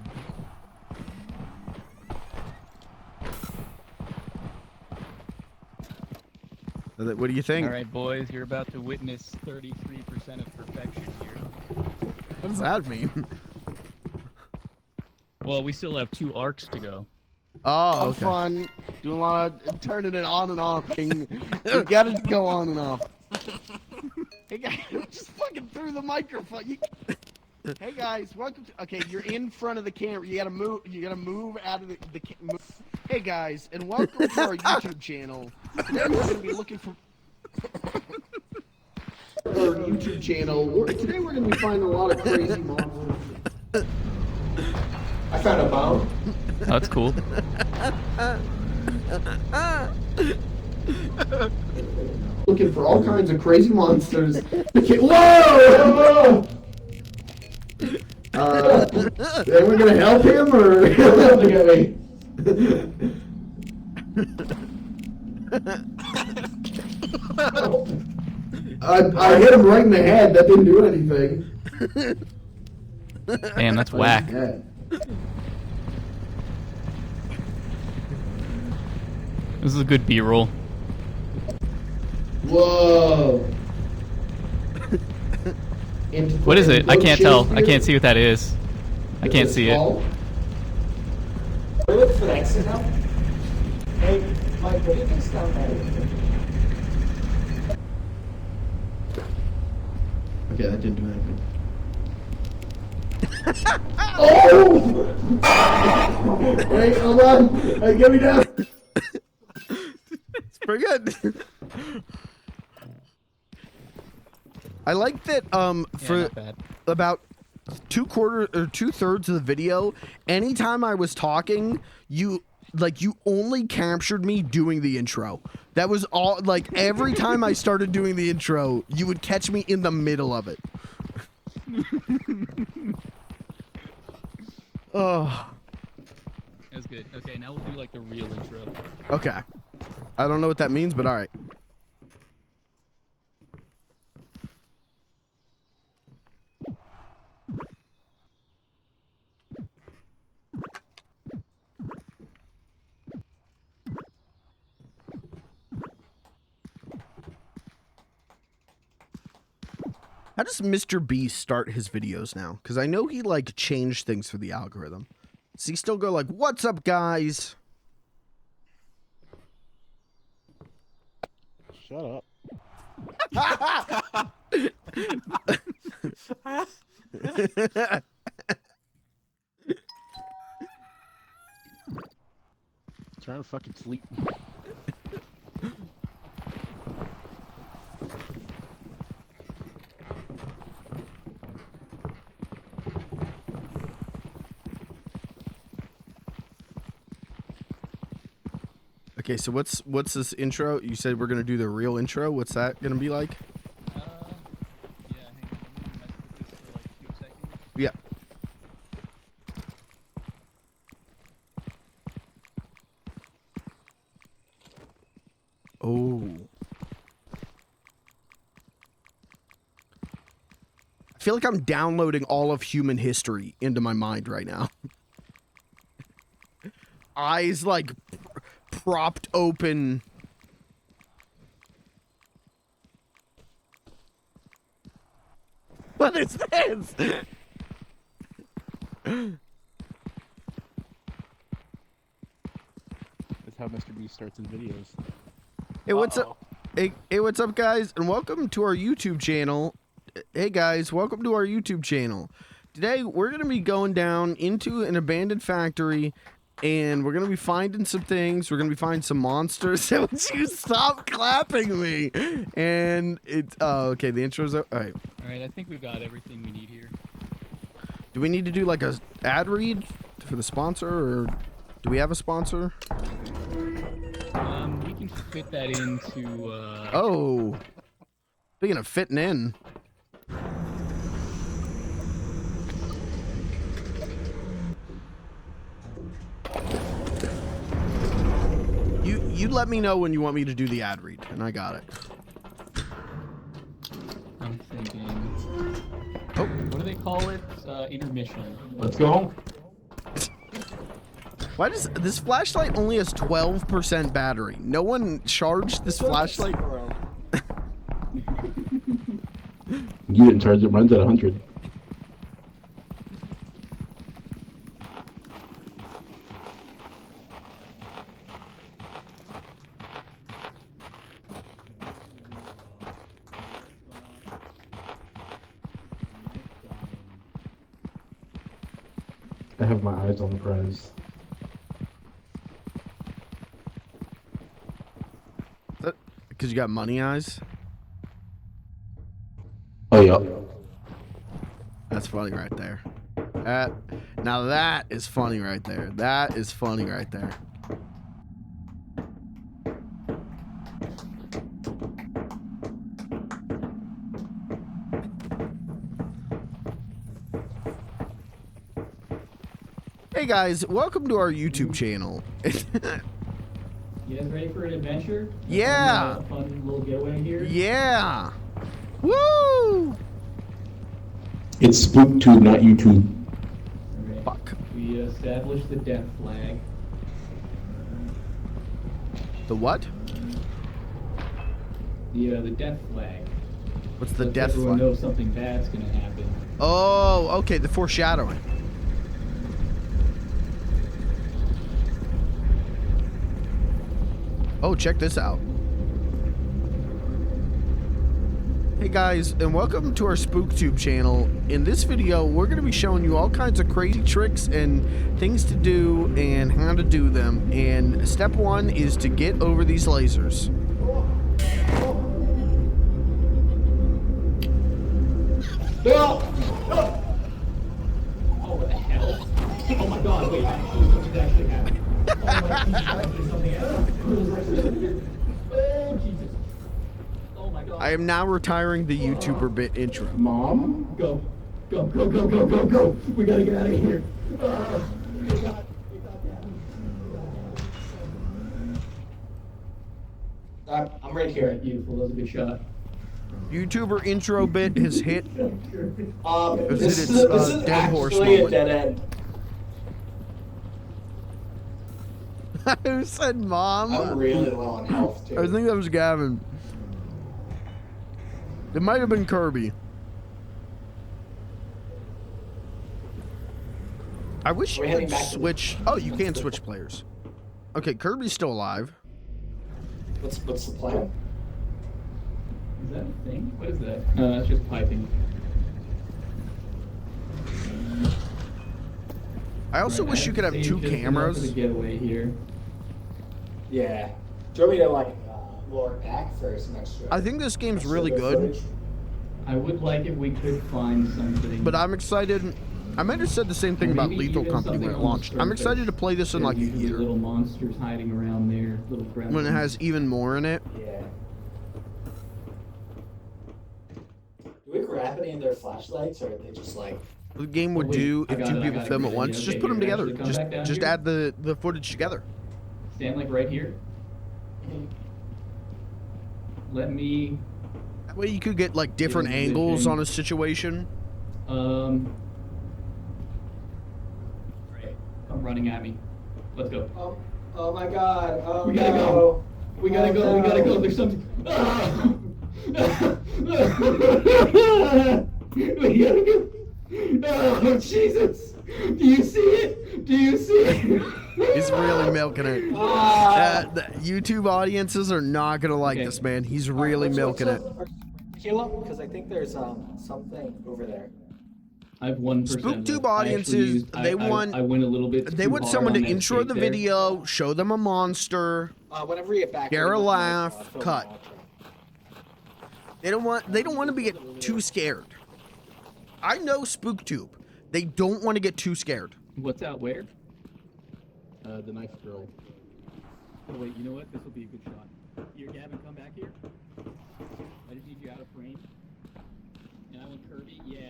What do you think? All right, boys, you're about to witness 33% of perfection here. What does that mean? Well, we still have 2 arcs to go. Oh, okay. Fun. Doing a lot of turning it on and off. You gotta go on and off. Hey guys, just fucking threw the microphone. Hey guys, welcome to. Okay, you're in front of the camera. You gotta move. You gotta move out of the. Hey guys, and welcome to our YouTube channel. Today we're gonna be looking for. Our YouTube channel. Today we're gonna be finding a lot of crazy monsters. I found a bone. That's cool. Looking for all kinds of crazy monsters. Whoa! Are we gonna help him or looking at me? I hit him right in the head. That didn't do anything. Damn, that's whack. This is a good B-roll. Whoa. What is it? I can't tell. I can't see what that is. I can't see it. Look for that signal. Hey, Mike, what do you think's down there? Okay, that didn't do anything. Oh! Wait, hold on. Hey, get me down. It's pretty good. I like that for about 2/3 of the video, anytime I was talking, you only captured me doing the intro. That was all. Like every time I started doing the intro, you would catch me in the middle of it. Oh. That was good. Okay, now we'll do like the real intro. Okay. I don't know what that means, but all right. How does Mr. Beast start his videos now? Because I know he like changed things for the algorithm. Does he still go like, "What's up, guys"? Shut up. Trying to fucking sleep. Okay, so what's this intro? You said we're gonna do the real intro. What's that gonna be like? Yeah, hang on. Let me mess with this for like a few seconds. Yeah. Oh. I feel like I'm downloading all of human history into my mind right now. Eyes like propped open. What is this? That's how Mr. Beast starts his videos. Hey, what's up? Hey, what's up, guys? And welcome to our YouTube channel. Hey, guys, welcome to our YouTube channel. Today, we're going to be going down into an abandoned factory, and we're going to be finding some things. We're going to be finding some monsters. Would you stop clapping me? And it's... Oh, okay, the intro's... All right. All right, I think we've got everything we need here. Do we need to do, like, a ad read for the sponsor, or do we have a sponsor? We can fit that into, Oh. Speaking of fitting in. You let me know when you want me to do the ad read, and I got it. I'm thinking... Oh. What do they call it? Intermission. Let's go. Why does this flashlight only has 12% battery? No one charged this flashlight? You didn't charge it, mine's at 100. I have my eyes on the prize. Because you got money eyes? Oh, yeah. That's funny right there. Now that is funny right there. That is funny right there. Hey guys, welcome to our YouTube channel. You guys ready for an adventure? Yeah. A fun little getaway here? Yeah. Woo! It's SpookTube, not YouTube. Alright. Fuck. We established the death flag. The what? The death flag. What's the So death everyone flag? knows something bad's gonna happen. Oh, okay, the foreshadowing. Oh, check this out. Hey guys, and welcome to our SpookTube channel. In this video, we're going to be showing you all kinds of crazy tricks and things to do and how to do them. And step one is to get over these lasers. Oh, what the hell? Oh my god, wait, something's actually happening. Oh my god, something happened. Oh, Jesus. Oh my god. I am now retiring the YouTuber bit intro. Mom? Go. Go, go, go, go, go, go. We gotta get out of here. I'm right here. Beautiful, that was a good shot. YouTuber intro bit has hit. This its, is dead horse actually a moment. dead end. Who said mom? I'm really low on health, too. I think that was Gavin. It might have been Kirby. I wish We're you heading could back to the- switch. Oh, you can switch players. Okay, Kirby's still alive. What's the plan? Is that a thing? What is that? No, that's just piping. I also wish you could have two cameras. Getaway here. Yeah. Do you want me to like lure it back for some extra? I think this game's really extra good, footage? I would like if we could find something. but I'm excited. I might have said the same thing about Maybe Lethal even Company when it something on the launched. I'm surface. excited to play this in like a There's usually year little monsters hiding around there, little gremlins. when it has even more in it. Yeah. Do we grab any of their flashlights, or are they just like? The game would wait, do I if got two it, I people got it, film at okay, once. Just okay, put them here, together. actually come back down Just here. add the footage together. Stand like right here. Let me. That way you could get like different Yeah, angles position. on a situation. Right. Come running at me. Let's go. Oh my God! Oh We gotta no. go. We gotta Oh, go. We gotta no. go. There's something. We gotta go. Oh Jesus! Do you see it? Do you see it? He's really milking it. The YouTube audiences are not gonna like Okay. this, man. He's really milking it. Heal up, because I think there's something over there. I have 1%. SpookTube left. I actually audiences, used- they I want- went a little bit. They too want hard someone on to that intro steak the there. video, show them a monster. Whenever you get back. Scare a I'll laugh, film cut. the outro. They don't want to be get too scared. I know SpookTube. They don't want to get too scared. What's out where? The nice girl. Oh wait, you know what? This will be a good shot. Here, Gavin, come back here. I just need you out of frame. And I want Kirby. Yeah.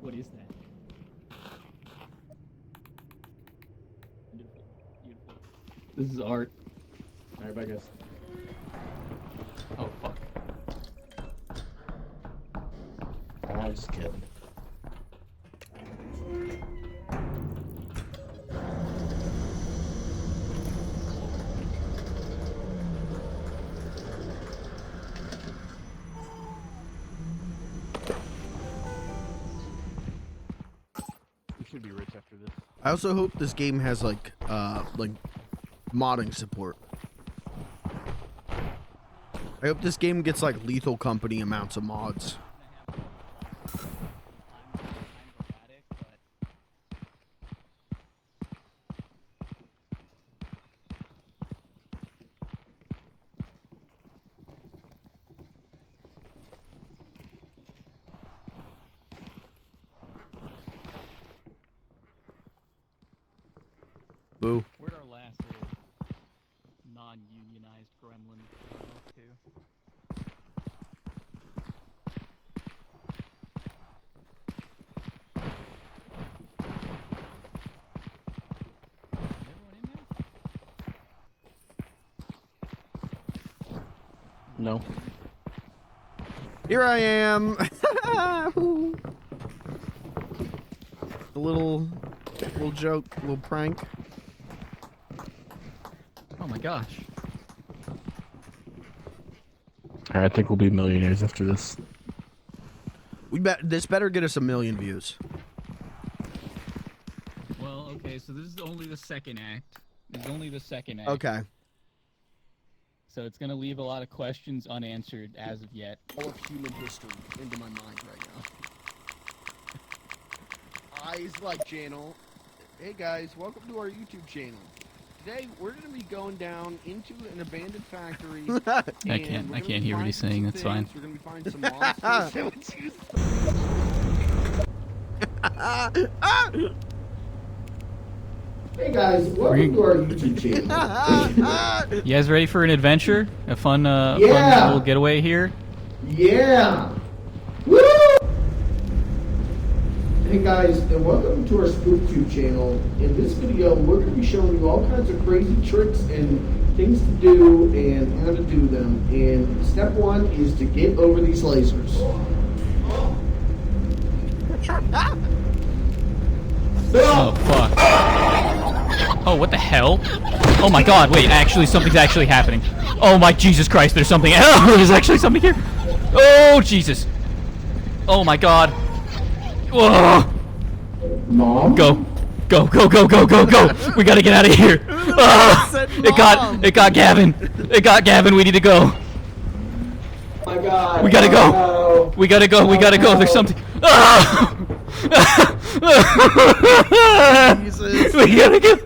What is that? Beautiful. This is art. Alright, bye guys. Oh fuck. I'm just kidding. We should be rich after this. I also hope this game has like modding support. I hope this game gets like Lethal Company amounts of mods. Boo. Where'd our last little non-unionized gremlin go to? Everyone in there? No. Here I am. A little joke, little prank. Oh my gosh. Alright, I think we'll be millionaires after this. This better get us 1 million views. Well, okay, so this is only the second act. This is only the second act. Okay. So it's gonna leave a lot of questions unanswered as of yet. All of human history into my mind right now. Eyes like channel. Hey guys, welcome to our YouTube channel. Today we're gonna be going down into an abandoned factory. I can't hear what he's saying. That's fine. We're gonna be finding some monsters. Hey guys, welcome to our YouTube channel. You guys ready for an adventure? A fun, fun Yeah. little getaway here? Yeah! Woo! Hey guys, and welcome to our SpookTube channel. In this video, we're going to be showing you all kinds of crazy tricks and things to do and how to do them. And step one is to get over these lasers. Oh, fuck. Oh, what the hell? Oh my god, wait, actually, something's actually happening. Oh my Jesus Christ, there's something. Oh, there's actually something here. Oh, Jesus. Oh my god. Whoa. Mom? Go. Go, go, go, go, go, go! We gotta get out of here! It got Gavin! It got Gavin, we need to go! Oh my God. We gotta go! No. We gotta go, we gotta go, there's something. Jesus. We gotta go!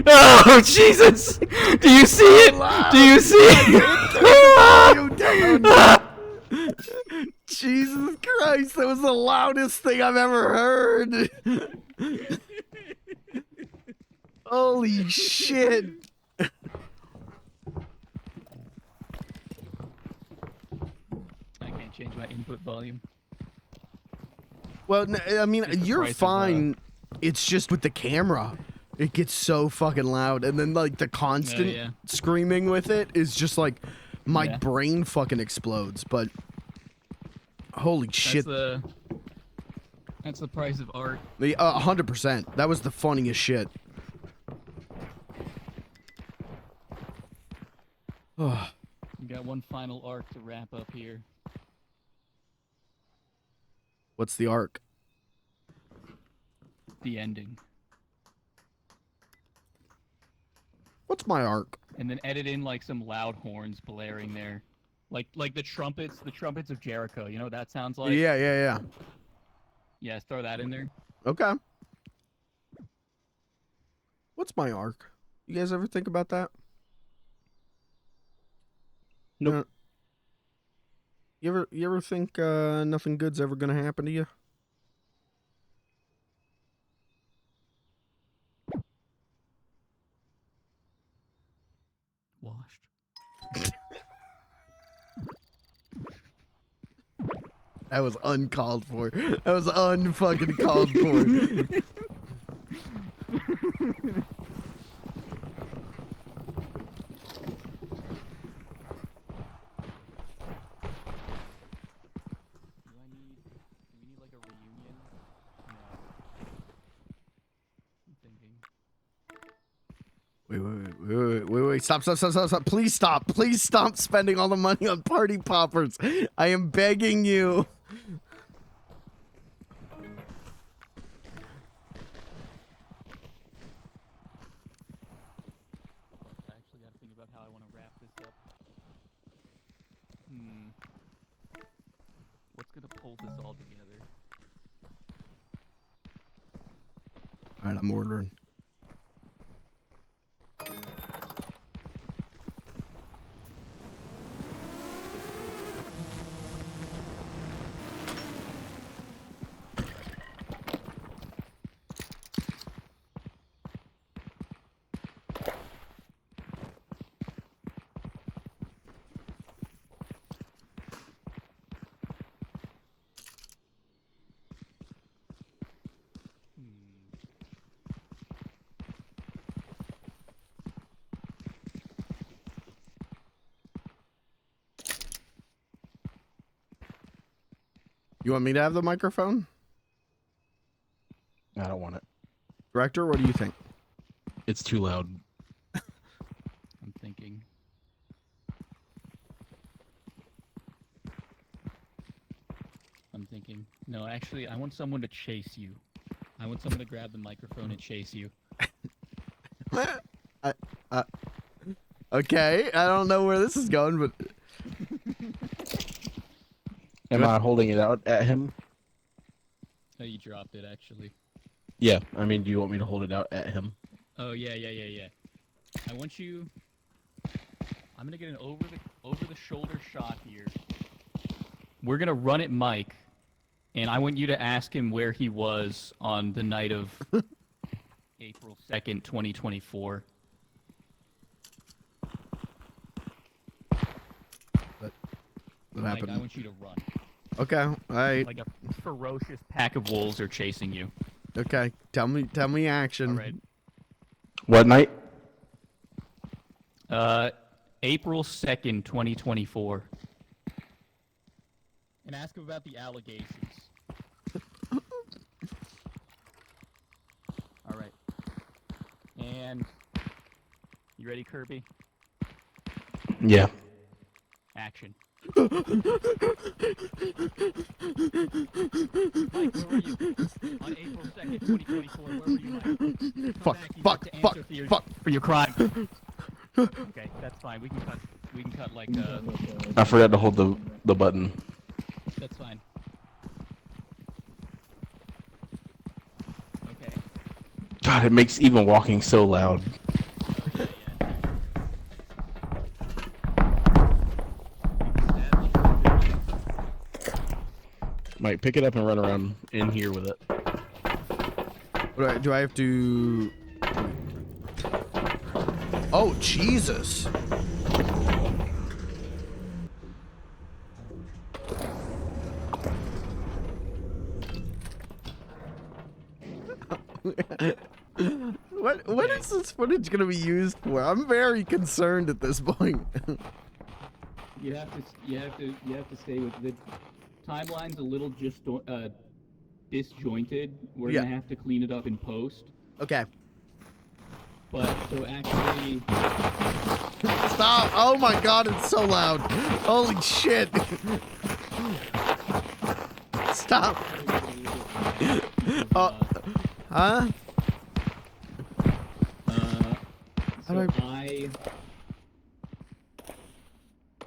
Oh, Jesus! Do you see it? Do you see it? Jesus Christ, that was the loudest thing I've ever heard. Holy shit. I can't change my input volume. Well, I mean, It's the you're price of, fine. It's just with the camera. It gets so fucking loud. And then, like, the constant yeah. screaming with it is just like, my Yeah. brain fucking explodes. But, holy shit. That's the price of art. 100%. That was the funniest shit. Oh. We got one final arc to wrap up here. What's the arc? The ending. What's my arc? And then edit in like some loud horns blaring there. Like the trumpets of Jericho. You know what that sounds like? Yeah. Yeah, throw that in there. Okay. What's my arc? You guys ever think about that? Nope. You ever think nothing good's ever gonna happen to you? Washed. That was uncalled for. That was unfucking called for. Do we need like a reunion? No. I'm thinking. Wait. Stop. Please stop spending all the money on party poppers. I am begging you. I actually gotta think about how I want to wrap this up. What's gonna pull this all together? Alright, I'm ordering. You want me to have the microphone? I don't want it. Director, what do you think? It's too loud. I'm thinking. No, actually, I want someone to chase you. I want someone to grab the microphone and chase you. Okay, I don't know where this is going, but... Am I holding it out at him? Oh, you dropped it, actually. Yeah, I mean, do you want me to hold it out at him? Oh, yeah. I want you... I'm gonna get an over-the-shoulder shot here. We're gonna run at Mike, and I want you to ask him where he was on the night of April 2nd, 2024. What Mike, happened? I want you to run. Okay, alright. Like a ferocious pack of wolves are chasing you. Okay, tell me action. All right. What night? April 2nd, 2024. And ask him about the allegations. All right. And you ready, Kirby? Yeah. Action. Mike, where were you? On April 2nd, you're crying. Okay, that's fine. We can cut. We can cut like. I forgot to hold the button. That's fine. Okay. God, it makes even walking so loud. Mike, pick it up and run around in here with it. Do I have to? Oh, Jesus. What is this footage gonna be used for? I'm very concerned at this point. You have to stay with the timeline's a little just disjointed. We're Yeah. gonna have to clean it up in post. Okay. But so actually, Stop! Oh my God, it's so loud. Holy shit! Stop! Huh? so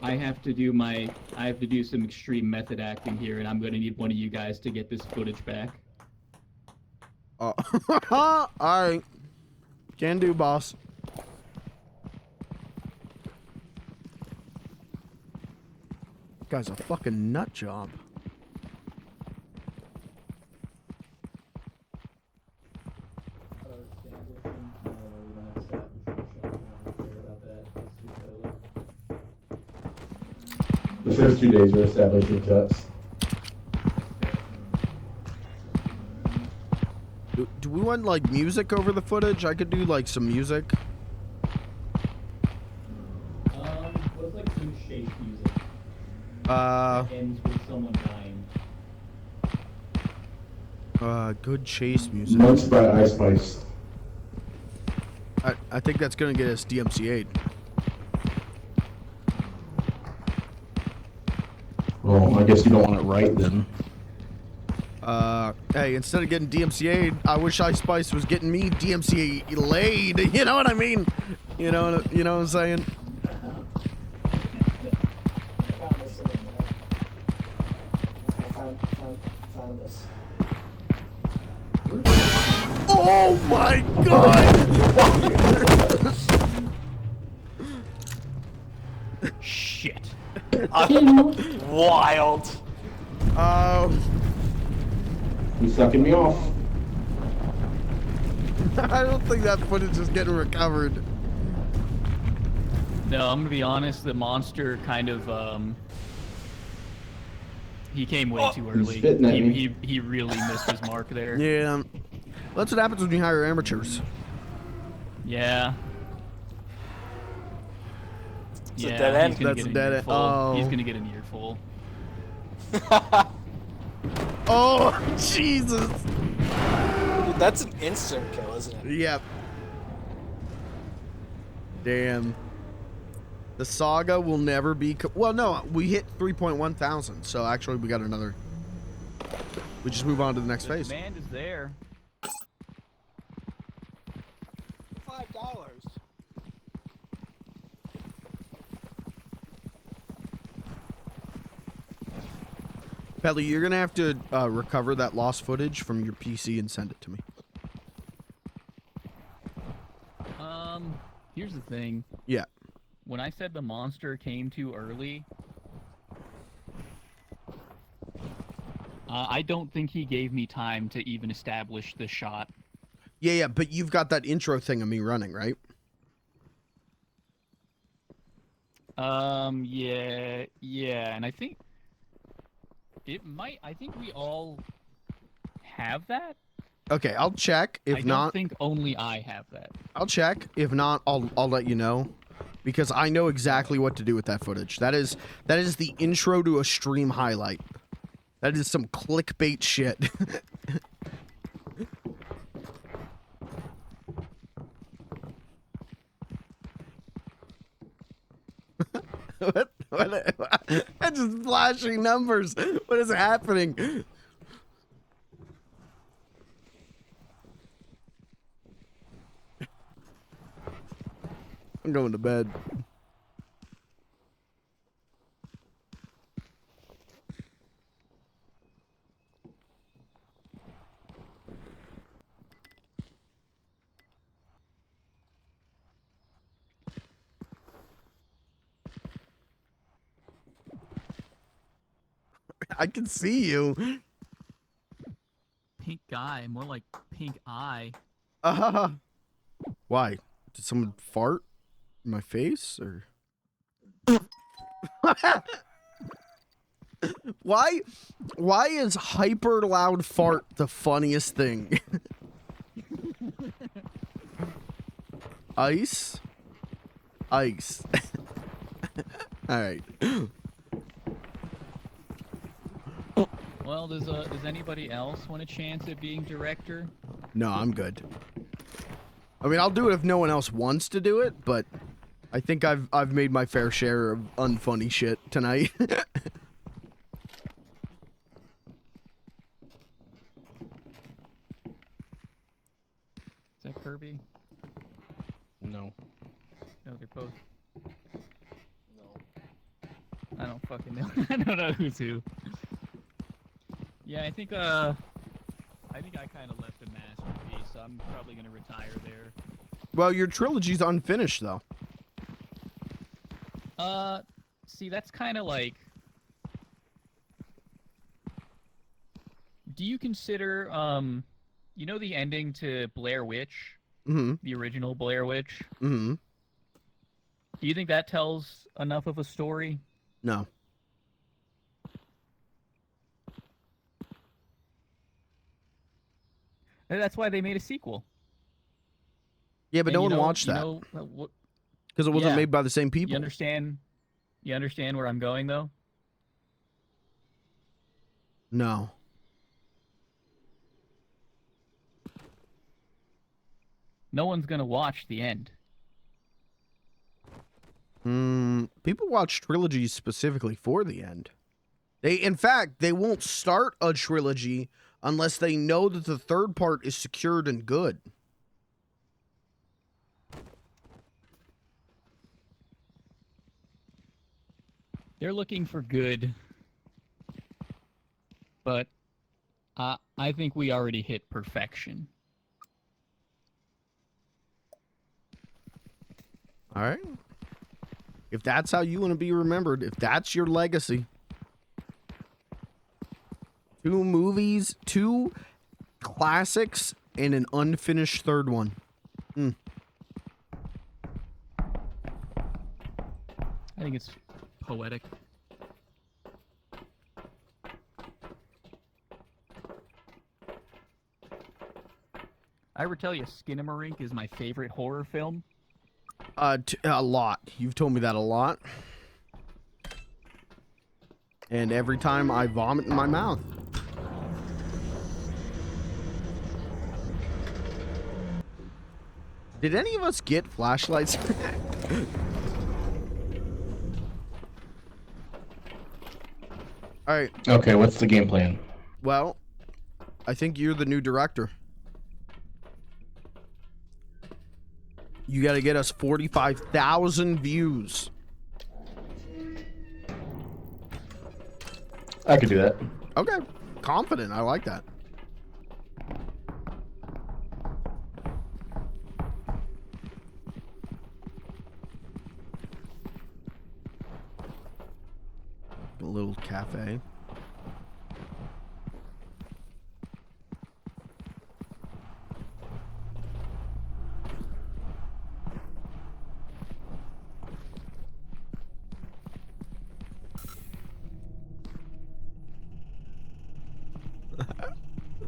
I have to do some extreme method acting here, and I'm gonna need one of you guys to get this footage back. All right. Can do, boss. Guy's a fucking nut job. The first 2 days are establishing cuts. Do we want like music over the footage? I could do like some music. What's like some chase music? Ends with someone dying. Good chase music. Months by Ice Spice. I think that's gonna get us DMCA'd. Well, I guess you don't want it right then. Hey, instead of getting DMCA'd, I wish Ice Spice was getting me DMCA laid. You know what I mean? You know what I'm saying? Found this. Oh my God! Shit. Wild. You sucking me off. I don't think that footage is getting recovered. No, I'm gonna be honest. The monster kind of he came way too early. spitting at me. He really missed his mark there. Yeah. That's what happens when you hire amateurs. Yeah. It's a dead end. He's gonna That's get a dead an end. earful. Oh. He's gonna get an earful. Oh, Jesus. That's an instant kill, isn't it? Yep. Damn. The saga will never be... Well, no, we hit 3.1 thousand, so actually we got another... We just move on to the next phase. Demand is there. $5. Pelly, you're going to have to recover that lost footage from your PC and send it to me. Here's the thing. Yeah. When I said the monster came too early, I don't think he gave me time to even establish the shot. Yeah, but you've got that intro thing of me running, right? Yeah, and I think I think we all have that. Okay, I'll check. If I not, don't think only I have that. I'll check. If not, I'll let you know, because I know exactly what to do with that footage. That is the intro to a stream highlight. That is some clickbait shit. What? I'm just flashing numbers. What is happening? I'm going to bed. I can see you. Pink guy, more like pink eye. Why? Did someone fart in my face or? Why is hyper loud fart the funniest thing? Ice. All right. Well, does anybody else want a chance at being director? No, I'm good. I mean, I'll do it if no one else wants to do it, but I think I've made my fair share of unfunny shit tonight. Is that Kirby? No. No, they're both. No. I don't fucking know. I don't know who's who. Yeah, I think I kind of left a masterpiece, so I'm probably gonna retire there. Well, your trilogy's unfinished, though. See, that's kind of like... Do you consider, you know the ending to Blair Witch? Mm-hmm. The original Blair Witch? Mm-hmm. Do you think that tells enough of a story? No. And that's why they made a sequel. Yeah, but And no you one know- watched you that. know, Because it wasn't yeah. made by the same people. You understand? You understand where I'm going, though? No. No one's gonna watch the end. People watch trilogies specifically for the end. In fact, they won't start a trilogy unless they know that the third part is secured and good. They're looking for good, but I think we already hit perfection. All right. If that's how you want to be remembered, if that's your legacy. 2 movies, 2 classics, and an unfinished third one. I think it's poetic. I ever tell you Skinamarink is my favorite horror film? A lot. You've told me that a lot. And every time I vomit in my mouth. Did any of us get flashlights? All right. Okay, what's the game plan? Well, I think you're the new director. You got to get us 45,000 views. I could do that. Okay. Confident. I like that. A little cafe.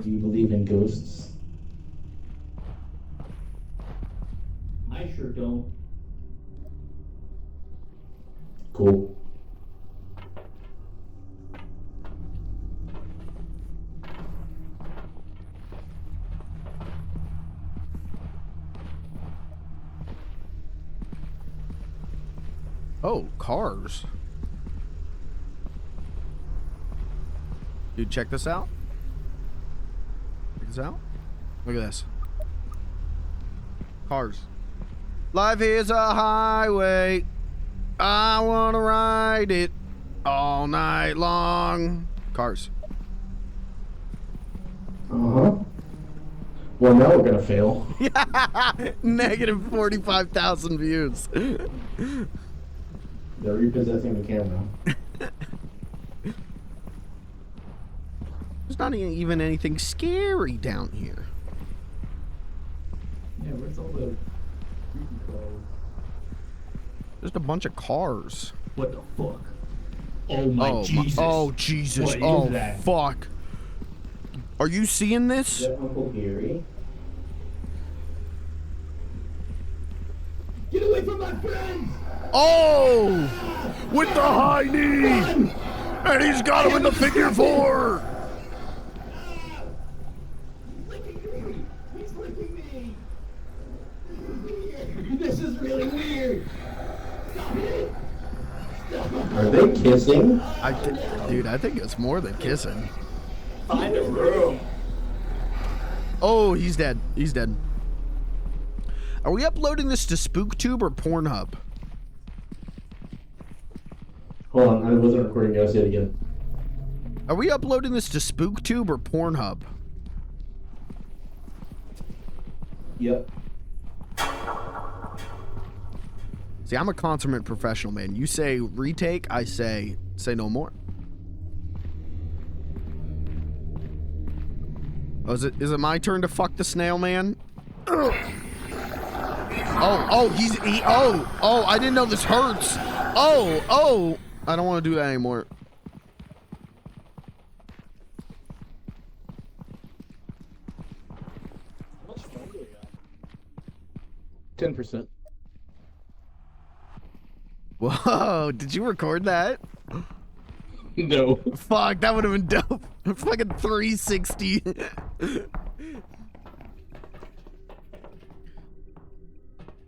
Do you believe in ghosts? I sure don't. Cool. Oh, cars. Dude, check this out. Check this out. Look at this. Cars. Life is a highway. I want to ride it all night long. Cars. Uh-huh. Well, now we're gonna fail. Negative 45,000 views. They're repossessing the camera. There's not even anything scary down here. Yeah, where's all the creepy cars? Just a bunch of cars. What the fuck? Oh my Jesus. Oh Jesus. What is Oh that? fuck. Are you seeing this? Is that Uncle Gary? Get away from my friends! Oh! With the high knee! And he's got him in the figure four! He's licking me! This is really weird! Stop it! Are they kissing? Dude, I think it's more than kissing. Find a room! Oh, he's dead. He's dead. Are we uploading this to SpookTube or Pornhub? Hold on, I wasn't recording. I'll see it again. Are we uploading this to SpookTube or Pornhub? Yep. See, I'm a consummate professional, man. You say retake, I say no more. Oh, is it my turn to fuck the snail man? Ugh. Oh, I didn't know this hurts. Oh, I don't want to do that anymore. How much fun do we got? 10%. Whoa, did you record that? No. Fuck, that would have been dope. Fucking 360.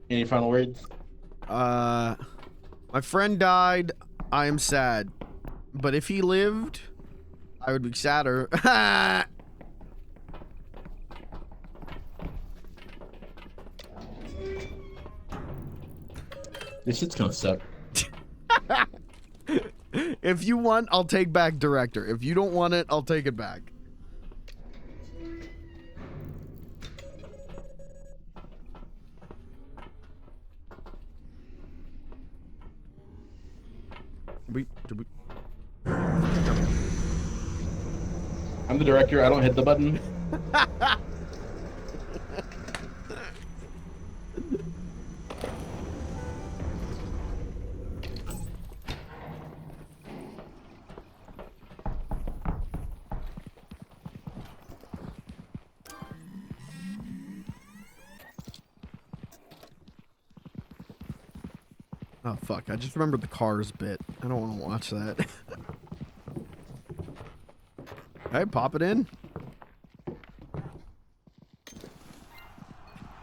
Any final words? My friend died. I am sad. But if he lived, I would be sadder. This shit's gonna suck. If you want, I'll take back director. If you don't want it, I'll take it back. Did we? I'm the director. I don't hit the button. Oh fuck! I just remembered the Cars bit. I don't want to watch that. Hey, pop it in.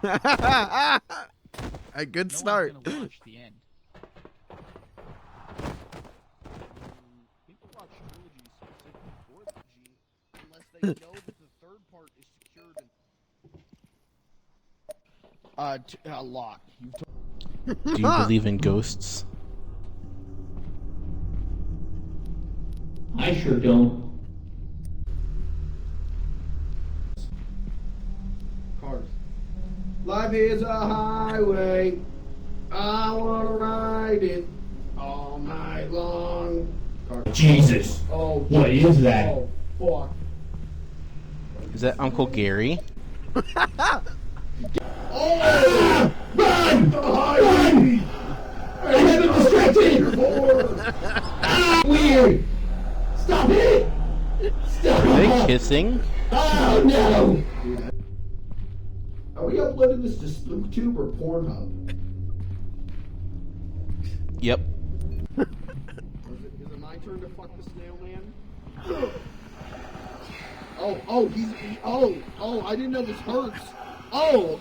A good start. No one's gonna watch the end. People watch trilogies specifically for the G unless they know that the third part is secured and locked. Do you believe in ghosts? I sure don't. Cars. Life is a highway. I want to ride it all night long. Cars. Jesus! Oh, What is that? oh, fuck. Is that Uncle Gary? Oh! Run! Run! I have been distracted! Weird! Stop it! Stop Are they it! kissing? Oh no! Are we uploading this to SpookTube or Pornhub? Yep. Is it my turn to fuck the snail man? Oh, I didn't know this hurts. Oh,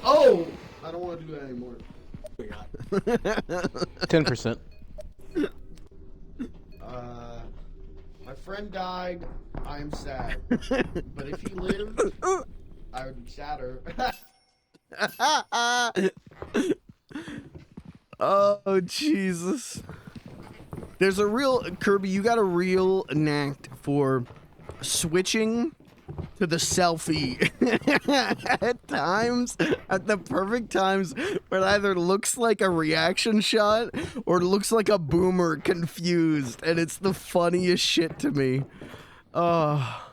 I don't want to do that anymore. 10%. My friend died. I am sad. But if he lived, I would be sadder. Oh, Jesus. There's a real, Kirby, you got a real knack for switching to the selfie at times, at the perfect times, where it either looks like a reaction shot or it looks like a boomer confused, and it's the funniest shit to me. Oh.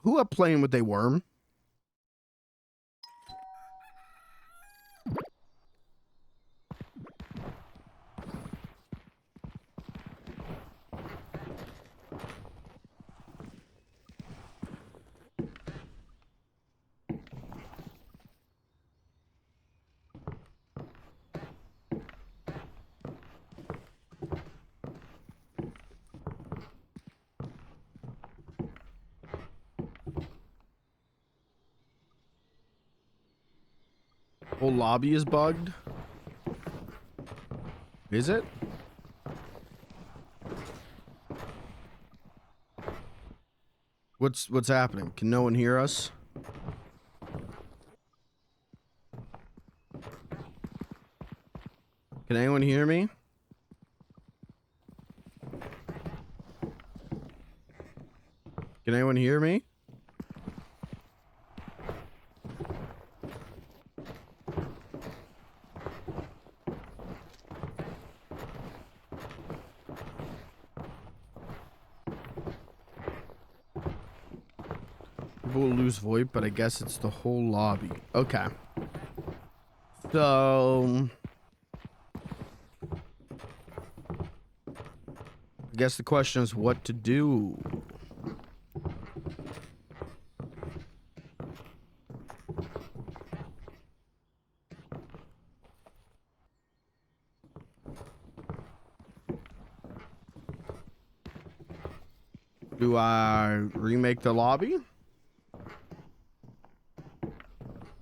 Who up playing with a worm? Whole lobby is bugged. Is it? What's happening? Can no one hear us? Can anyone hear me? Can anyone hear me? People will lose VoIP, but I guess it's the whole lobby. Okay. So I guess the question is what to do. Do I remake the lobby?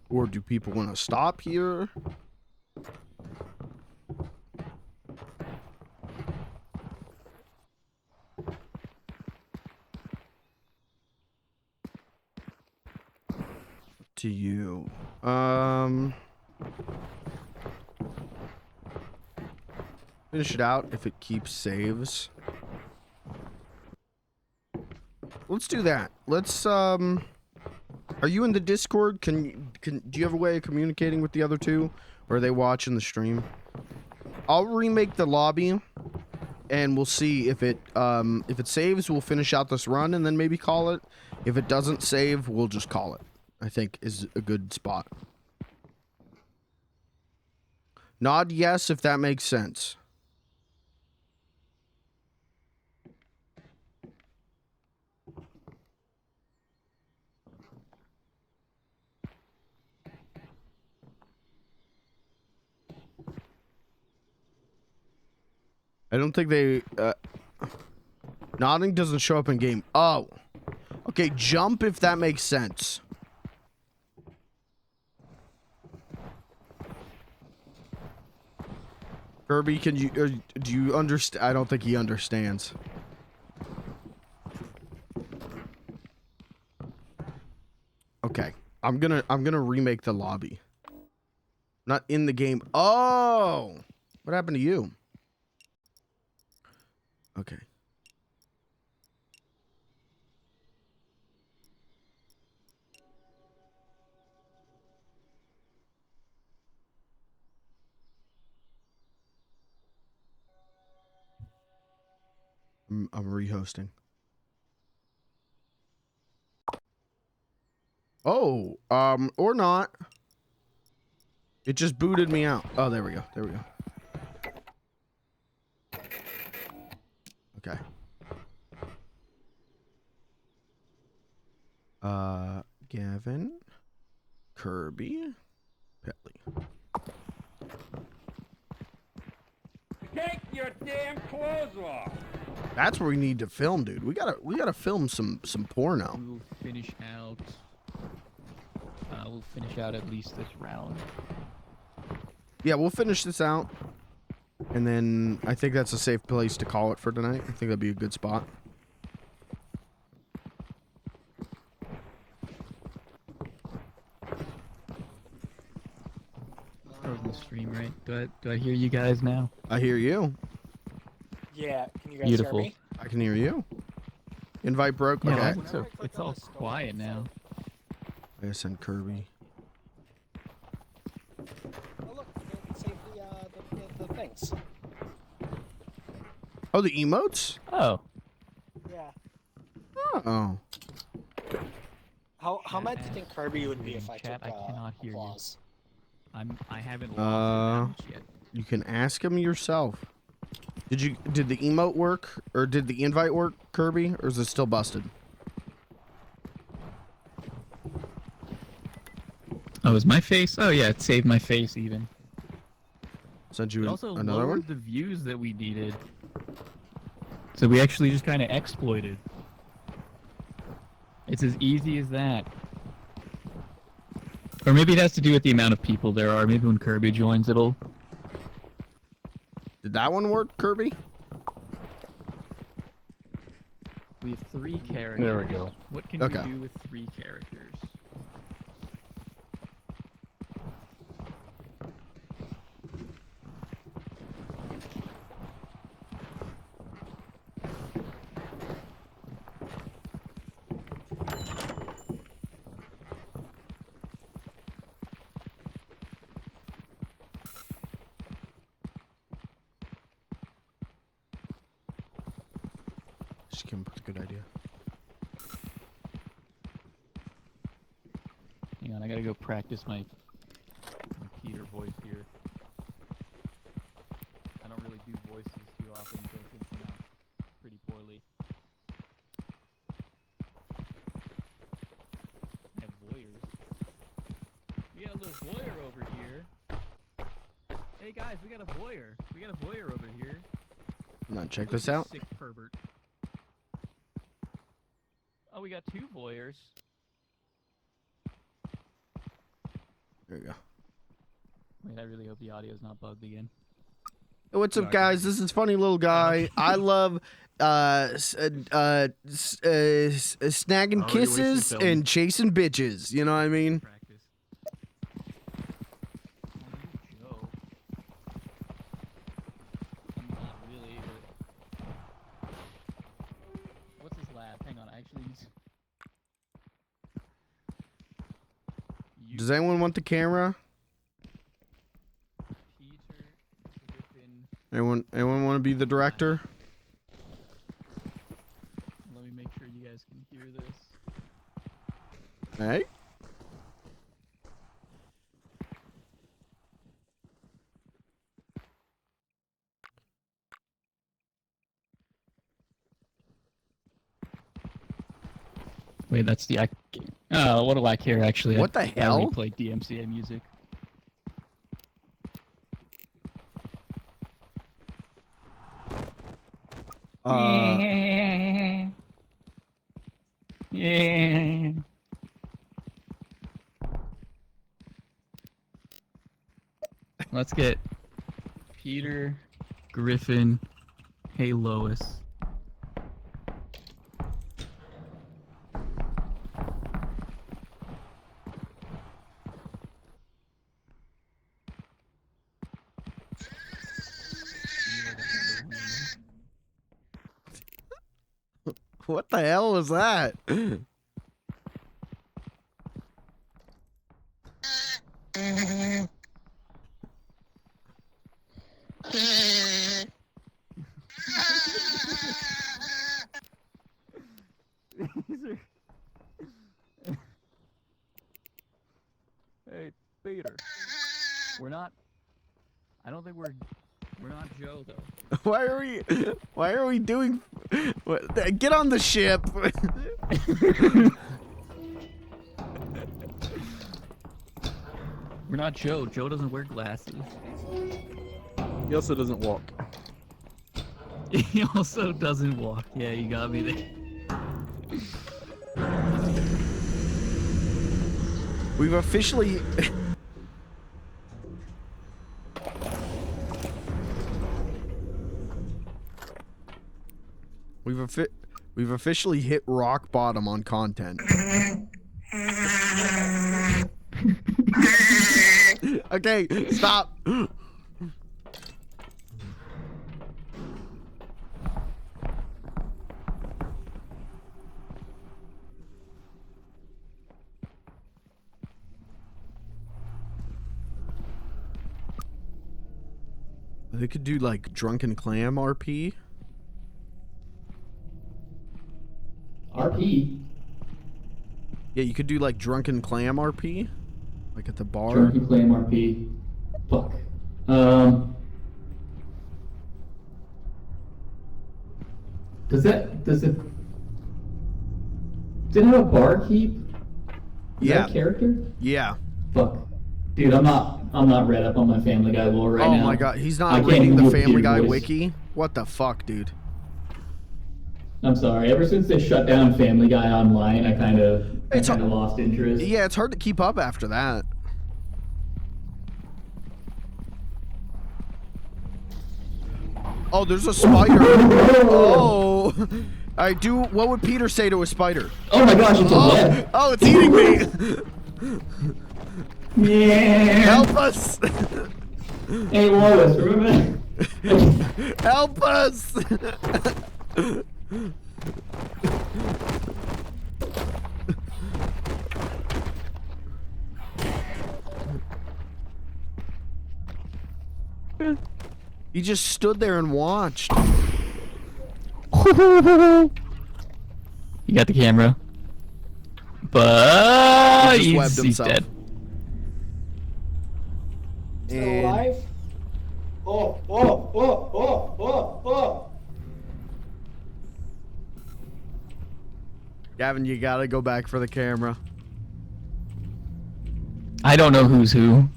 Or do people want to stop here? To you. Finish it out if it keeps saves. Let's do that. Let's are you in the Discord? Do you have a way of communicating with the other two? Or are they watching the stream? I'll remake the lobby and we'll see if it saves, we'll finish out this run and then maybe call it. If it doesn't save, we'll just call it. I think is a good spot. Nod yes if that makes sense. I don't think they nodding doesn't show up in game. Oh. Okay, jump if that makes sense. Kirby, can you do you understand? I don't think he understands. Okay. I'm gonna remake the lobby. Not in the game. Oh. What happened to you? Okay. I'm rehosting. Oh, or not. It just booted me out. Oh, there we go. There we go. Okay. Gavin, Kirby, Petley. your damn clothes off. That's where we need to film, dude. We gotta film some porno. We'll finish out. We'll finish out at least this round. Yeah, we'll finish this out. And then I think that's a safe place to call it for tonight. I think that'd be a good spot. Frozen the stream, right? Do I hear you guys now? I hear you. Yeah, can you guys Beautiful. hear me? I can hear you. Invite broke. Yeah, Okay. it's all quiet now. I gotta send Kirby. Oh look, you can save the things. Oh, the emotes? Oh. Yeah. Oh. How mad do you think Kirby would be if I Chat, took I cannot hear applause? I haven't lost it yet. You can ask him yourself. Did the emote work, or did the invite work, Kirby, or is it still busted? Oh, is my face? Oh yeah, it saved my face even. Sent It you also another lowered one? the views that we needed. So we actually just kind of exploited. It's as easy as that. Or maybe it has to do with the amount of people there are. Maybe when Kirby joins, it'll... Did that one work, Kirby? We have 3 characters. There we go. What can Okay. we do with 3 characters? Just came up with a good idea. Hang on, I gotta go practice my Peter voice here. I don't really do voices too often, so it could come out pretty poorly. I have voyeurs. We got a little voyeur over here. Hey guys, we got a voyeur. We got a voyeur over here. Now check Look this at out. Sick pervert. Oh, we got 2 voyeurs. There you go. Wait, I really hope the audio's not bugged again. Hey, what's up, guys? This is Funny Little Guy. I love snagging wasting kisses film. and chasing bitches. You know what I mean? Practice. Joe. Not really, but... What's his lab? Hang on, I actually need to... Does anyone want the camera? Peter Griffin. Anyone want to be the director? Let me make sure you guys can hear this. Hey. Wait, that's the... Oh, what do I care, actually? What the I hell? only play DMCA music. Yeah. Let's get Peter Griffin. Hey, Lois. What the hell was that? Hey, Peter. We're not. I don't think we're not Joe though. Why are we doing? Get on the ship. We're not Joe. Joe doesn't wear glasses. He also doesn't walk. He also doesn't walk. Yeah, you got me there. We've officially... We've officially hit rock bottom on content. Okay, stop. They could do like Drunken Clam RP. RP? Yeah, you could do like Drunken Clam RP. Like at the bar. Drunken Clam RP. Fuck. Does it have a barkeep? Is that a character? Yeah. Fuck. Dude, I'm not read up on my Family Guy lore right now. Oh my god, he's I not can't reading even the do a Family Peter Guy voice. wiki? What the fuck, dude? I'm sorry. Ever since they shut down Family Guy Online, I kind of lost interest. Yeah, it's hard to keep up after that. Oh, there's a spider. Oh. I do. What would Peter say to a spider? Oh my gosh, it's a web. Oh, it's eating me. Yeah. Help us. Hey, Lois, remember? Help us. He just stood there and watched. You got the camera. But He just webbed he's himself. dead. Still alive? Oh, oh, oh, oh, oh, oh. Gavin, you gotta go back for the camera. I don't know who's who.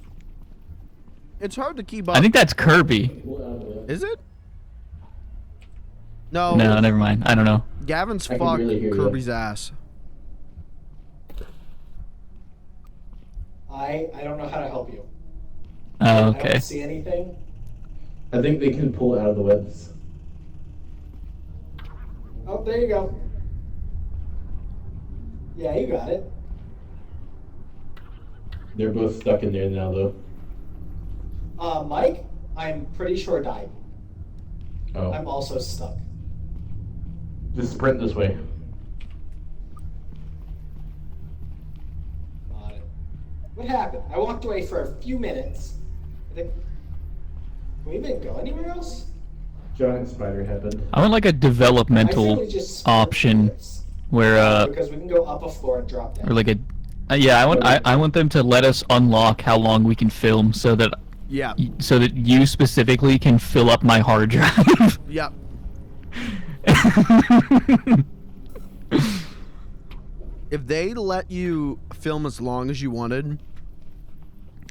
It's hard to keep up. I think that's Kirby. Is it? No. No, never mind. I don't know. Gavin's I can fucked really hear you. Kirby's ass. I don't know how to help you. Oh, I okay. don't see anything. I think they can pull it out of the webs. Oh, there you go. Yeah, you got it. They're both stuck in there now, though. Mike, I'm pretty sure died. Oh. I'm also stuck. Just sprint this way. Got it. What happened? I walked away for a few minutes. I think. Can we even go anywhere else? Giant spider happened. I want like a I developmental think we just spent option minutes. where Because we can go up a floor and drop down. or like a yeah, I want them to let us unlock how long we can film so that Yeah. you specifically can fill up my hard drive. Yep. If they let you film as long as you wanted,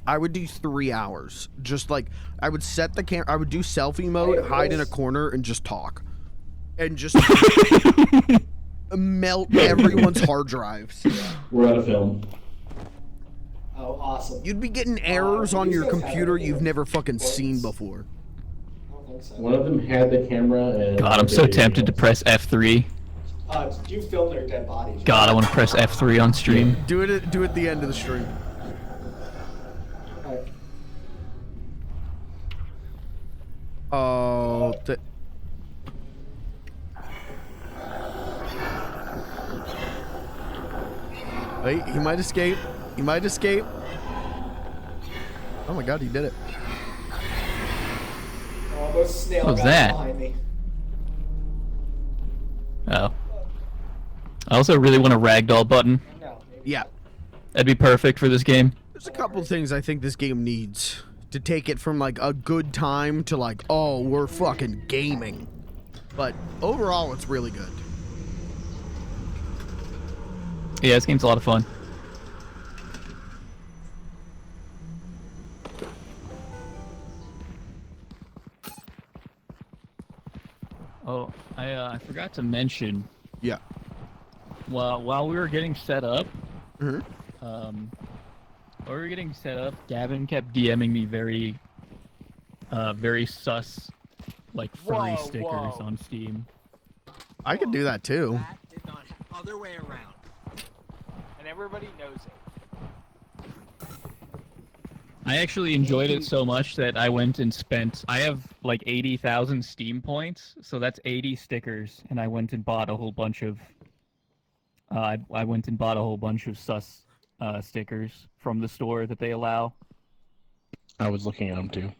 I would do 3 hours. Just like, I would set the camera, I would do selfie mode, hide in a corner, and just talk. And just melt everyone's hard drives. We're out of film. Oh, awesome. You'd be getting errors on these your guys have computer any you've never fucking reports? seen before. I don't think so. One of them had the camera and... God, I'm so tempted to press F3. You filmed their dead bodies. right? God, I want to press F3 on stream. Do it at the end of the stream. Alright. Oh, wait, he might escape. He might escape. Oh my god, he did it. Oh, those snail What was guys that? behind me. Oh. I also really want a ragdoll button. No, maybe Yeah. That'd be perfect for this game. There's a couple things I think this game needs to take it from like a good time to like, oh, we're fucking gaming. But overall, it's really good. Yeah, this game's a lot of fun. to mention. Yeah. Well, while we were getting set up, Mhm. while we were getting set up, Gavin kept DMing me very sus, like furry Whoa, stickers whoa. on Steam. I could do that too. That did not other way around. And everybody knows it. I actually enjoyed it so much that I went and spent. I have like 80,000 Steam points, so that's 80 stickers, and I went and bought a whole bunch of. I went and bought a whole bunch of sus stickers from the store that they allow. I was looking at them too.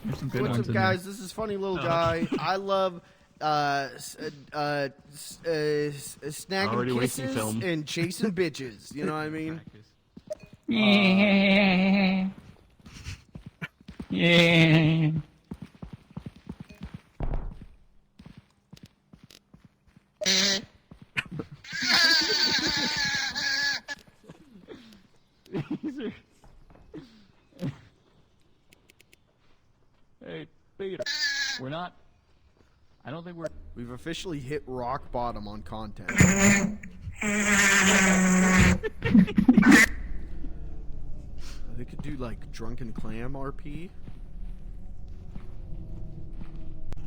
There's some good What's ones up, in guys? This is Funny Little Guy. I love snagging Already wasting kisses film. and chasing bitches. You know what I mean? Yeah. Yeah. Hey, Peter. We're not. I don't think we're. We've officially hit rock bottom on content. They could do like Drunken Clam RP.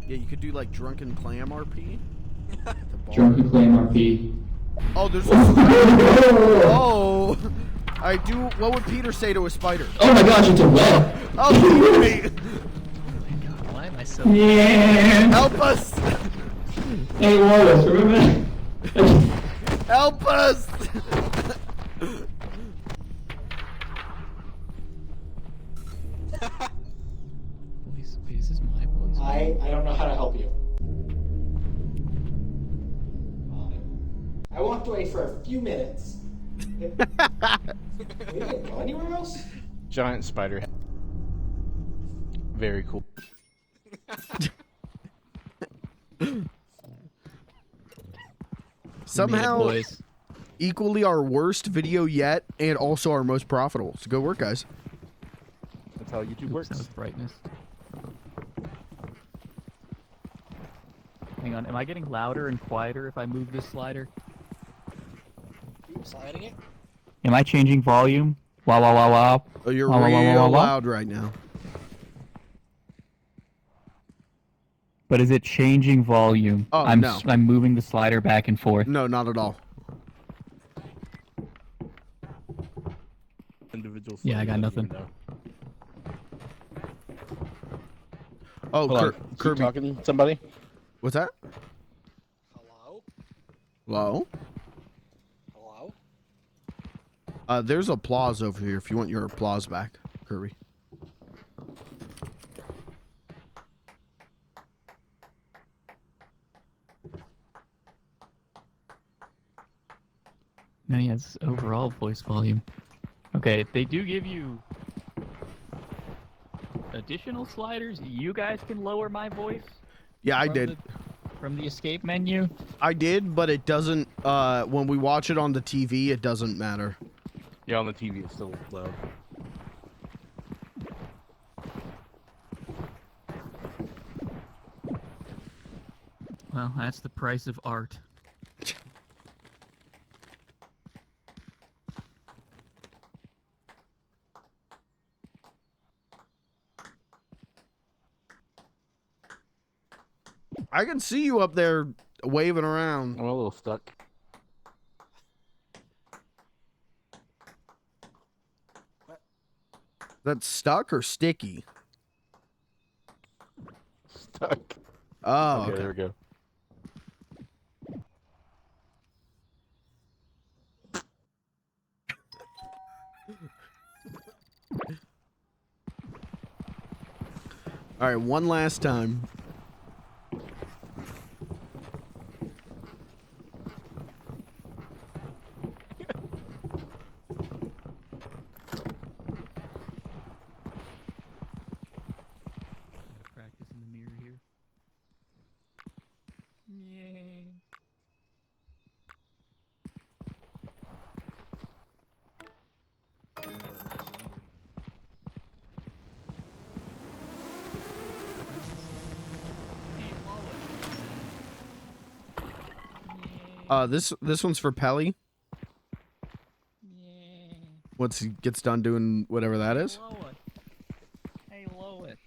Yeah, you could do like Drunken Clam RP. At the bar. Drunken Clam RP. Oh, there's oh! I do. What would Peter say to a spider? Oh my gosh, it's a web. Oh, Peter, wait. Why am I so... Yeah. Help us! Hey, Wallace, remember? Help us! Voice, is this my voice? I don't know how to help you. I walked away for a few minutes. We didn't go anywhere else? Giant spider head. Very cool. Somehow, boys. equally our worst video yet, and also our most profitable. So go work, guys. That's how YouTube Oops, works. that was brightness. Hang on, am I getting louder and quieter if I move this slider? Keep sliding it. Am I changing volume? Wow, wow, wow, wow. Oh, you're Wah, wah, wah, real wah, wah. loud right now. But is it changing volume? Oh, I'm no. I'm moving the slider back and forth. No, not at all. Individual Yeah, I got sliders, nothing. even though. Oh, Hold on. Keep Kirby. talking to somebody. What's that? Hello? Hello? Hello? There's applause over here if you want your applause back, Kirby. No, yeah, it's overall voice volume. Okay, they do give you additional sliders. You guys can lower my voice. Yeah, I from did. From the escape menu. I did, but it doesn't, when we watch it on the TV, it doesn't matter. Yeah, on the TV it's still loud. Well, that's the price of art. I can see you up there waving around. I'm a little stuck. That's stuck or sticky? Stuck. Oh, Okay, okay. there we go. All right, one last time. Practice in the mirror here. Yay. This one's for Pelly. Once he gets done doing whatever that is. Hey, low it.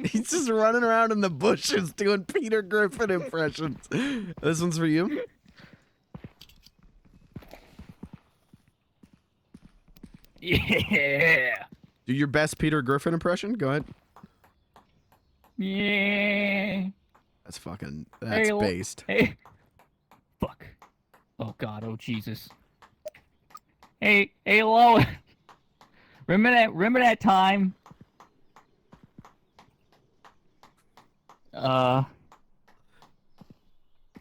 He's just running around in the bushes doing Peter Griffin impressions. This one's for you. Yeah. Do your best Peter Griffin impression. Go ahead. Yeah. That's Hey, based. Hey. Fuck. Oh God. Oh Jesus. Hey, low. Remember that time? That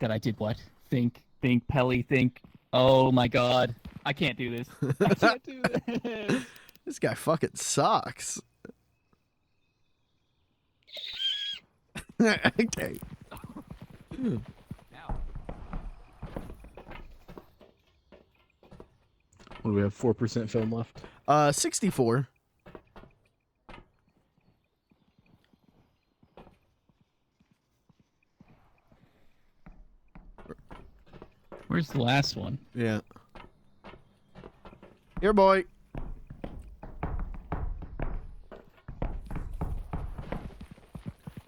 I did what? Think, Pelly, think. Oh my God. I can't do this. I can't do this. This guy fucking sucks. Okay. What do we have? 4% film left. 64. Where's the last one? Yeah. Here, boy.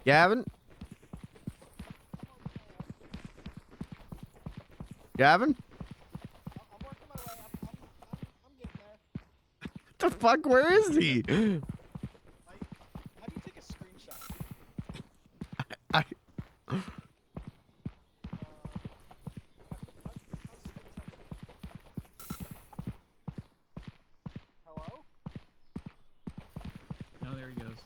Gavin? Gavin? What the fuck? Where is he? How do you take a screenshot? Hello? No, there he goes.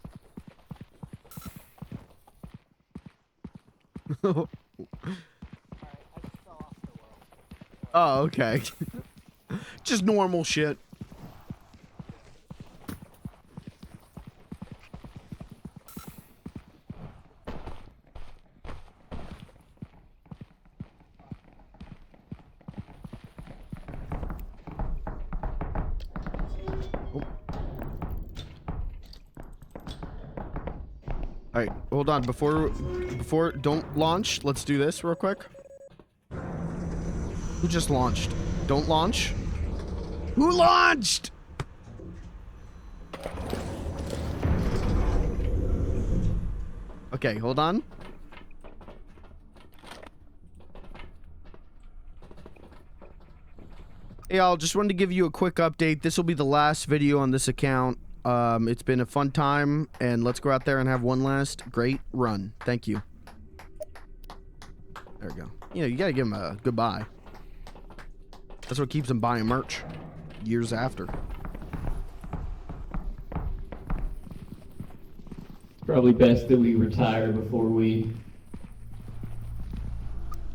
Oh, okay. Just normal shit. All right, hold on. Before, don't launch. Let's do this real quick. Who just launched? Don't launch. Who launched? Okay, hold on. Hey, y'all, just wanted to give you a quick update. This will be the last video on this account. It's been a fun time, and let's go out there and have one last great run. Thank you. There we go. You know, you gotta give him a goodbye. That's what keeps him buying merch years after. Probably best that we retire before we...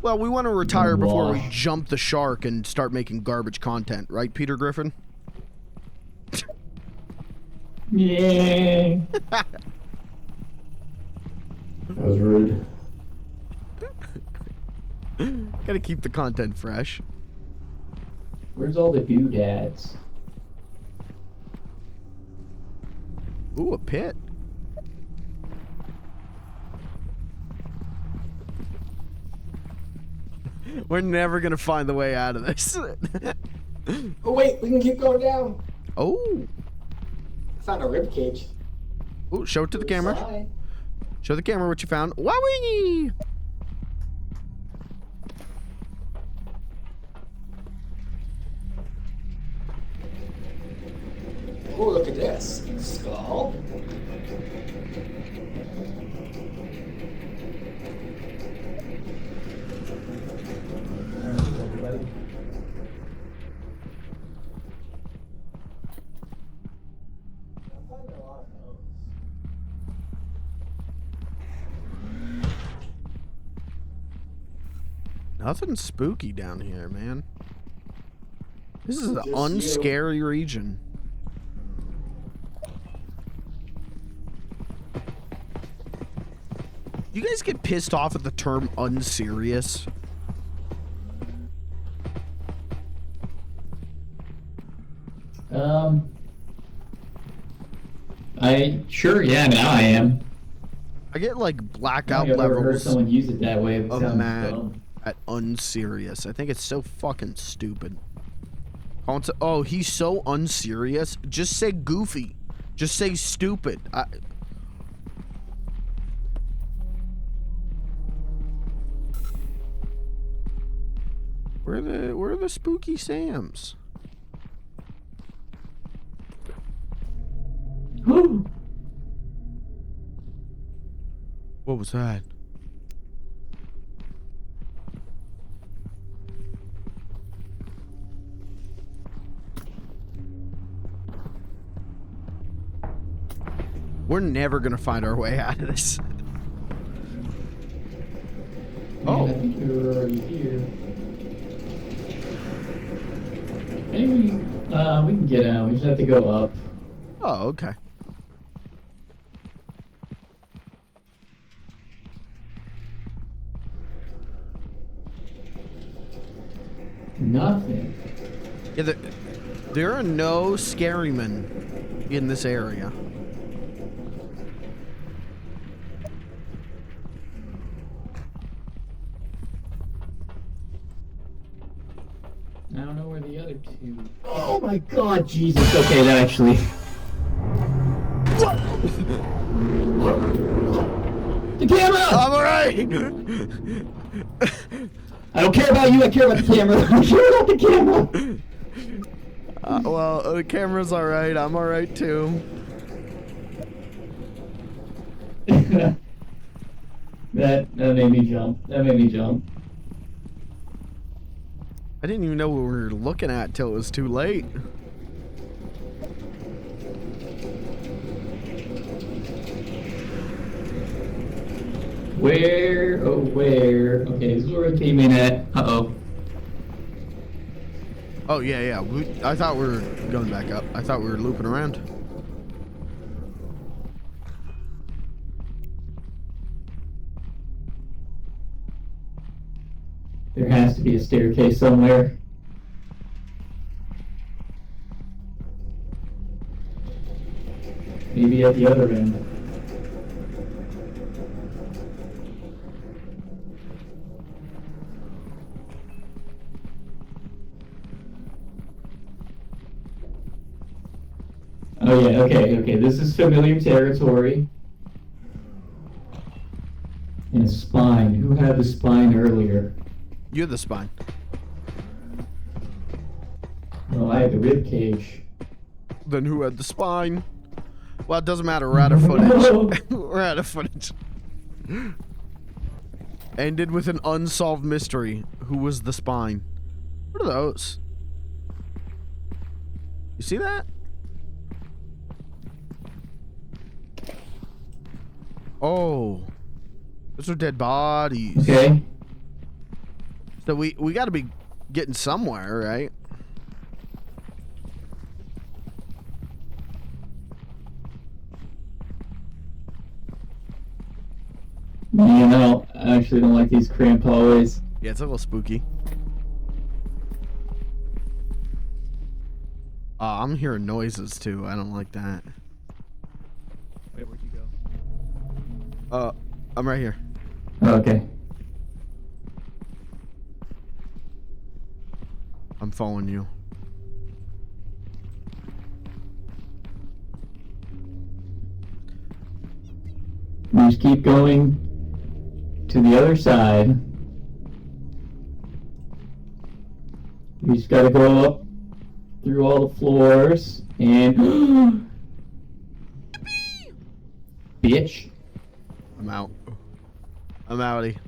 Well, we want to retire before we Wash. jump the shark and start making garbage content, right, Peter Griffin? Yeah. That was rude. Gotta keep the content fresh. Where's all the doodads? Ooh, a pit. We're never gonna find the way out of this. Oh wait, we can keep going down. Oh. I found a rib cage. Ooh, show it to the camera. Side. Show the camera what you found. Wowee! Oh, look at this. Skull. Everybody. Nothing spooky down here, man. This is an Just you. unscary region. You guys get pissed off at the term unserious? Yeah, now I am. I get like I blackout think I've never heard levels someone use it that way. It of sounds mad. dumb. At unserious. I think it's so fucking stupid. Oh, he's so unserious. Just say goofy. Just say stupid. Where are the spooky Sams? What was that? We're never gonna find our way out of this. Oh. I think we were already here. Maybe we can get out. We just have to go up. Oh, okay. Nothing. Yeah, there are no scary men in this area. I don't know where the other two. Oh my God, Jesus! Okay, that actually. The camera! I'm alright! I don't care about you, I care about the camera. I care about the camera! Well, the camera's alright, I'm alright too. That made me jump. That made me jump. I didn't even know what we were looking at till it was too late. Where? Oh, where? Okay, this is where it came in at. Uh-oh. Oh, yeah. I thought we were going back up. I thought we were looping around. There has to be a staircase somewhere. Maybe at the other end. Oh yeah, okay. This is familiar territory. And a spine. Who had the spine earlier? You're the spine. Well, I had the rib cage. Then who had the spine? Well, it doesn't matter. We're out of footage. We're out of footage. Ended with an unsolved mystery. Who was the spine? What are those? You see that? Oh. Those are dead bodies. Okay. So we got to be getting somewhere, right? You know, I actually don't like these cramped hallways. Yeah, it's a little spooky. I'm hearing noises too. I don't like that. Wait, where'd you go? I'm right here. Okay. I'm following you. We just keep going to the other side. We just gotta go up through all the floors and bitch. I'm out. I'm outie.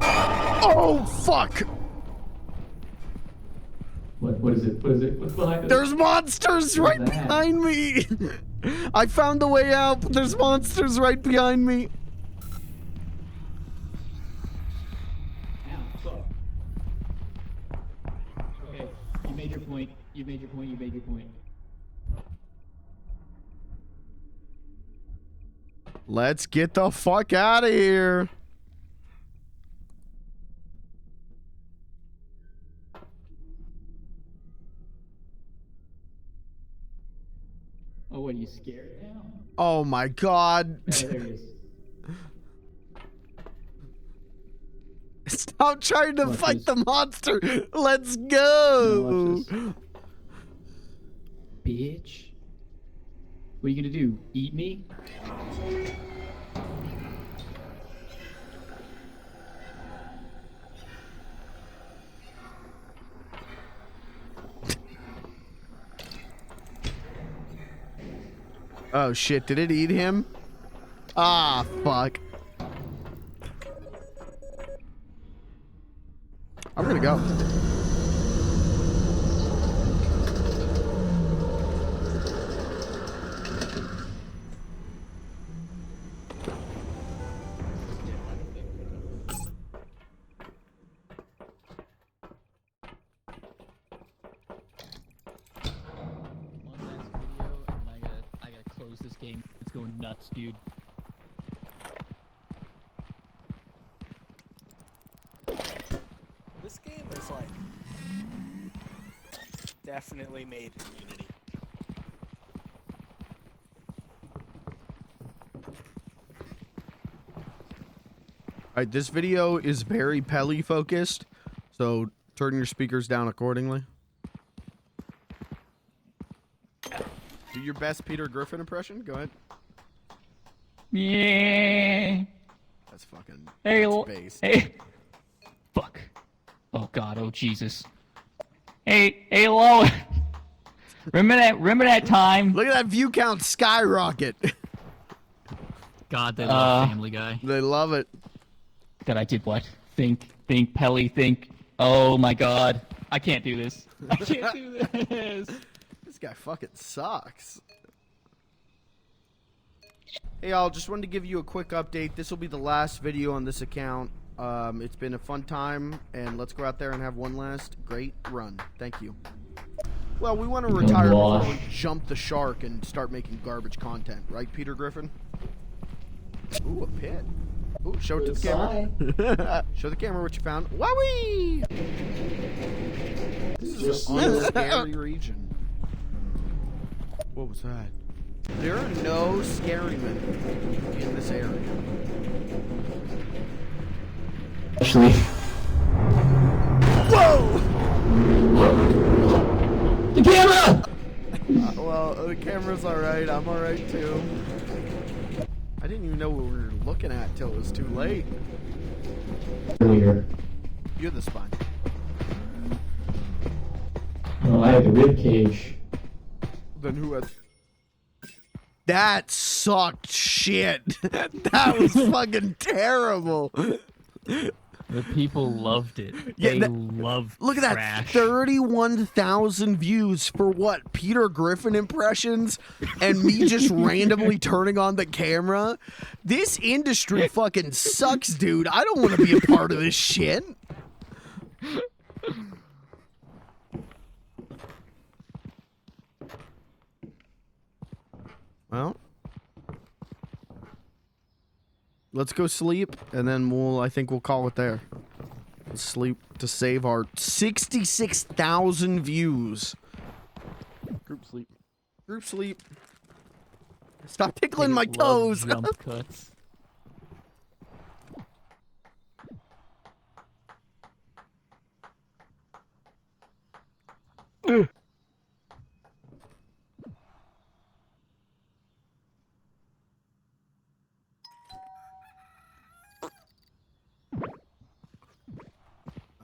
Oh fuck! What is it? What is it? What's behind us? There's monsters right that? behind me! I found the way out, but there's monsters right behind me. Okay, you made your point. You made your point. You made your point. Let's get the fuck out of here. Oh, what, are you scared now? Oh my god. Oh, there he is. Stop trying to Watch fight this. the monster. Let's go. Watch this. Bitch. What are you gonna do? Eat me? Oh shit, did it eat him? Ah, fuck. I'm gonna go. I gotta close this game. It's going nuts, dude. This game is like definitely made in Unity. Alright, this video is very Pelly focused, so turn your speakers down accordingly. Do your best Peter Griffin impression. Go ahead. Yeah. That's fucking Hey, that's bass. hey. Fuck. Oh God. Oh Jesus. Hey, Lo. remember that time? Look at that view count skyrocket. God, they love Family Guy. They love it. That I did what? Think, Pelly, think. Oh my God. I can't do this. I can't do this. This guy fucking sucks. Hey y'all, just wanted to give you a quick update. This will be the last video on this account. It's been a fun time, and let's go out there and have one last great run. Thank you. Well, we want to retire before we jump the shark and start making garbage content, right, Peter Griffin? Ooh, a pit. Ooh, show it to the camera. Show the camera what you found. Wowee! This is an unscary region. What was that? There are no scary men in this area. Actually. Whoa! The camera! Well, the camera's alright. I'm alright too. I didn't even know what we were looking at till it was too late. Earlier. You're the spine. Oh, I have the rib cage. Then who had... That sucked shit. That was fucking terrible. The people loved it. Yeah, They that- loved Look at that, trash. 31,000 views for what? Peter Griffin impressions and me just randomly turning on the camera? This industry fucking sucks, dude. I don't want to be a part of this shit. Well, let's go sleep, and then I think we'll call it there. Let's sleep to save our 66,000 views. Group sleep. Group sleep. Stop tickling my toes. Jump cuts.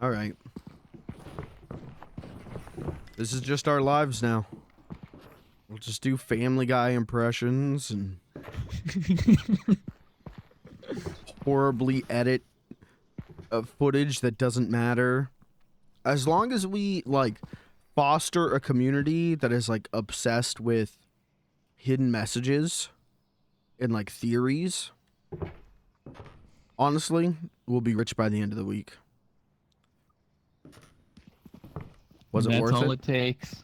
All right. This is just our lives now. We'll just do Family Guy impressions and horribly edit footage that doesn't matter. As long as we, like, foster a community that is, like, obsessed with hidden messages and, like, theories, honestly, we'll be rich by the end of the week. Was it worth it? That's all it takes.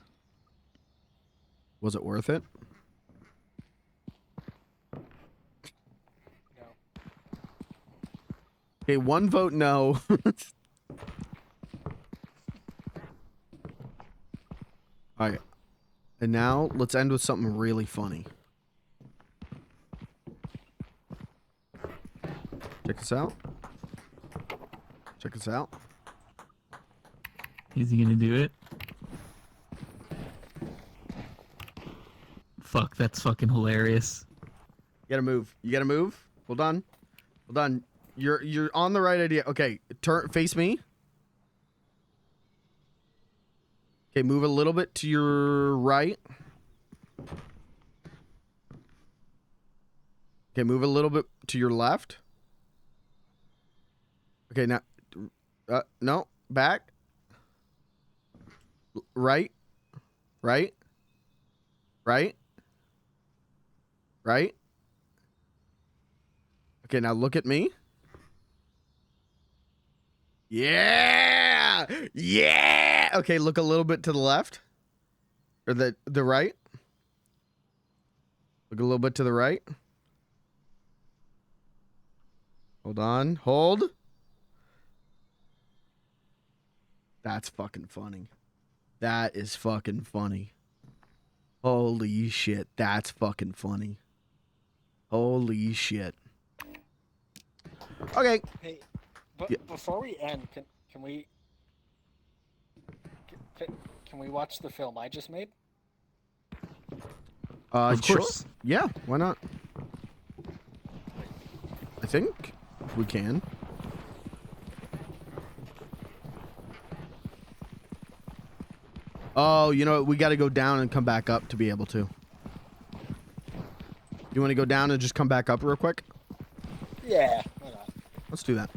Was it worth it? No. Okay, one vote no. Alright. And now, let's end with something really funny. Check this out. Check us out. Is he gonna do it? Fuck, that's fucking hilarious. You gotta move. You gotta move. Hold on. Hold on. You're on the right idea. Okay, face me. Okay, move a little bit to your right. Okay, move a little bit to your left. Okay, now, no, back. Right. Right. Right. Right. Okay, now look at me. Yeah! Yeah! Okay, look a little bit to the left. Or the right. Look a little bit to the right. Hold on. Hold. That's fucking funny. That is fucking funny. Holy shit. That's fucking funny. Holy shit. Okay. Hey, but Yeah. before we end, can we can we watch the film I just made? Of Sure. course. Yeah, why not? I think we can. Oh, you know what? We got to go down and come back up to be able to. You want to go down and just come back up real quick? Yeah, why not? Let's do that.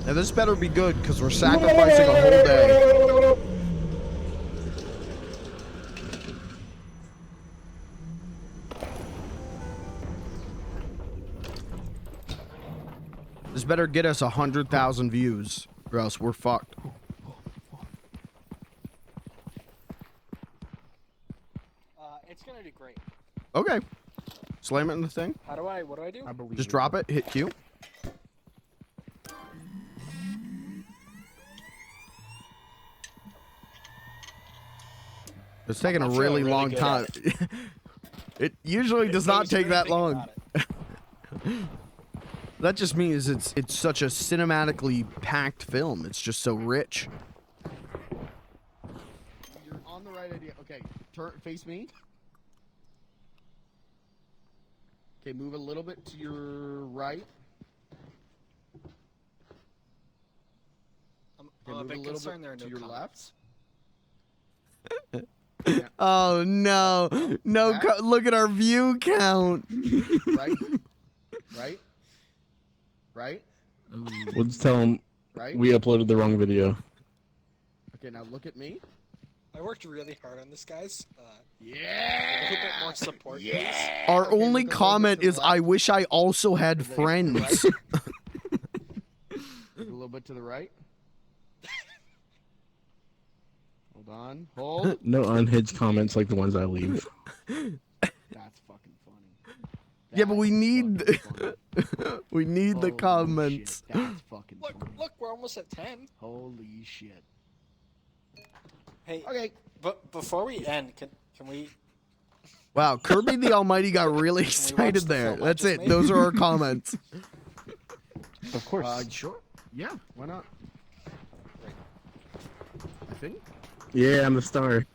Now this better be good because we're sacrificing a whole day. This better get us 100,000 views, or else we're fucked. It's gonna do great. Okay. Slam it in the thing. What do I do? I believe Just you. drop it. Hit Q. It's taking a I'm really feeling really long good time. at It usually does not take that long. That just means it's such a cinematically packed film. It's just so rich. You're on the right idea. Okay, face me. Okay, move a little bit to your right. I'm Okay, a move bit little concerned there are to no your comments. Oh no! No, look at our view count. Right, right, right, We'll just tell him right. we uploaded the wrong video. Okay, now look at me. I worked really hard on this, guys. Yeah. A little bit more support, please. Our Okay, only look a little bit comment to the is, left. "I wish I also had friends." Right. Look a little bit to the right. Hold on. Hold. No unhinged comments like the ones I leave. That's fucking funny. Yeah, but we need we need the comments. Shit, that's fucking look, we're almost at 10. Holy shit. Hey, okay. But before we end, can we? Wow, Kirby the Almighty got really excited the there. film I That's just it. made? Those are our comments. Of course. Sure. Yeah, why not? I think. Yeah, I'm the star.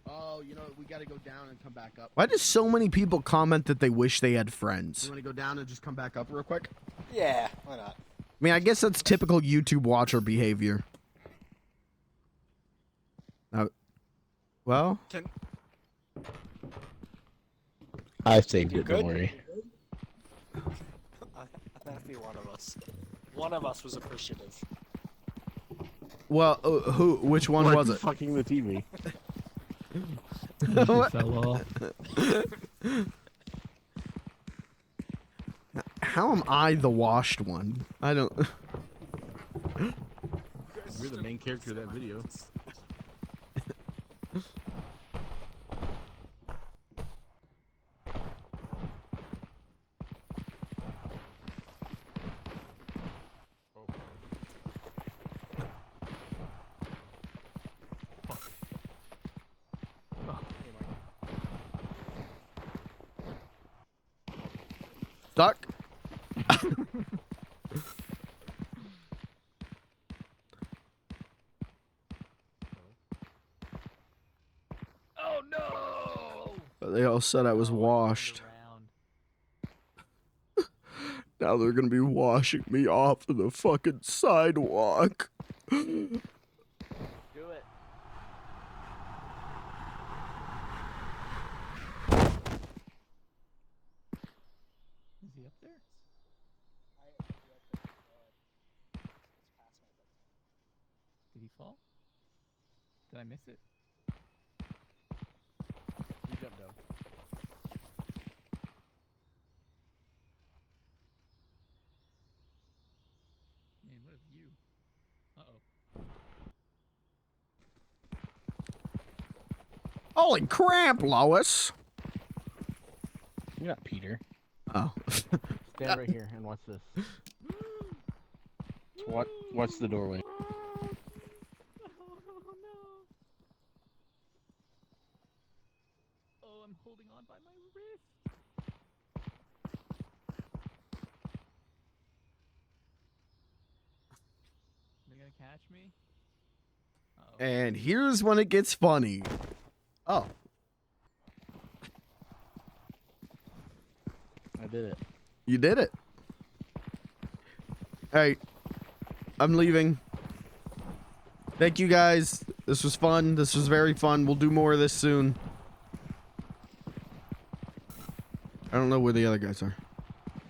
Oh, you know, we got to go down and come back up. Why do so many people comment that they wish they had friends? You want to go down and just come back up real quick? Yeah, why not? I mean, I guess that's typical YouTube watcher behavior. Well, I saved it, good? don't worry. I'm happy one of us. One of us was appreciative. well, who? Which one was it? Fucking the TV. What? Fell off. How am I the washed one? I don't. You're character of that video. Stuck. Oh no! They all said I was washed. Now they're gonna be washing me off of the fucking sidewalk. Do it. Is he up there? Did he fall? Did I miss it? You jumped down. Man, what a view. Uh-oh. Holy crap, Lois! You're not Peter. Oh. Stand right here and watch this. Watch the doorway. Oh, I'm holding on by my wrist. They're gonna catch me? Uh-oh. And here's when it gets funny. Oh. I did it. You did it. Alright. I'm leaving. Thank you guys. This was fun. This was very fun. We'll do more of this soon. I don't know where the other guys are.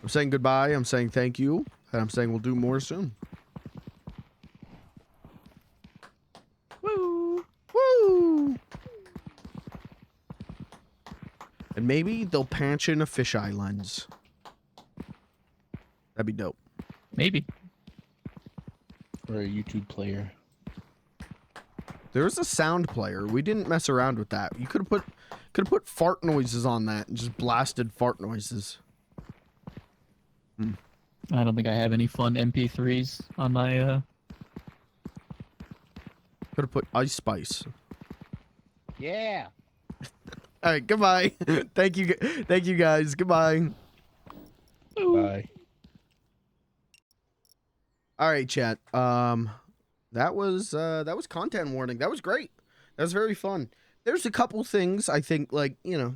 I'm saying goodbye. I'm saying thank you. And I'm saying we'll do more soon. Woo! Woo! And maybe they'll patch in a fisheye lens. That'd be dope. Maybe. Or a YouTube player. There's a sound player. We didn't mess around with that. You could have put fart noises on that and just blasted fart noises. I don't think I have any fun MP3s on my, Could have put Ice Spice. Yeah. All right, goodbye. Thank you guys. Goodbye. Bye. All right, chat. That was content warning. That was great. That was very fun. There's a couple things I think, like, you know,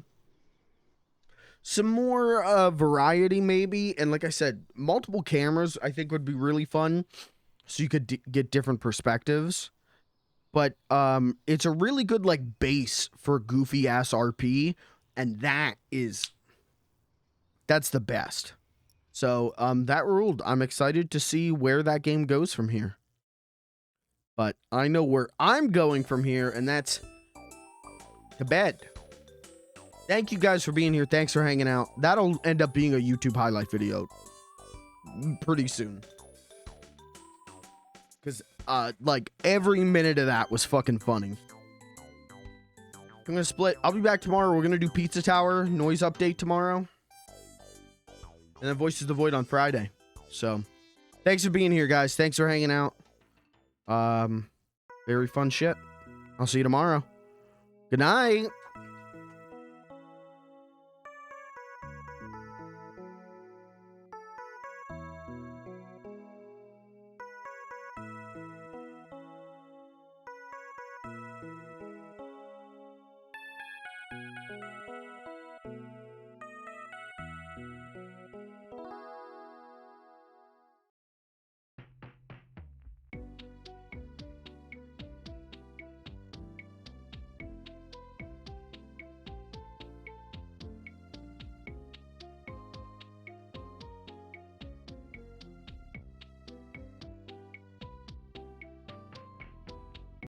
some more variety maybe, and like I said, multiple cameras I think would be really fun, so you could get different perspectives. But it's a really good like base for goofy ass RP, and that's the best. So that ruled. I'm excited to see where that game goes from here. But I know where I'm going from here, and that's to bed. Thank you guys for being here. Thanks for hanging out. That'll end up being a YouTube highlight video pretty soon. Because, like, every minute of that was fucking funny. I'm going to split. I'll be back tomorrow. We're going to do Pizza Tower noise update tomorrow. And then Voices of the Void on Friday. So, thanks for being here, guys. Thanks for hanging out. Very fun shit. I'll see you tomorrow. Good night.